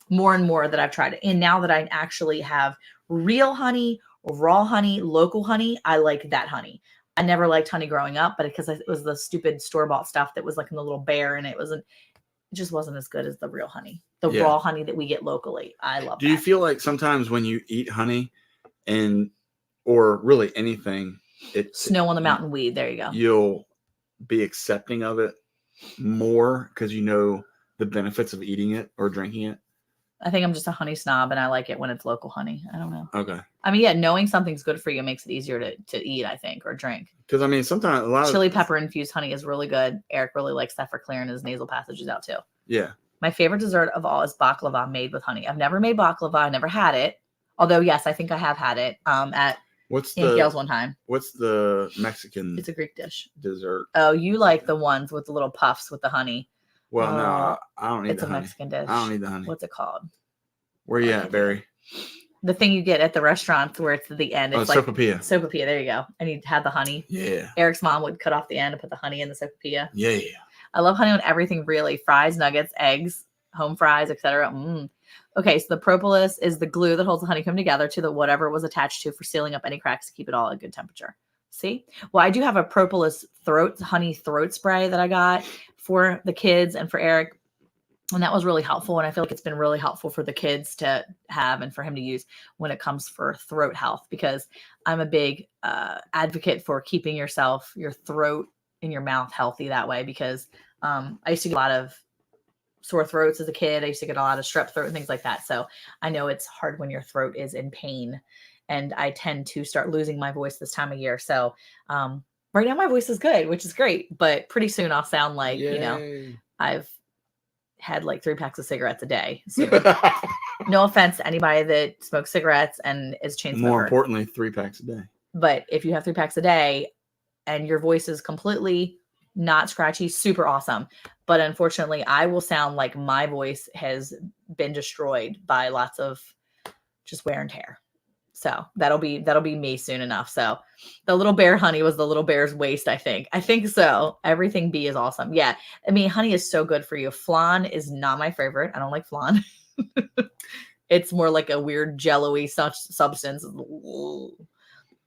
more and more that I've tried it. And now that I actually have real honey, raw honey, local honey, I like that honey. I never liked honey growing up, but because it was the stupid store-bought stuff that was like in the little bear, and it just wasn't as good as the real honey, the raw honey that we get locally. I love Do you feel like sometimes when you eat honey or really anything, snow on the mountain weed, there you go, you'll be accepting of it more because you know the benefits of eating it or drinking it? I think I'm just a honey snob and I like it when it's local honey. I don't know. Okay. I mean, yeah, knowing something's good for you makes it easier to eat, I think, or drink. Because I mean, sometimes a lot chili pepper infused honey is really good. Eric really likes that for clearing his nasal passages out too. Yeah. My favorite dessert of all is baklava made with honey. I've never made baklava. I never had it. Although, yes, I think I have had it at Aunt Gail's one time. What's the Mexican? It's a Greek dish. Dessert. Oh, you like the ones with the little puffs with the honey. Well, no, I don't need it's the honey. It's a Mexican dish. I don't need the honey. What's it called? Where you at, Barry? The thing you get at the restaurants where it's at the end. It's like sopapilla. Sopapilla, there you go. And you had the honey. Yeah. Eric's mom would cut off the end and put the honey in the sopapilla. Yeah. I love honey on everything, really. Fries, nuggets, eggs, home fries, etc. Okay, so the propolis is the glue that holds the honeycomb together to the whatever it was attached to for sealing up any cracks to keep it all at good temperature. See? Well, I do have a propolis honey throat spray that I got for the kids and for Eric. And that was really helpful. And I feel like it's been really helpful for the kids to have and for him to use when it comes for throat health, because I'm a big advocate for keeping your throat and your mouth healthy that way, because I used to get a lot of sore throats as a kid. I used to get a lot of strep throat and things like that. So I know it's hard when your throat is in pain, and I tend to start losing my voice this time of year. So right now my voice is good, which is great, but pretty soon I'll sound like, Yay. I've had like 3 packs of cigarettes a day. So no offense to anybody that smokes cigarettes and is chain smoker. More importantly, 3 packs a day. But if you have 3 packs a day and your voice is completely not scratchy, super awesome. But unfortunately, I will sound like my voice has been destroyed by lots of just wear and tear. So that'll be me soon enough. So the little bear honey was the little bear's waist, I think. I think so. Everything bee is awesome. Yeah. I mean, honey is so good for you. Flan is not my favorite. I don't like flan. It's more like a weird jello-y substance.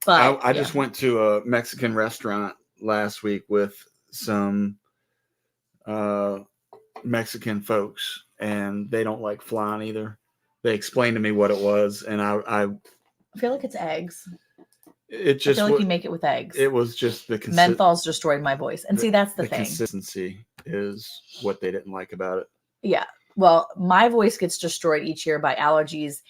But I just went to a Mexican restaurant last week with some Mexican folks, and they don't like flan either. They explained to me what it was, and I feel like it's eggs. It just I feel like you make it with eggs. It was just the menthol's destroyed my voice. And see, that's the thing. Consistency is what they didn't like about it. Yeah. Well, my voice gets destroyed each year by allergies,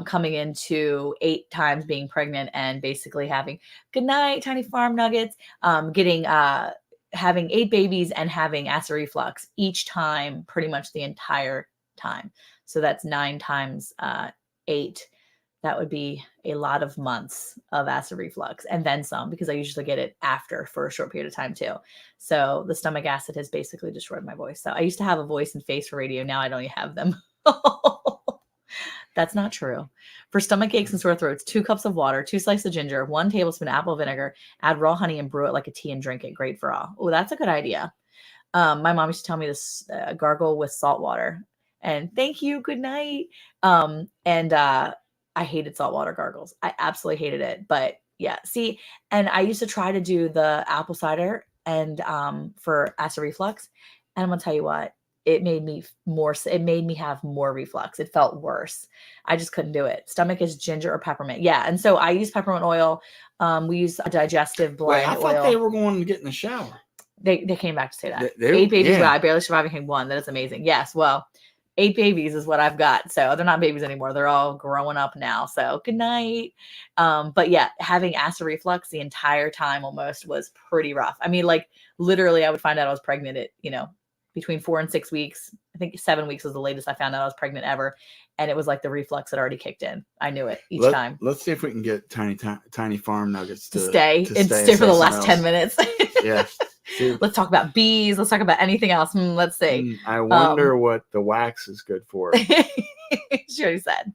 coming into 8 times being pregnant and basically having good night, tiny farm nuggets, having 8 babies and having acid reflux each time, pretty much the entire time. So that's 9 times 8. That would be a lot of months of acid reflux, and then some, because I usually get it after for a short period of time too. So the stomach acid has basically destroyed my voice. So I used to have a voice and face for radio. Now I don't even have them. That's not true. For stomach aches and sore throats, 2 cups of water, 2 slices of ginger, 1 tablespoon apple vinegar, add raw honey and brew it like a tea and drink it. Great for all. Oh, that's a good idea. My mom used to tell me this gargle with salt water. And thank you. Good night. I hated saltwater gargles. I absolutely hated it. But yeah, see, and I used to try to do the apple cider and for acid reflux. And I'm gonna tell you what, it made me it made me have more reflux. It felt worse. I just couldn't do it. Stomach is ginger or peppermint. Yeah. And so I use peppermint oil. We use a digestive Wait, blend I thought oil. they were going to get in the shower. They came back to say that. They 8 babies. yeah. Well, I barely survived became 1. That is amazing. Yes. Well, 8 babies is what I've got. So they're not babies anymore. They're all growing up now. So good night. But yeah, having acid reflux the entire time almost was pretty rough. I mean, like literally I would find out I was pregnant at, between 4 and 6 weeks. I think 7 weeks was the latest I found out I was pregnant ever. And it was like the reflux had already kicked in. I knew it each time. Let's see if we can get tiny farm nuggets to stay for the last 10 minutes. Yeah. See. Let's talk about bees. Let's talk about anything else. Let's see. I wonder what the wax is good for. She already said.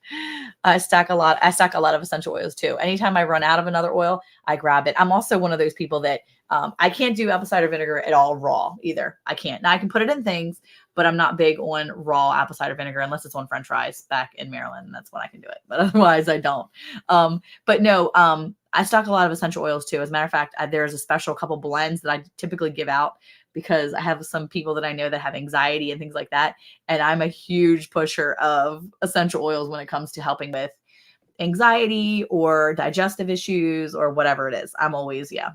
I stack a lot of essential oils too. Anytime I run out of another oil, I grab it. I'm also one of those people that I can't do apple cider vinegar at all raw either. I can't. Now I can put it in things, but I'm not big on raw apple cider vinegar unless it's on French fries back in Maryland. And that's when I can do it. But otherwise I don't. But no, I stock a lot of essential oils too. As a matter of fact, there's a special couple blends that I typically give out because I have some people that I know that have anxiety and things like that. And I'm a huge pusher of essential oils when it comes to helping with anxiety or digestive issues or whatever it is. I'm always, yeah.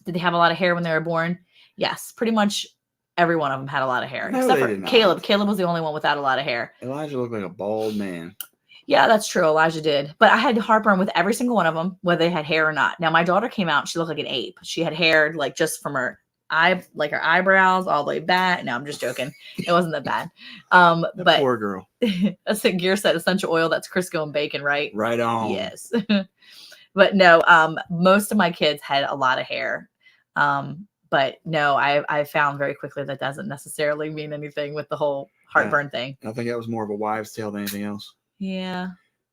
Did they have a lot of hair when they were born? Yes, pretty much every one of them had a lot of hair. No, except they for did not. Caleb. Caleb was the only one without a lot of hair. Elijah looked like a bald man. Yeah, that's true. Elijah did. But I had heartburn with every single one of them, whether they had hair or not. Now, my daughter came out. She looked like an ape. She had hair like just from her her eyebrows all the way back. No, I'm just joking. It wasn't that bad. But poor girl. Gear said essential oil. That's Crisco and bacon, right? Right on. Yes. But no, most of my kids had a lot of hair. But no, I found very quickly that doesn't necessarily mean anything with the whole heartburn thing. I think that was more of a wives' tale than anything else. Yeah.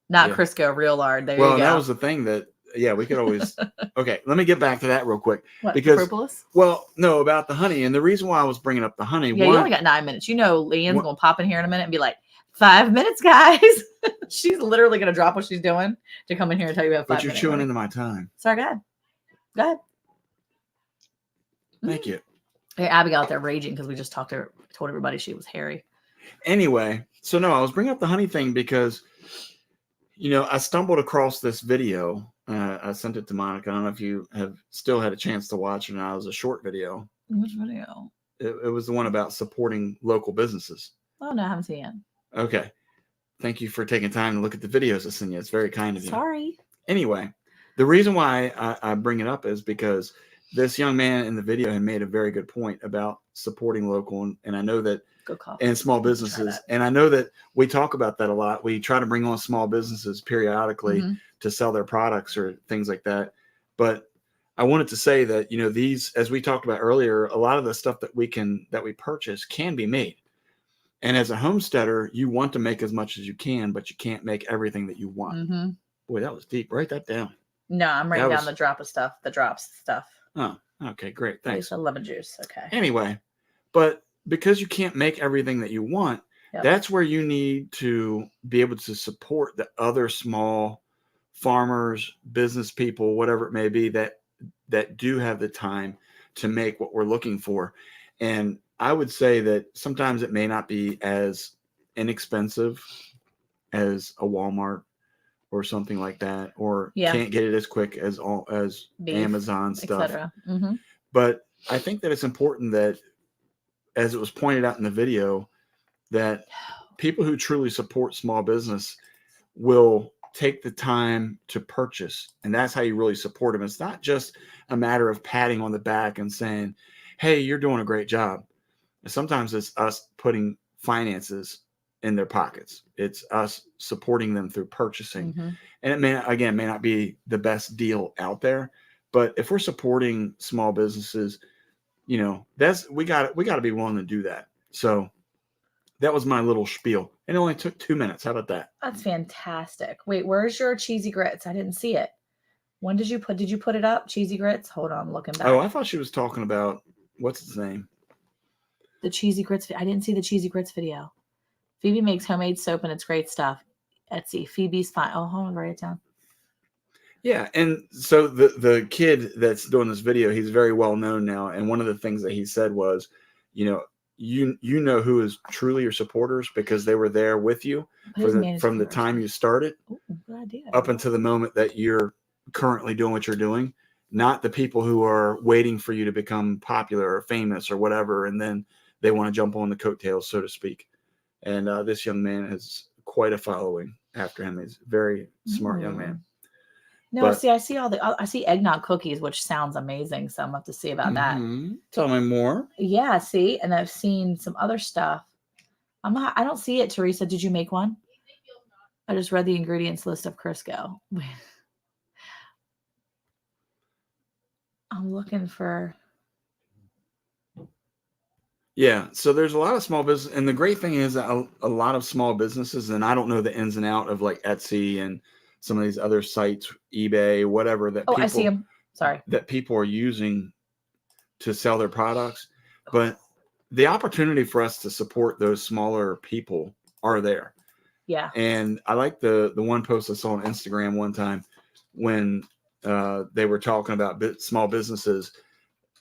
Not Crisco, real lard. There you go. That was the thing that, we could always. Okay, let me get back to that real quick. What, because, propolis? Well, no, about the honey. And the reason why I was bringing up the honey. Yeah, you only got 9 minutes. Leanne's going to pop in here in a minute and be like, 5 minutes, guys. She's literally going to drop what she's doing to come in here and tell you about 5 minutes. But you're chewing into my time. Sorry, go ahead. Go ahead. Thank you. Hey, Abigail out there raging because we just told everybody she was hairy. Anyway, so no, I was bringing up the honey thing because, I stumbled across this video. I sent it to Monica. I don't know if you have still had a chance to watch it. It was a short video. Which video? It was the one about supporting local businesses. Oh, no, I haven't seen it. Okay. Thank you for taking time to look at the videos I sent you. It's very kind of you. Sorry. Anyway, the reason why I bring it up is because this young man in the video had made a very good point about supporting local. And I know that and small businesses. And I know that we talk about that a lot. We try to bring on small businesses periodically to sell their products or things like that. But I wanted to say that, these, as we talked about earlier, a lot of the stuff that we purchase can be made. And as a homesteader, you want to make as much as you can, but you can't make everything that you want. Mm-hmm. Boy, that was deep. Write that down. No, I'm writing down the drops stuff. Oh, okay, great. Thanks. Lemon juice. Okay. Anyway, but because you can't make everything that you want, that's where you need to be able to support the other small farmers, business people, whatever it may be, that do have the time to make what we're looking for. And I would say that sometimes it may not be as inexpensive as a Walmart or something like that, or can't get it as quick as beef, Amazon stuff. Mm-hmm. But I think that it's important that, as it was pointed out in the video, that people who truly support small business will take the time to purchase. And that's how you really support them. It's not just a matter of patting on the back and saying, hey, you're doing a great job. Sometimes it's us putting finances in their pockets. It's us supporting them through purchasing. Mm-hmm. And it may not be the best deal out there, but if we're supporting small businesses, we got to be willing to do that. So that was my little spiel. It only took 2 minutes. How about that? That's fantastic. Wait, where's your cheesy grits? I didn't see it. When did you put it up? Cheesy grits? Hold on, I'm looking back. Oh, I thought she was talking about, what's his name? The cheesy grits. I didn't see the cheesy grits video. Phoebe makes homemade soap and it's great stuff. Etsy. Phoebe's fine. Oh, hold on, write it down. Yeah, and so the kid that's doing this video, he's very well known now. And one of the things that he said was, you know who is truly your supporters because they were there with you from the time you started up until the moment that you're currently doing what you're doing. Not the people who are waiting for you to become popular or famous or whatever, and then they want to jump on the coattails, so to speak. And this young man has quite a following after him. He's a very smart young man. No, but, see, I see eggnog cookies, which sounds amazing. So I'm up to see about that. Tell me more. Yeah, see, and I've seen some other stuff. I don't see it, Teresa. Did you make one? I just read the ingredients list of Crisco. I'm looking for. Yeah, so there's a lot of small business, and the great thing is that a lot of small businesses, and I don't know the ins and out of like Etsy and some of these other sites, eBay, whatever that. I see them. Sorry, that people are using to sell their products, but the opportunity for us to support those smaller people are there. Yeah, and I like the one post I saw on Instagram one time when they were talking about small businesses.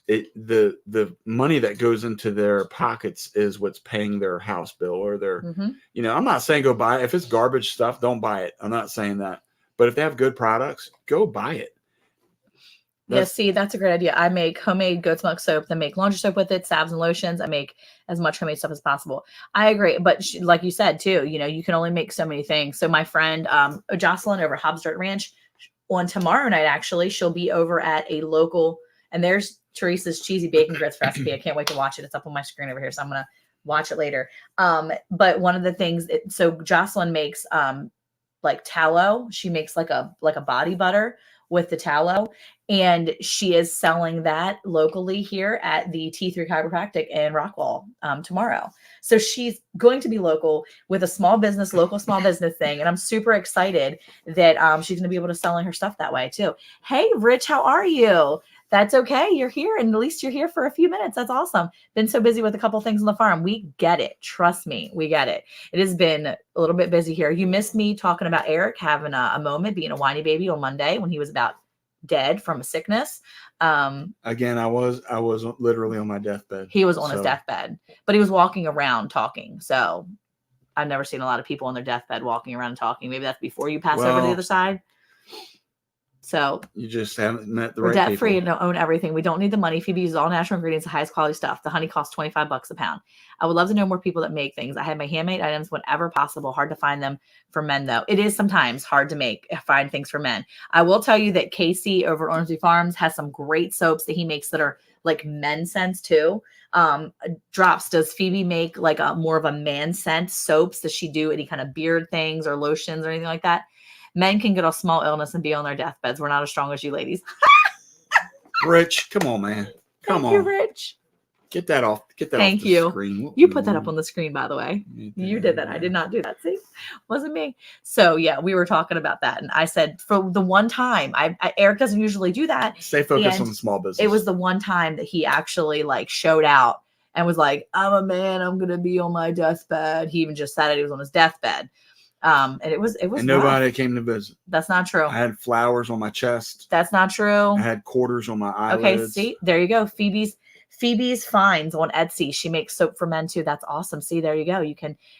The money that goes into their pockets is what's paying their house bill or their, I'm not saying go buy it. If it's garbage stuff, don't buy it. I'm not saying that. But if they have good products, go buy it. See, that's a great idea. I make homemade goat's milk soap, then make laundry soap with it, salves and lotions. I make as much homemade stuff as possible. I agree. But like you said, too, you can only make so many things. So my friend Jocelyn over Hobbs Dirt Ranch on tomorrow night, actually, she'll be over at a local, and there's Teresa's cheesy bacon grits recipe. I can't wait to watch it. It's up on my screen over here, so I'm going to watch it later. But one of the things, so Jocelyn makes like tallow. She makes like a body butter with the tallow, and she is selling that locally here at the T3 Chiropractic in Rockwall tomorrow. So she's going to be local with a local small business thing, and I'm super excited that she's going to be able to sell her stuff that way too. Hey, Rich, how are you? That's okay. You're here, and at least you're here for a few minutes. That's awesome. Been so busy with a couple things on the farm. We get it. Trust me, we get it. It has been a little bit busy here. You missed me talking about Eric having a moment, being a whiny baby on Monday when he was about dead from a sickness. Again, I was literally on my deathbed. He was on his deathbed, but he was walking around talking. So I've never seen a lot of people on their deathbed walking around and talking. Maybe that's before you pass over to the other side. So you just haven't met the right people. We're debt free and don't own everything. We don't need the money. Phoebe uses all natural ingredients, the highest quality stuff. The honey costs $25 a pound. I would love to know more people that make things. I have my handmade items whenever possible. Hard to find them for men, though. It is sometimes hard to find things for men. I will tell you that Casey over at Ormsby Farms has some great soaps that he makes that are like men scents too. Drops, does Phoebe make like a more of a man scent soaps? Does she do any kind of beard things or lotions or anything like that? Men can get a small illness and be on their deathbeds. We're not as strong as you ladies. Rich, come on, man. Come on. Thank you, Rich. Get that off. Thank you. Screen. You put that up on the screen, by the way. You did that. I did not do that. See, wasn't me. So yeah, we were talking about that, and I said for the one time, Eric doesn't usually do that. Stay focused on the small business. It was the one time that he actually like showed out and was like, "I'm a man. I'm gonna be on my deathbed." He even just said it. He was on his deathbed. And it was and nobody rough. Came to visit. That's not true. I had flowers on my chest. That's not true. I had quarters on my eyelids. Okay, see, there you go. Phoebe's Finds on Etsy. She makes soap for men too. That's awesome. See, there you go.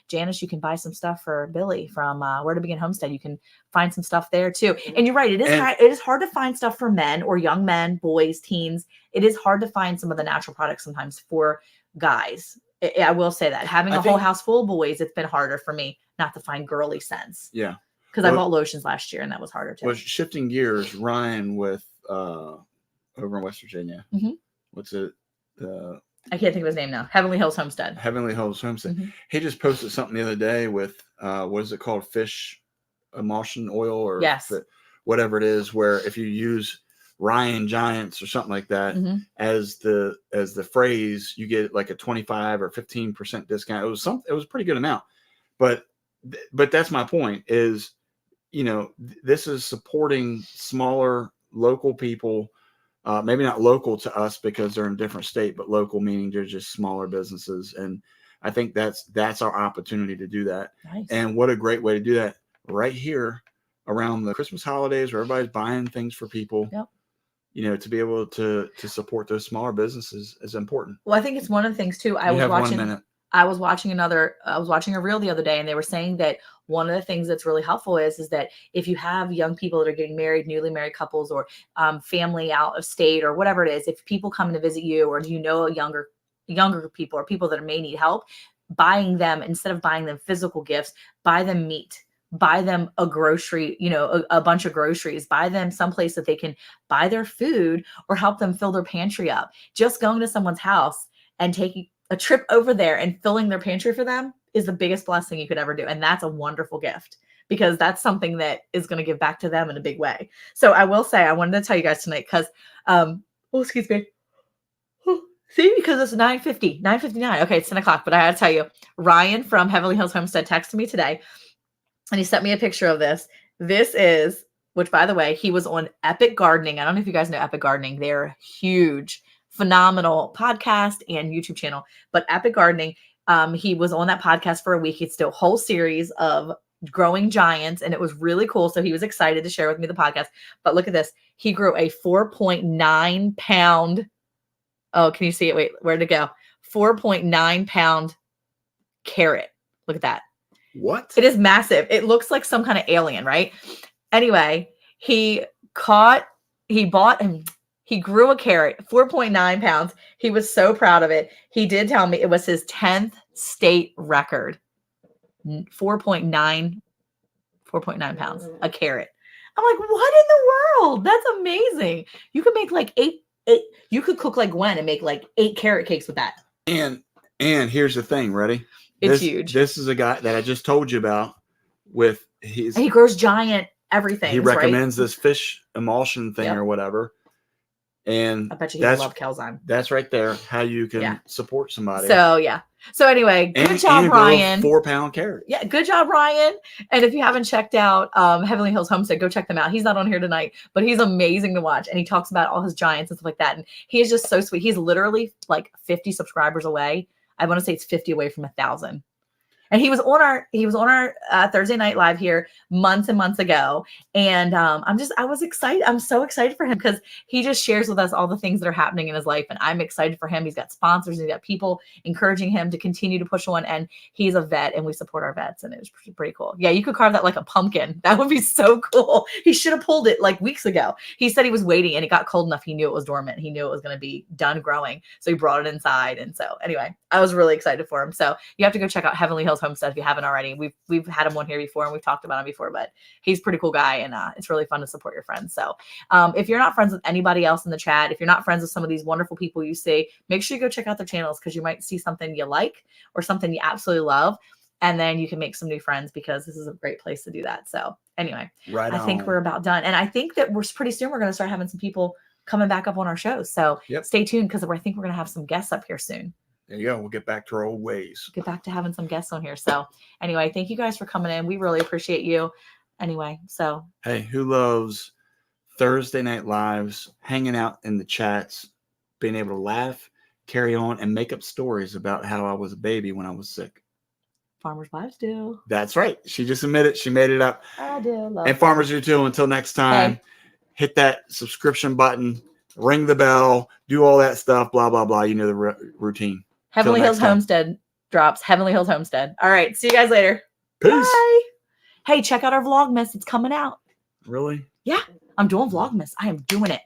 Janice, you can buy some stuff for Billy from Where to Begin Homestead. You can find some stuff there too. And you're right. It is hard to find stuff for men or young men, boys, teens. It is hard to find some of the natural products sometimes for guys. I will say that having a whole house full of boys, it's been harder for me not to find girly scents. Yeah. Because I bought lotions last year and that was harder too. Well, shifting gears, Ryan with over in West Virginia. Mm-hmm. What's it? I can't think of his name now. Heavenly Hills Homestead. Heavenly Hills Homestead. Mm-hmm. He just posted something the other day with what is it called? Fish emulsion oil or whatever it is, where if you use Ryan Giants or something like that as the phrase, you get like a 25 or 15% discount. It was a pretty good amount. But that's my point is, this is supporting smaller local people maybe not local to us because they're in a different state, but local meaning they're just smaller businesses. And I think that's our opportunity to do that. Nice. And what a great way to do that right here around the Christmas holidays where everybody's buying things for people. Yep. You know, to be able to support those smaller businesses is important. Well, I think it's one of the things too. I was watching a reel the other day, and they were saying that one of the things that's really helpful is that if you have young people that are getting married, newly married couples, or family out of state, or whatever it is, if people come to visit you, or you know younger people or people that may need help, buying them, instead of buying them physical gifts, buy them meat. Buy them a grocery, a bunch of groceries, buy them someplace that they can buy their food or help them fill their pantry up. Just going to someone's house and taking a trip over there and filling their pantry for them is the biggest blessing you could ever do. And that's a wonderful gift because that's something that is going to give back to them in a big way. So I will say, I wanted to tell you guys tonight because, excuse me. See, because it's 9:59. Okay, it's 10 o'clock, but I had to tell you, Ryan from Heavenly Hills Homestead texted me today. And he sent me a picture of this. This is, which by the way, he was on Epic Gardening. I don't know if you guys know Epic Gardening. They're huge, phenomenal podcast and YouTube channel. But Epic Gardening, he was on that podcast for a week. It's still a whole series of growing giants. And it was really cool. So he was excited to share with me the podcast. But look at this. He grew a 4.9 pound. Oh, can you see it? Wait, where'd it go? 4.9 pound carrot. Look at that. What? It is massive. It looks like some kind of alien, right? Anyway, he grew a carrot, 4.9 pounds. He was so proud of it. He did tell me it was his 10th state record. 4.9 pounds, a carrot. I'm like, what in the world? That's amazing. You could make like eight, you could cook like Gwen and make like 8 carrot cakes with that. And here's the thing, ready? It's huge. This is a guy that I just told you about he grows giant everything. He recommends this fish emulsion thing or whatever. And I bet you he love Calzyme. That's right there. How you can support somebody. So yeah. So anyway, good job, Ryan. 4-pound carrot. Yeah, good job, Ryan. And if you haven't checked out Heavenly Hills Homestead, go check them out. He's not on here tonight, but he's amazing to watch. And he talks about all his giants and stuff like that. And he is just so sweet. He's literally like 50 subscribers away. I want to say it's 50 away from 1,000. And he was on our Thursday night live here months and months ago. And I was excited. I'm so excited for him because he just shares with us all the things that are happening in his life. And I'm excited for him. He's got sponsors. He's got people encouraging him to continue to push on. And he's a vet and we support our vets. And it was pretty cool. Yeah, you could carve that like a pumpkin. That would be so cool. He should have pulled it like weeks ago. He said he was waiting and it got cold enough. He knew it was dormant. He knew it was going to be done growing. So he brought it inside. And so anyway, I was really excited for him. So you have to go check out Heavenly Hills Homestead if you haven't already. We've had him on here before and we've talked about him before, but he's a pretty cool guy and it's really fun to support your friends. So if you're not friends with anybody else in the chat, if you're not friends with some of these wonderful people you see, make sure you go check out their channels because you might see something you like or something you absolutely love. And then you can make some new friends because this is a great place to do that. So anyway, I think we're about done. And I think that pretty soon we're going to start having some people coming back up on our shows. So stay tuned because I think we're going to have some guests up here soon. There you go. We'll get back to our old ways. Get back to having some guests on here. So anyway, thank you guys for coming in. We really appreciate you. Anyway, so. Hey, who loves Thursday night lives, hanging out in the chats, being able to laugh, carry on, and make up stories about how I was a baby when I was sick? Farmers' wives do. That's right. She just admitted she made it up. I do. And farmers do too. Until next time, hit that subscription button, ring the bell, do all that stuff, blah, blah, blah. You know the routine. Heavenly Hills Homestead drops. Heavenly Hills Homestead. All right. See you guys later. Peace. Bye. Hey, check out our Vlogmas. It's coming out. Really? Yeah. I'm doing Vlogmas. I am doing it.